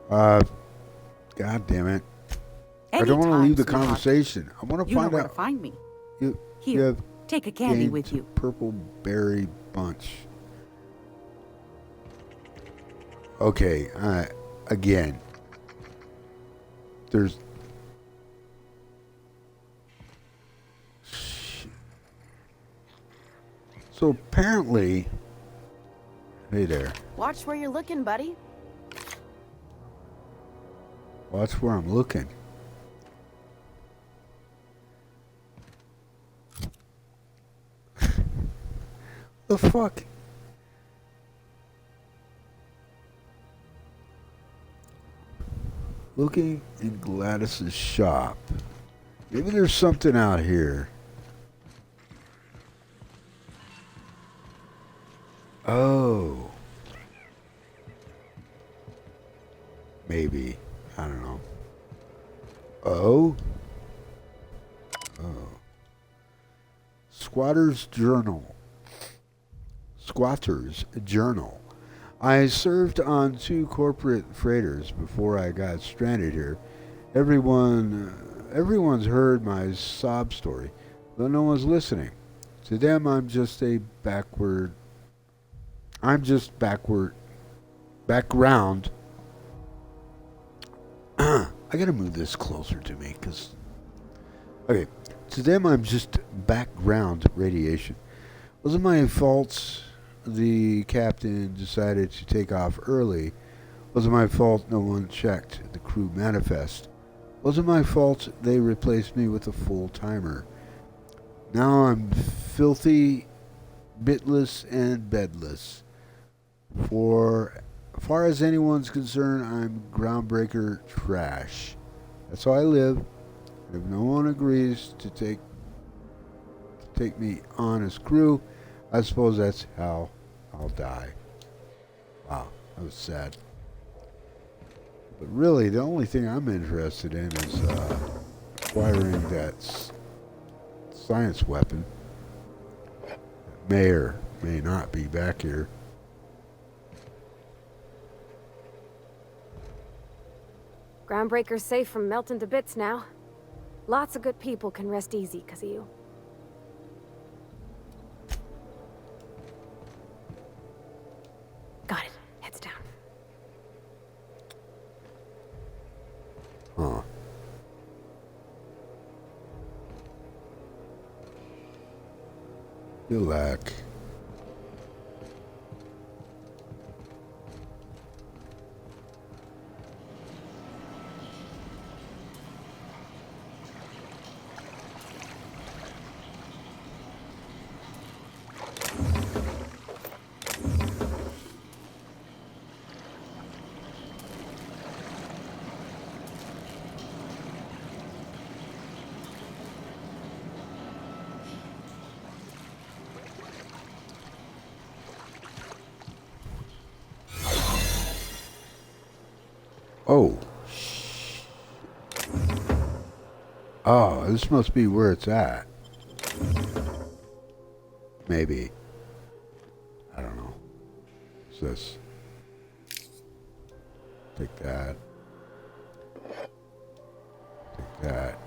God damn it. I don't want to leave the sweetheart. conversation. I want to You know find where out. to find me. You Here, have take a candy gained with you. Purple berry bunch. Okay, again. There's... So apparently... Hey there. Watch where you're looking, buddy. Watch where I'm looking. The fuck? Looking in Gladys's shop. Maybe there's something out here. Oh. Maybe. I don't know. Oh. Squatter's Journal. Squatter's Journal. I served on 2 corporate freighters before I got stranded here. Everyone's heard my sob story, though no one's listening. To them, I'm just background. I gotta move this closer to me, because... Okay, to them I'm just background radiation. Wasn't my fault the captain decided to take off early. Wasn't my fault no one checked the crew manifest. Wasn't my fault they replaced me with a full-timer. Now I'm filthy, bitless, and bedless. For far as anyone's concerned, I'm groundbreaker trash. That's how I live. And if no one agrees to take me on as crew, I suppose that's how I'll die. Wow, that was sad. But really, the only thing I'm interested in is acquiring that science weapon. That may or may not be back here. Groundbreaker's safe from melting to bits now. Lots of good people can rest easy because of you. Got it. Heads down. Huh. You lack. Oh. Oh, this must be where it's at. Maybe. I don't know. What's this? Take that. Take that.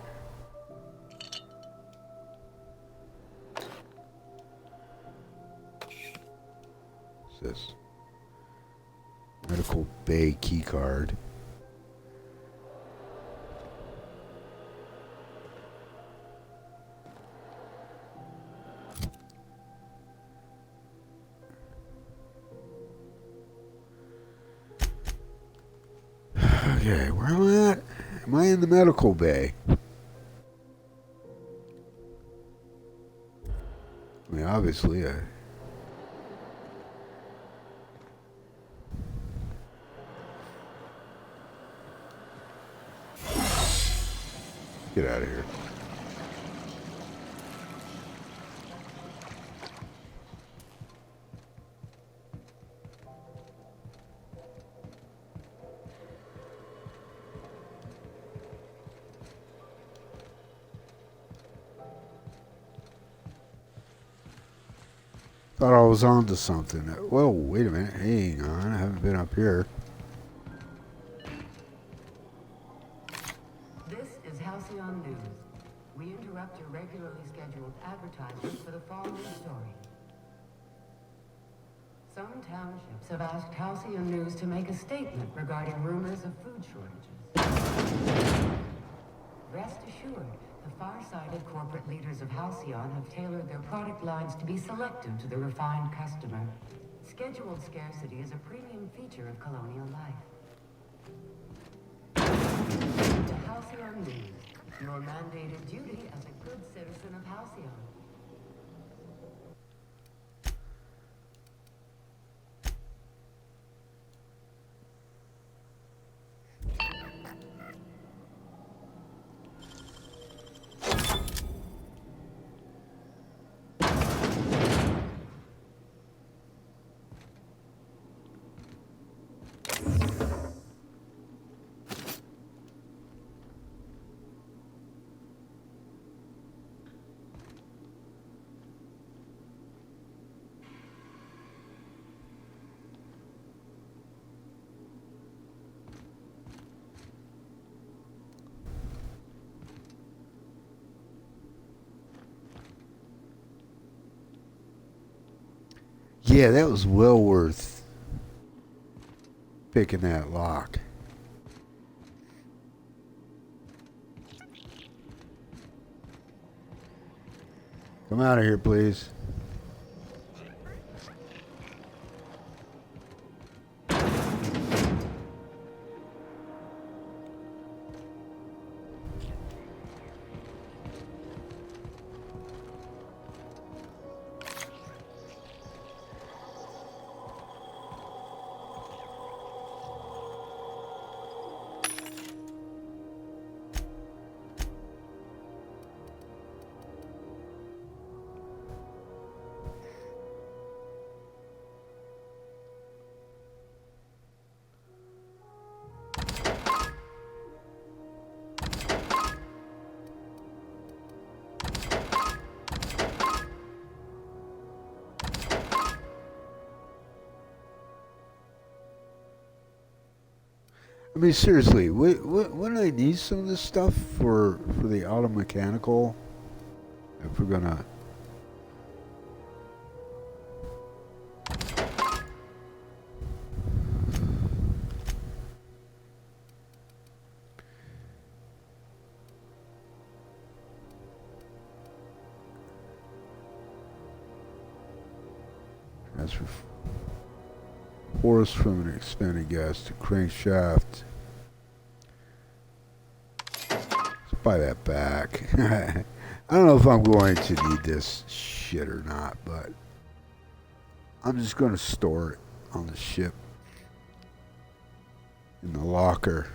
What's this? Medical bay key card. Okay, where am I at? Am I in the medical bay? I mean, obviously, get out of here. Thought I was on to something. Whoa, wait a minute. Hang on. I haven't been up here. This is Halcyon News. We interrupt your regularly scheduled advertisement for the following story. Some townships have asked Halcyon News to make a statement regarding rumors of food shortages. Rest assured, the far-sighted corporate leaders of Halcyon have tailored their product lines to be selective to the refined customer. Scheduled scarcity is a premium feature of colonial life. To Halcyon News, your mandated duty as a good citizen of Halcyon. Yeah, that was well worth picking that lock. Come out of here, please. I mean, seriously, wouldn't I need some of this stuff for the auto mechanical? If we're gonna. Transfer force from an expanded gas to crankshaft. Let's buy that back. I don't know if I'm going to need this shit or not, but I'm just going to store it on the ship in the locker.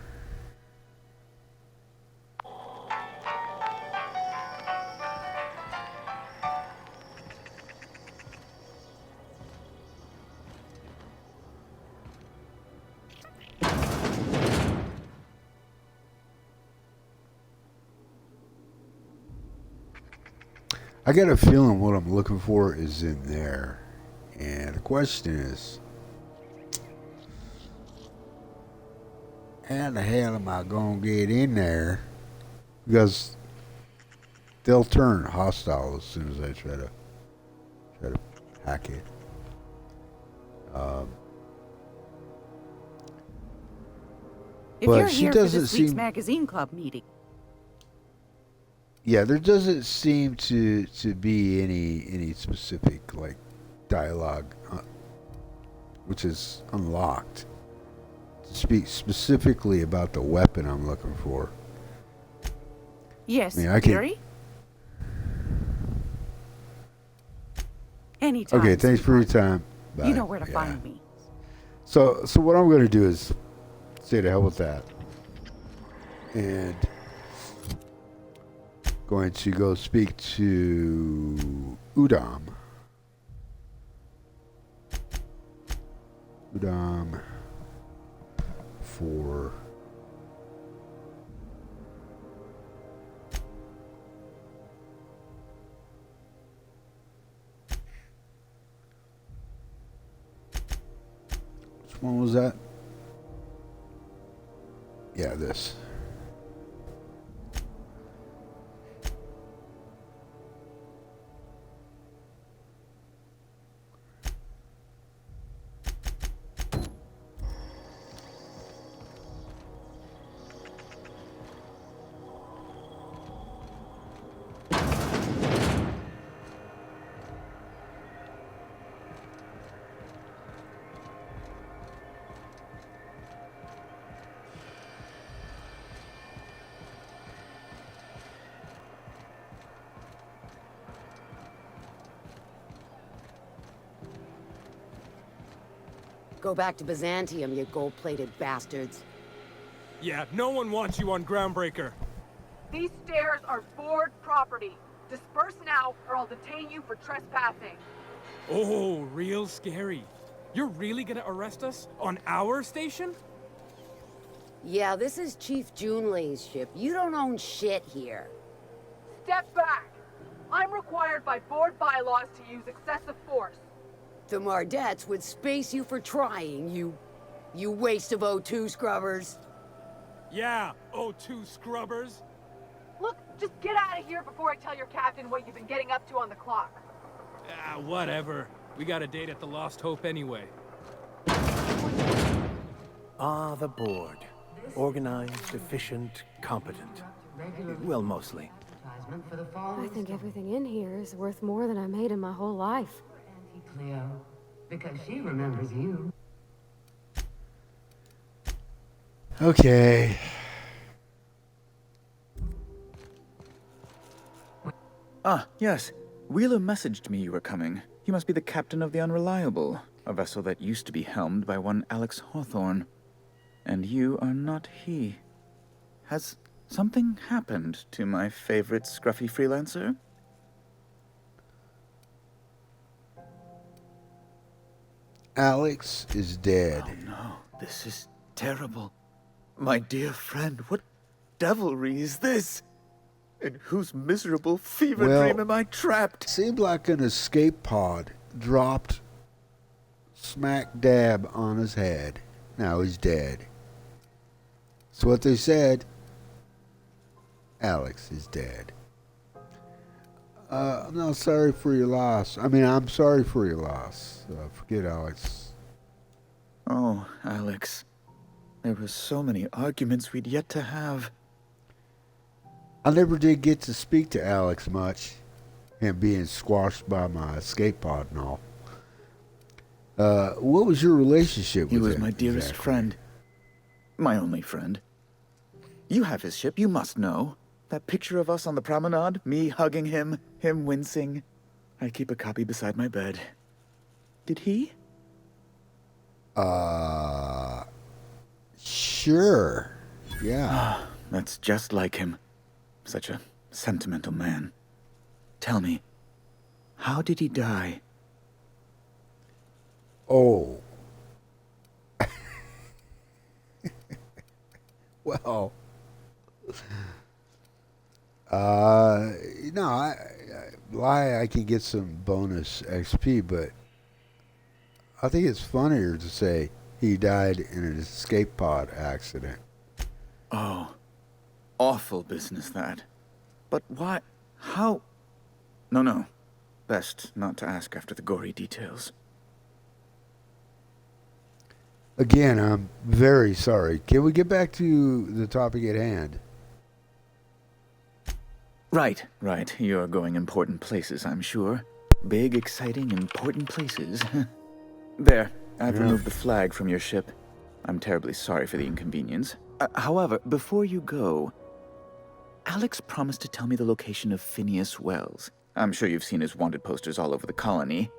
I got a feeling what I'm looking for is in there. And the question is, how the hell am I going to get in there? Because they'll turn hostile as soon as I try to hack it. If you're here for this week's magazine club meeting. Yeah, there doesn't seem to be any specific like dialogue, which is unlocked, to speak specifically about the weapon I'm looking for. Yes, I mean, I can. Gary? Anytime. Okay, thanks for your time. Bye. You know where to find me. So what I'm going to do is say to hell with that, and going to go speak to Udam. Udam for which one was that? Yeah, this. Go back to Byzantium, you gold-plated bastards. Yeah, no one wants you on Groundbreaker. These stairs are board property. Disperse now, or I'll detain you for trespassing. Oh, real scary. You're really gonna arrest us on our station? Yeah, this is Chief Junlei's ship. You don't own shit here. Step back. I'm required by board bylaws to use excessive force. The Mardettes would space you for trying, you waste of O2 scrubbers. Yeah, O2 scrubbers. Look, just get out of here before I tell your captain what you've been getting up to on the clock. Ah, whatever. We got a date at the Lost Hope anyway. Ah, the board. Organized, efficient, competent. Well, mostly. advertisement for the following. I think everything in here is worth more than I made in my whole life. Auntie Cleo, because she remembers you. Okay. Ah, yes. Wheeler messaged me you were coming. He must be the captain of the Unreliable, a vessel that used to be helmed by one Alex Hawthorne. And you are not he. Has something happened to my favorite scruffy freelancer? Alex is dead. Oh no, this is terrible. My dear friend, what devilry is this? In whose miserable fever dream am I trapped? Seemed like an escape pod dropped smack dab on his head. Now he's dead. That's what they said. Alex is dead. I'm not sorry for your loss. I mean, I'm sorry for your loss. Forget Alex. Oh, Alex. There were so many arguments we'd yet to have. I never did get to speak to Alex much. Him being squashed by my escape pod and all. What was your relationship with him? He was my dearest friend. My only friend. You have his ship, you must know. That picture of us on the promenade, me hugging him, him wincing. I keep a copy beside my bed. Did he? Sure. Yeah. That's just like him. Such a sentimental man. Tell me, how did he die? Oh. Well. I can get some bonus XP, but I think it's funnier to say he died in an escape pod accident. Oh, awful business that. But why? How? No. Best not to ask after the gory details. Again, I'm very sorry. Can we get back to the topic at hand? Right. You're going important places, I'm sure. Big, exciting, important places. There, I've removed the flag from your ship. I'm terribly sorry for the inconvenience. However, before you go, Alex promised to tell me the location of Phineas Wells. I'm sure you've seen his wanted posters all over the colony.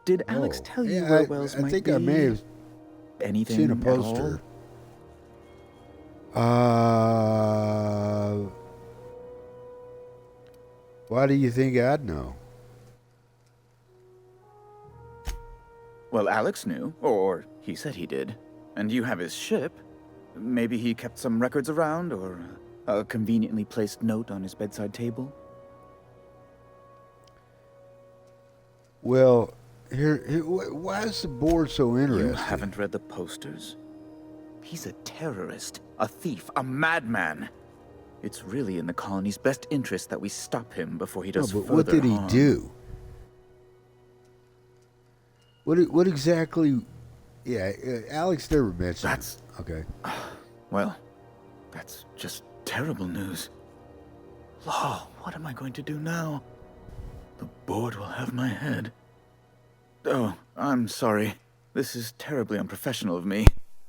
Did Alex tell you where Wells might be? I think I may have anything seen a poster. Why do you think I'd know? Well, Alex knew, or he said he did. And you have his ship. Maybe he kept some records around, or a conveniently placed note on his bedside table? Well, why is the board so interested? You haven't read the posters? He's a terrorist, a thief, a madman. It's really in the colony's best interest that we stop him before he does further harm. What did he do? What exactly? Yeah, Alex never mentioned. That's okay. Well, that's just terrible news. Law, what am I going to do now? The board will have my head. Oh, I'm sorry. This is terribly unprofessional of me.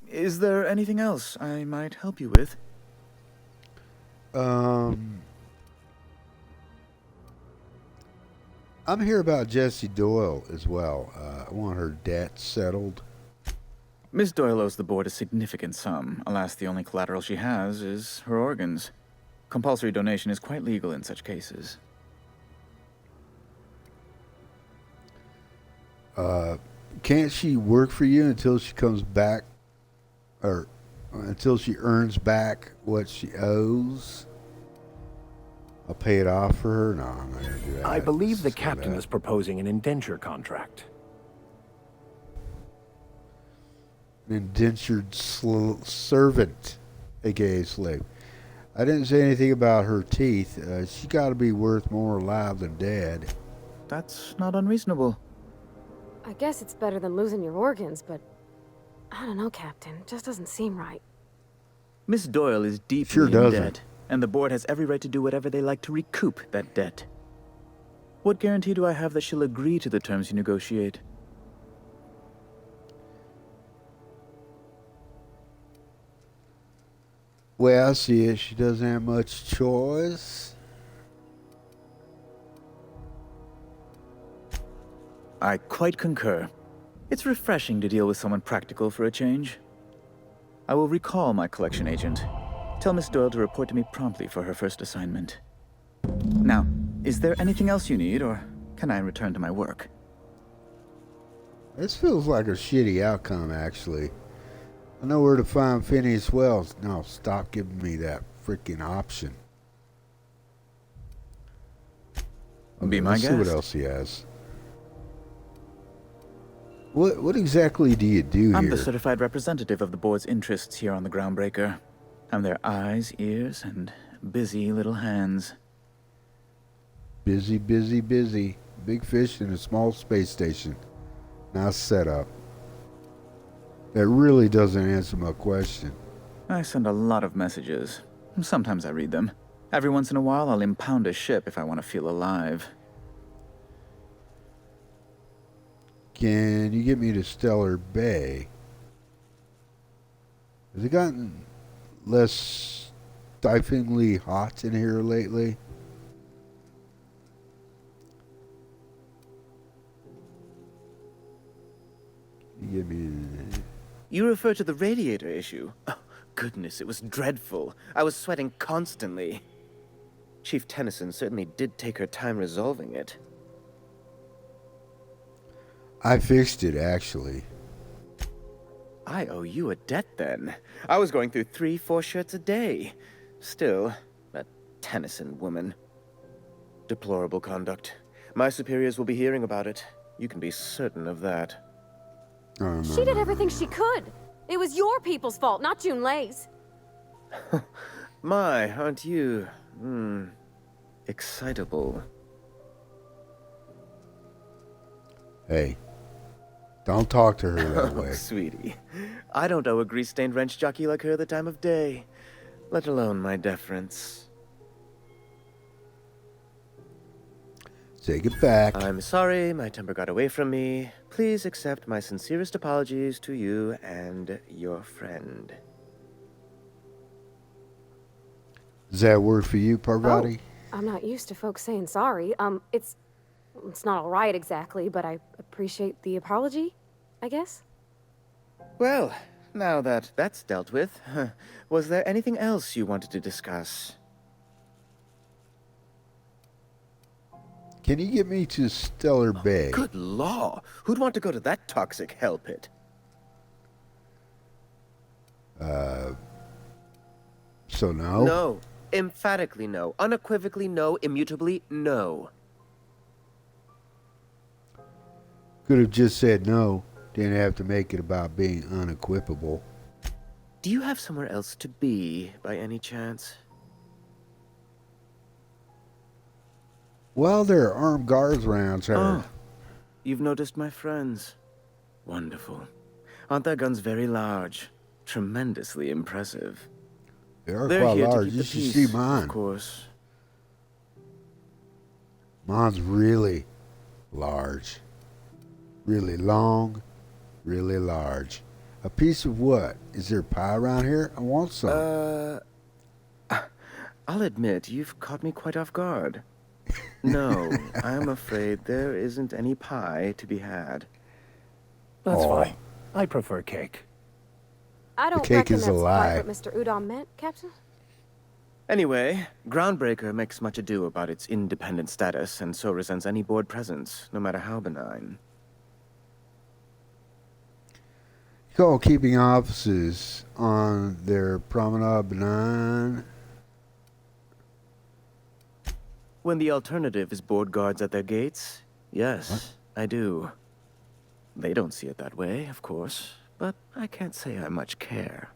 Is there anything else I might help you with? I'm here about Jessie Doyle as well. I want her debt settled. Miss Doyle owes the board a significant sum. Alas, the only collateral she has is her organs. Compulsory donation is quite legal in such cases. Can't she work for you until she comes back, or until she earns back what she owes? I'll pay it off for her? No, I'm not going to do that. I believe the captain is proposing an indenture contract. An indentured servant, a.k.a. slave. I didn't say anything about her teeth. She got to be worth more alive than dead. That's not unreasonable. I guess it's better than losing your organs, but I don't know, Captain. It just doesn't seem right. Miss Doyle is deeply in debt. and the board has every right to do whatever they like to recoup that debt. What guarantee do I have that she'll agree to the terms you negotiate? Well, I see it. She doesn't have much choice. I quite concur. It's refreshing to deal with someone practical for a change. I will recall my collection agent. Tell Miss Doyle to report to me promptly for her first assignment. Now, is there anything else you need, or can I return to my work? This feels like a shitty outcome, actually. I know where to find Phineas Wells. No, stop giving me that freaking option. Be my Let's guest. see what else he has. What exactly do you do I'm here? the certified representative of the board's interests here on the Groundbreaker. I'm their eyes, ears, and busy little hands. Busy, busy, busy. Big fish in a small space station. Nice setup. That really doesn't answer my question. I send a lot of messages. Sometimes I read them. Every once in a while, I'll impound a ship if I want to feel alive. Can you get me to Stellar Bay? Has it gotten less stiflingly hot in here lately? Can you get me... You refer to the radiator issue? Oh, goodness, it was dreadful. I was sweating constantly. Chief Tennyson certainly did take her time resolving it. I fixed it, actually. I owe you a debt, then. I was going through 3-4 shirts a day. Still, that Tennyson woman. Deplorable conduct. My superiors will be hearing about it. You can be certain of that. She did everything she could. It was your people's fault, not Junlei's. My, aren't you, excitable. Hey, don't talk to her that way. Sweetie, I don't owe a grease-stained wrench jockey like her the time of day, let alone my deference. Take it back. I'm sorry, my temper got away from me. Please accept my sincerest apologies to you and your friend. Is that a word for you, Parvati? Oh, I'm not used to folks saying sorry. It's not all right exactly, but I appreciate the apology, I guess. Well, now that that's dealt with, was there anything else you wanted to discuss? Can you get me to Stellar Bay? Good law! Who'd want to go to that toxic hell pit? So no? No. Emphatically no. Unequivocally no. Immutably no. Could have just said no. Didn't have to make it about being unequipable. Do you have somewhere else to be, by any chance? Well, there are armed guards around here. Oh, you've noticed my friends. Wonderful. Aren't their guns very large? Tremendously impressive. They're They're quite here large. to keep You the should peace, see mine. of course. Mine's really large. Really long. Really large. A piece of what? Is there pie around here? I want some. I'll admit, you've caught me quite off guard. No, I'm afraid there isn't any pie to be had. That's fine. I prefer cake. I don't cake reckon is a that's lie. quite what Mr. Udom meant, Captain. Anyway, Groundbreaker makes much ado about its independent status, and so resents any board presence, no matter how benign. You call keeping offices on their promenade benign? When the alternative is board guards at their gates, yes, I do. They don't see it that way, of course, but I can't say I much care.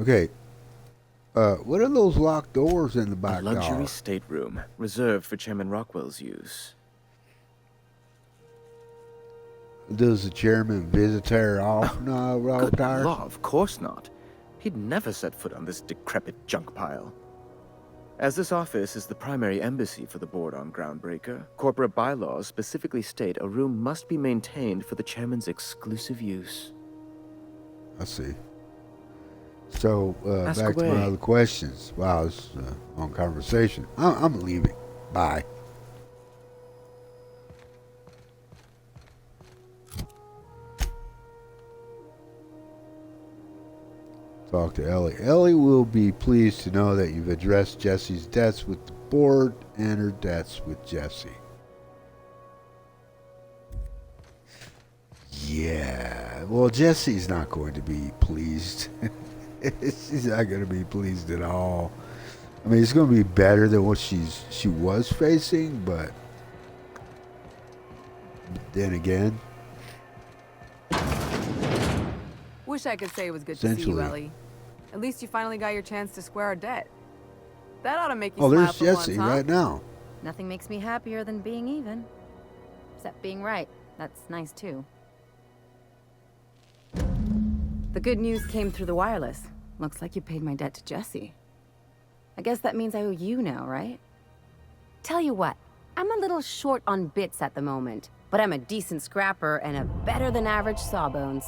Okay. What are those locked doors in the back A luxury door? stateroom, reserved for Chairman Rockwell's use. Does the chairman visit her off? No, Good law, of course not. He'd never set foot on this decrepit junk pile. As this office is the primary embassy for the board on Groundbreaker, corporate bylaws specifically state a room must be maintained for the chairman's exclusive use. I see. So, Ask back to my away. other questions. Wow, this is a long conversation. I'm leaving. Bye. Talk to Ellie. Ellie will be pleased to know that you've addressed Jesse's debts with the board and her debts with Jesse. Yeah, well, Jesse's not going to be pleased. She's not going to be pleased at all. I mean, it's going to be better than what she was facing, but then again, Wish I could say it was good to see you, Essentially. Ellie. At least you finally got your chance to square our debt. That ought to make you oh, smile there's for Jesse once, huh? right now. Nothing makes me happier than being even. Except being right. That's nice, too. The good news came through the wireless. Looks like you paid my debt to Jesse. I guess that means I owe you now, right? Tell you what, I'm a little short on bits at the moment, but I'm a decent scrapper and a better-than-average sawbones.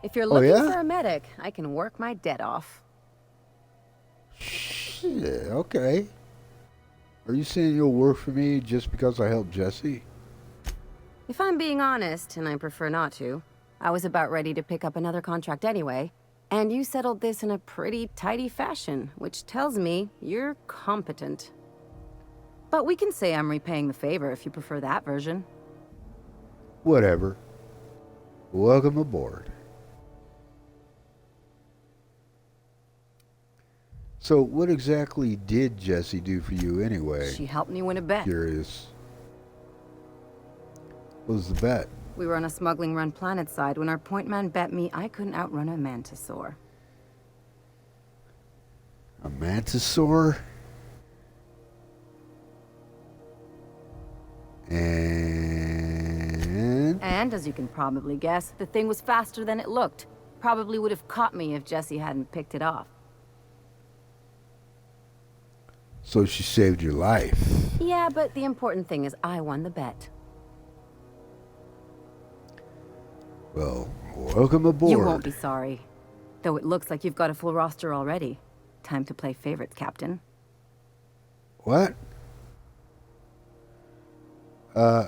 If you're looking yeah? for a medic, I can work my debt off. Yeah, okay. Are you saying you'll work for me just because I helped Jesse? If I'm being honest, and I prefer not to, I was about ready to pick up another contract anyway, and you settled this in a pretty tidy fashion, which tells me you're competent. But we can say I'm repaying the favor if you prefer that version. Whatever. Welcome aboard. So, what exactly did Jesse do for you anyway? She helped me win a bet. Curious. What was the bet? We were on a smuggling run planetside when our point man bet me I couldn't outrun a mantisaur. A mantisaur? And, as you can probably guess, the thing was faster than it looked. Probably would have caught me if Jesse hadn't picked it off. So she saved your life. Yeah, but the important thing is I won the bet. Well, welcome aboard. You won't be sorry. Though it looks like you've got a full roster already. Time to play favorites, Captain. What?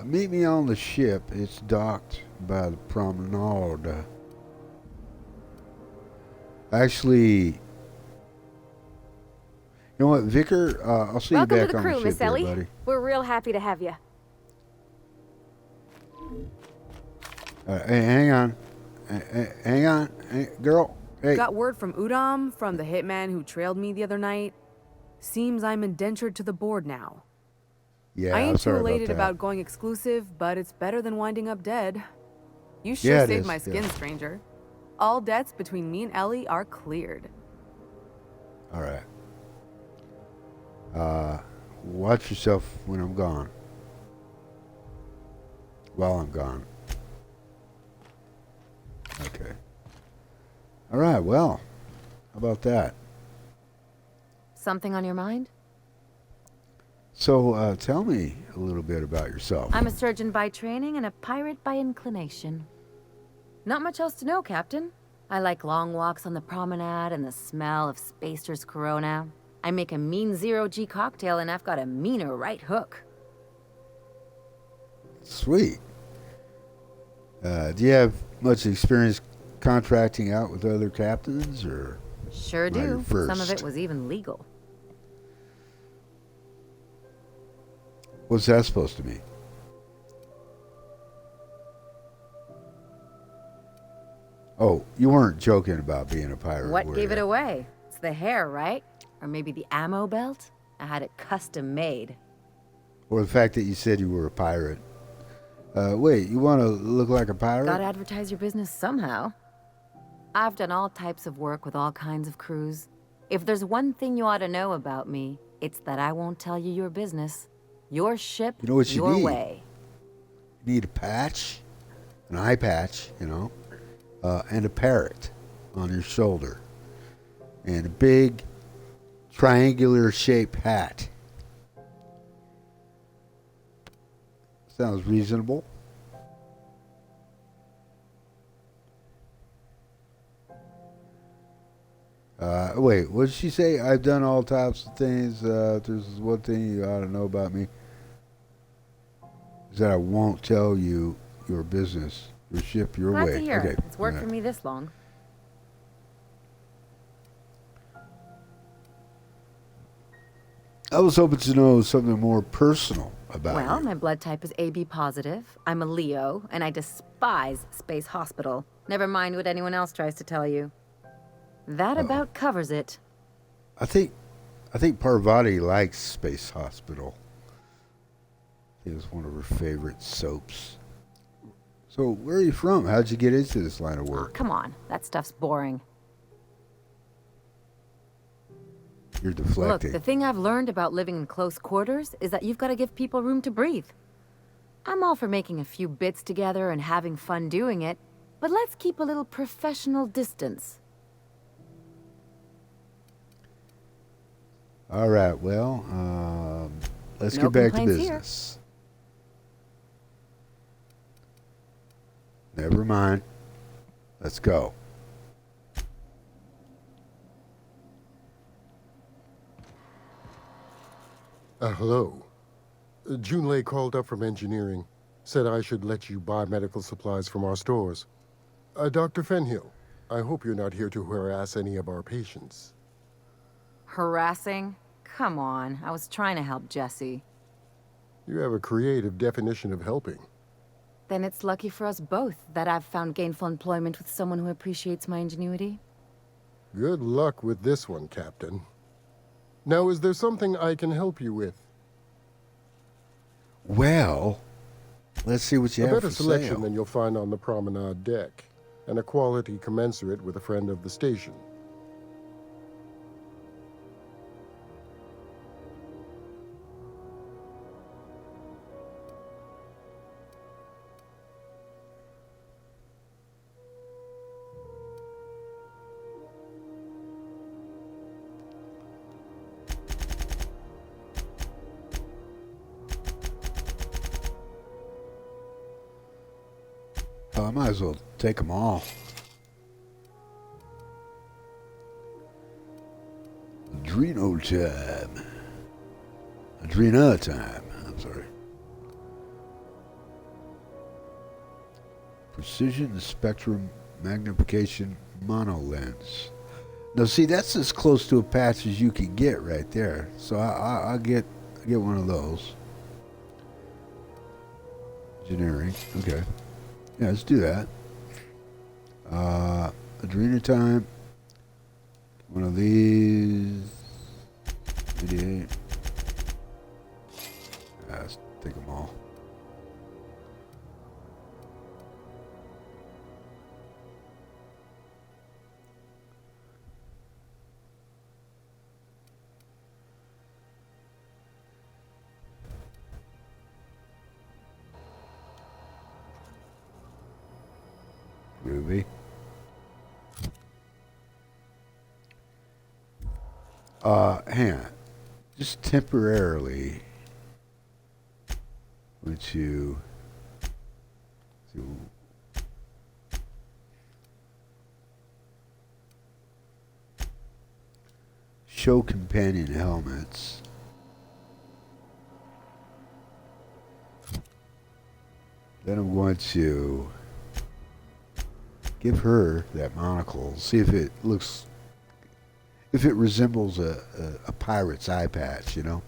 Meet me on the ship. It's docked by the promenade. Actually, you know what, Vicar? I'll see Welcome you back to the on crew, the ship Miss here, Ellie. buddy. We're real happy to have you. Hey, hang on. Hang on. Hey, girl. Hey. Got word from Udom, from the hitman who trailed me the other night. Seems I'm indentured to the board now. Yeah, I ain't too sorry elated that. about going exclusive, but it's better than winding up dead. You Yeah, sure it saved is, my skin, yeah. stranger. All debts between me and Ellie are cleared. All right. Watch yourself when I'm gone. While I'm gone. Okay. All right, well, how about that? Something on your mind? So, tell me a little bit about yourself. I'm a surgeon by training and a pirate by inclination. Not much else to know, Captain. I like long walks on the promenade and the smell of Spacer's Corona. I make a mean zero-G cocktail and I've got a meaner right hook. Sweet. Do you have much experience contracting out with other captains, or? Sure am I your do. Some of first? it was even legal. What's that supposed to mean? Oh, you weren't joking about being a pirate, What were gave it ya? away? It's the hair, right? Or maybe the ammo belt? I had it custom made. Or the fact that you said you were a pirate. Wait, you want to look like a pirate? Gotta advertise your business somehow. I've done all types of work with all kinds of crews. If there's one thing you ought to know about me, it's that I won't tell you your business. Your ship, You know what you your need? way. You need a patch, an eye patch, and a parrot on your shoulder. and a big triangular shaped hat. Sounds reasonable. Wait, what did she say? I've done all types of things. There's one thing you ought to know about me. Is that I won't tell you your business, your ship, your Glad way. to hear Okay. it. It's worked all for right. me this long. I was hoping to know something more personal about Well, you. my blood type is AB positive. I'm a Leo, and I despise Space Hospital. Never mind what anyone else tries to tell you. That about covers it. I think Parvati likes Space Hospital. It was one of her favorite soaps. So, where are you from? How'd you get into this line of work? Come on, that stuff's boring. You're Look, deflecting. the thing I've learned about living in close quarters is that you've got to give people room to breathe. I'm all for making a few bits together and having fun doing it, but let's keep a little professional distance. All right, well, let's No get back to complaints here. business. Never mind. Let's go. Hello. Junlei called up from engineering. Said I should let you buy medical supplies from our stores. Dr. Fenhill, I hope you're not here to harass any of our patients. Harassing? Come on, I was trying to help Jesse. You have a creative definition of helping. Then it's lucky for us both that I've found gainful employment with someone who appreciates my ingenuity. Good luck with this one, Captain. Now, is there something I can help you with? Well, let's see what you A have better for selection sale. than you'll find on the promenade deck, and a quality commensurate with a friend of the station. I might as well take them all. Adreno time. Adrena time. I'm sorry. Precision spectrum magnification monolens. Now, see, that's as close to a patch as you can get right there. So I'll get one of those. Engineering. Okay. Yeah, let's do that. Adrena time. One of these. 88. Let's take them all. Groovy. Hang on. Just temporarily. Would you show companion helmets? Then I'm going to give her that monocle, see if it looks, if it resembles a pirate's eye patch, you know?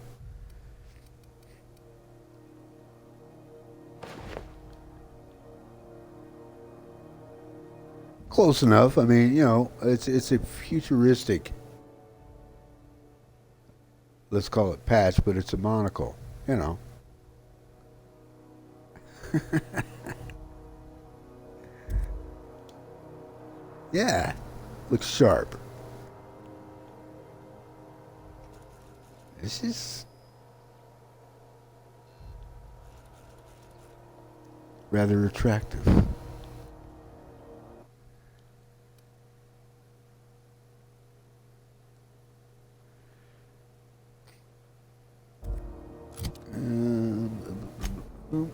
Close enough. I mean, you know, it's a futuristic, let's call it patch, but it's a monocle, you know? Yeah, looks sharp. This is rather attractive. Boop.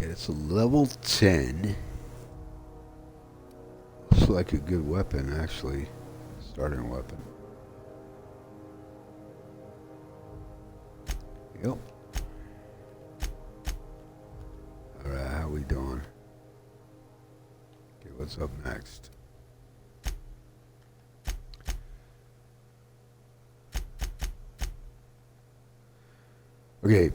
Okay, it's a level 10. Looks like a good weapon, actually. Starting weapon. Yep. Alright, how we doing? Okay, what's up next? Okay.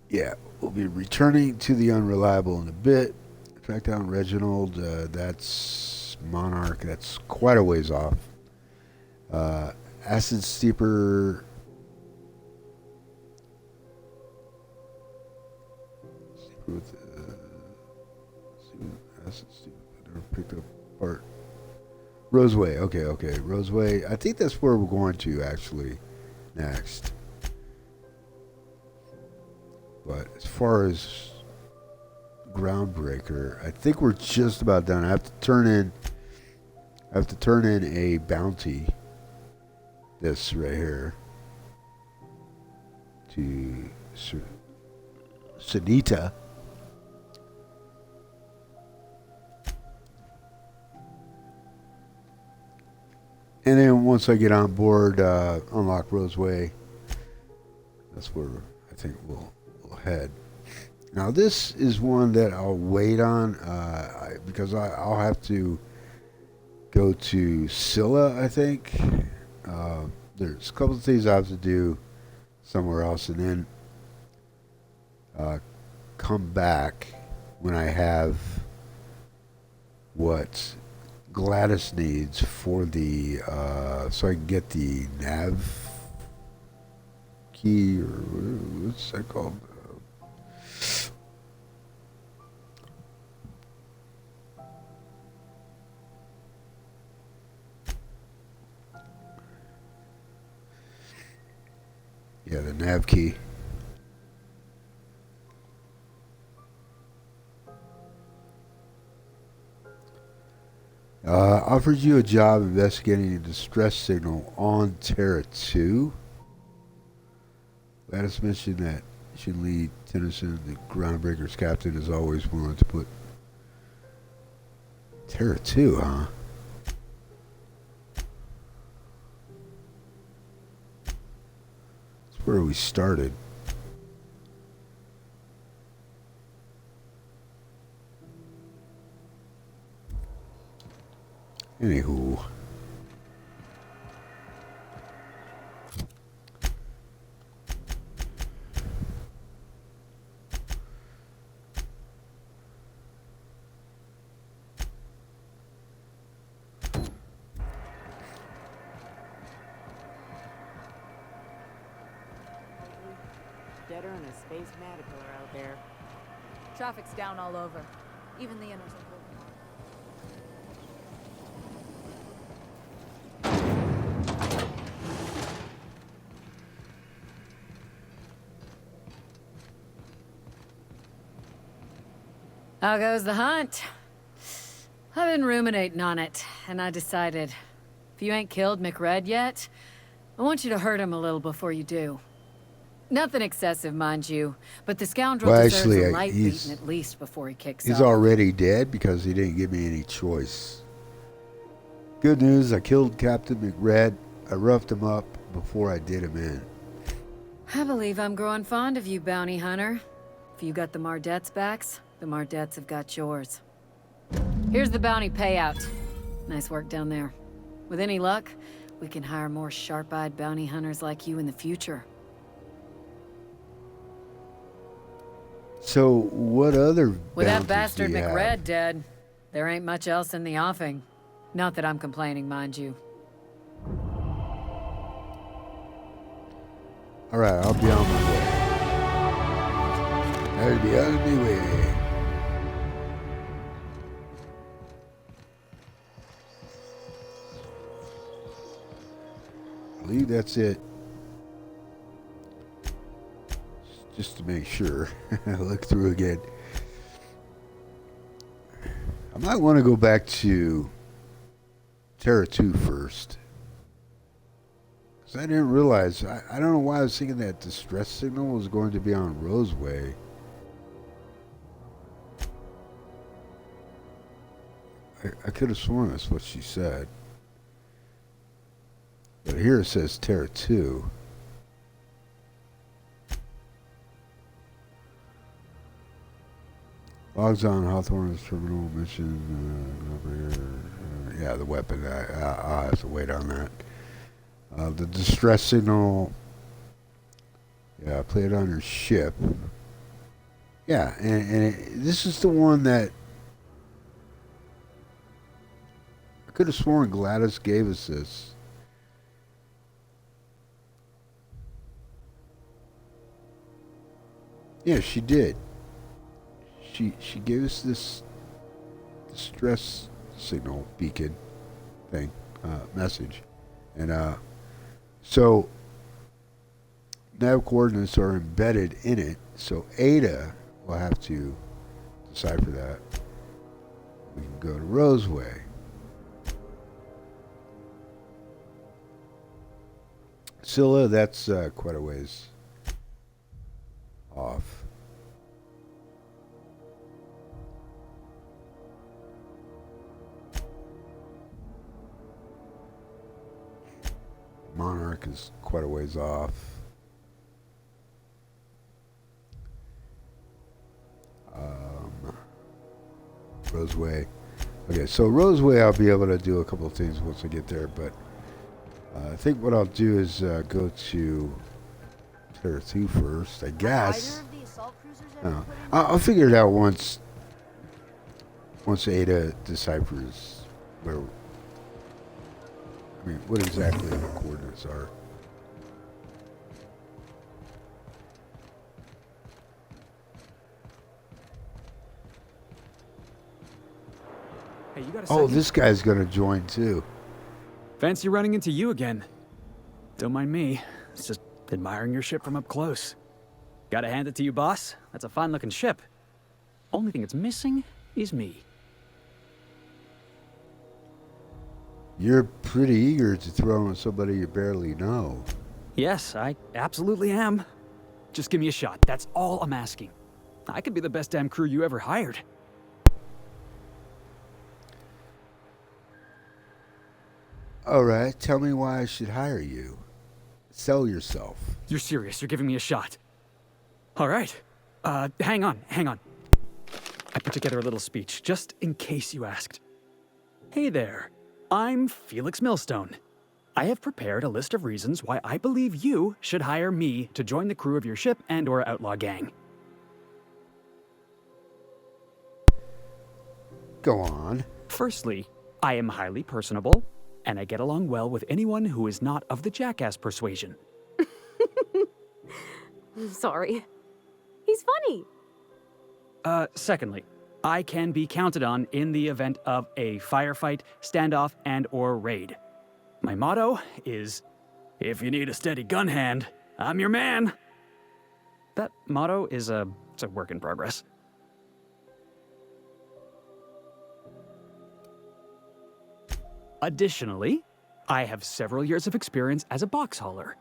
Yeah, we'll be returning to the Unreliable in a bit. Track down Reginald. That's Monarch. That's quite a ways off. Acid Steeper. With Acid Steeper. Never picked up part. Roseway. Okay. Roseway. I think that's where we're going to actually next. But as far as Groundbreaker, I think we're just about done. I have to turn in a bounty. This right here. To Sunita. And then once I get on board, unlock Roseway. That's where I think we'll head. Now this is one that I'll wait on because I'll have to go to Scylla, I think. There's a couple of things I have to do somewhere else, and then come back when I have what Gladys needs for the so I can get the nav key, or what's that called? Yeah, the nav key. Offered you a job investigating a distress signal on Terra 2. Gladys mentioned that Junlei Tennyson, the Groundbreaker's captain, is always willing to put Terra 2, huh? That's where we started. Anywho. Deader and a space medical are out there. Traffic's down all over. Even the inners are holding on. How goes the hunt? I've been ruminating on it, and I decided, if you ain't killed McRed yet, I want you to hurt him a little before you do. Nothing excessive, mind you, but the scoundrel deserves a light beating at least before he kicks He's off. already dead because he didn't give me any choice. Good news, I killed Captain McRed. I roughed him up before I did him in. I believe I'm growing fond of you, bounty hunter. If you got the Mardets' backs, the Mardets have got yours. Here's the bounty payout. Nice work down there. With any luck, we can hire more sharp-eyed bounty hunters like you in the future. So, what other With that bounties bastard do you have? McRed dead, there ain't much else in the offing. Not that I'm complaining, mind you. All right, I'll be on my way. I'll be on my way. I believe that's it. Just to make sure. Look through again. I might want to go back to Terra 2 first. Because I didn't realize, I don't know why I was thinking that distress signal was going to be on Roseway. I could have sworn that's what she said. But here it says Terra 2. Logs on Hawthorne's terminal mission. Yeah, the weapon. I'll have to wait on that. The distress signal. Yeah, play it on your ship. Yeah, and this is the one that I could have sworn Gladys gave us this. Yeah, she did. She gave us this distress signal beacon thing, message. And so nav coordinates are embedded in it, so Ada will have to decipher that. We can go to Roseway. Scylla, that's quite a ways off. Monarch is quite a ways off. Roseway. Okay, so Roseway I'll be able to do a couple of things once I get there, but I think what I'll do is go to Terra 2 first, I guess. I'll figure it out once Ada deciphers where, I mean, what exactly the coordinates are. Hey, you got a Oh, second? this guy's gonna join too. Fancy running into you again. Don't mind me. It's just admiring your ship from up close. Gotta hand it to you, boss. That's a fine-looking ship. Only thing it's missing is me. You're pretty eager to throw in somebody you barely know. Yes, I absolutely am. Just give me a shot. That's all I'm asking. I could be the best damn crew you ever hired. All right, tell me why I should hire you. Sell yourself. You're serious. You're giving me a shot. All right. Hang on. I put together a little speech, just in case you asked. Hey there. I'm Felix Millstone. I have prepared a list of reasons why I believe you should hire me to join the crew of your ship and/or outlaw gang. Go on. Firstly, I am highly personable, and I get along well with anyone who is not of the jackass persuasion. Sorry. He's funny. Secondly, I can be counted on in the event of a firefight, standoff, and/or raid. My motto is, if you need a steady gun hand, I'm your man. That motto is it's a work in progress. Additionally, I have several years of experience as a box hauler.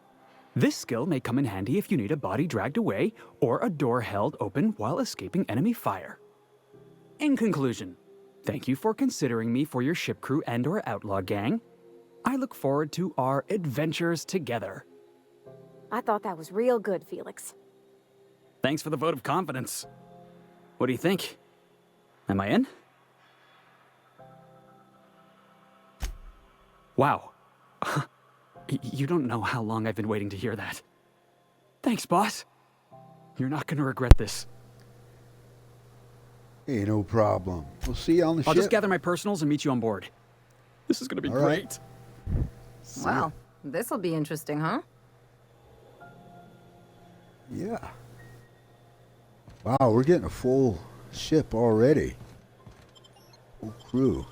This skill may come in handy if you need a body dragged away or a door held open while escaping enemy fire. In conclusion, thank you for considering me for your ship crew and/or outlaw gang. I look forward to our adventures together. I thought that was real good, Felix. Thanks for the vote of confidence. What do you think? Am I in? Wow. You don't know how long I've been waiting to hear that. Thanks, boss. You're not gonna regret this. Hey, no problem. We'll see you on the ship. I'll just gather my personals and meet you on board. This is gonna be All right. great. Well, this'll be interesting, huh? Yeah. Wow, we're getting a full ship already. Full crew.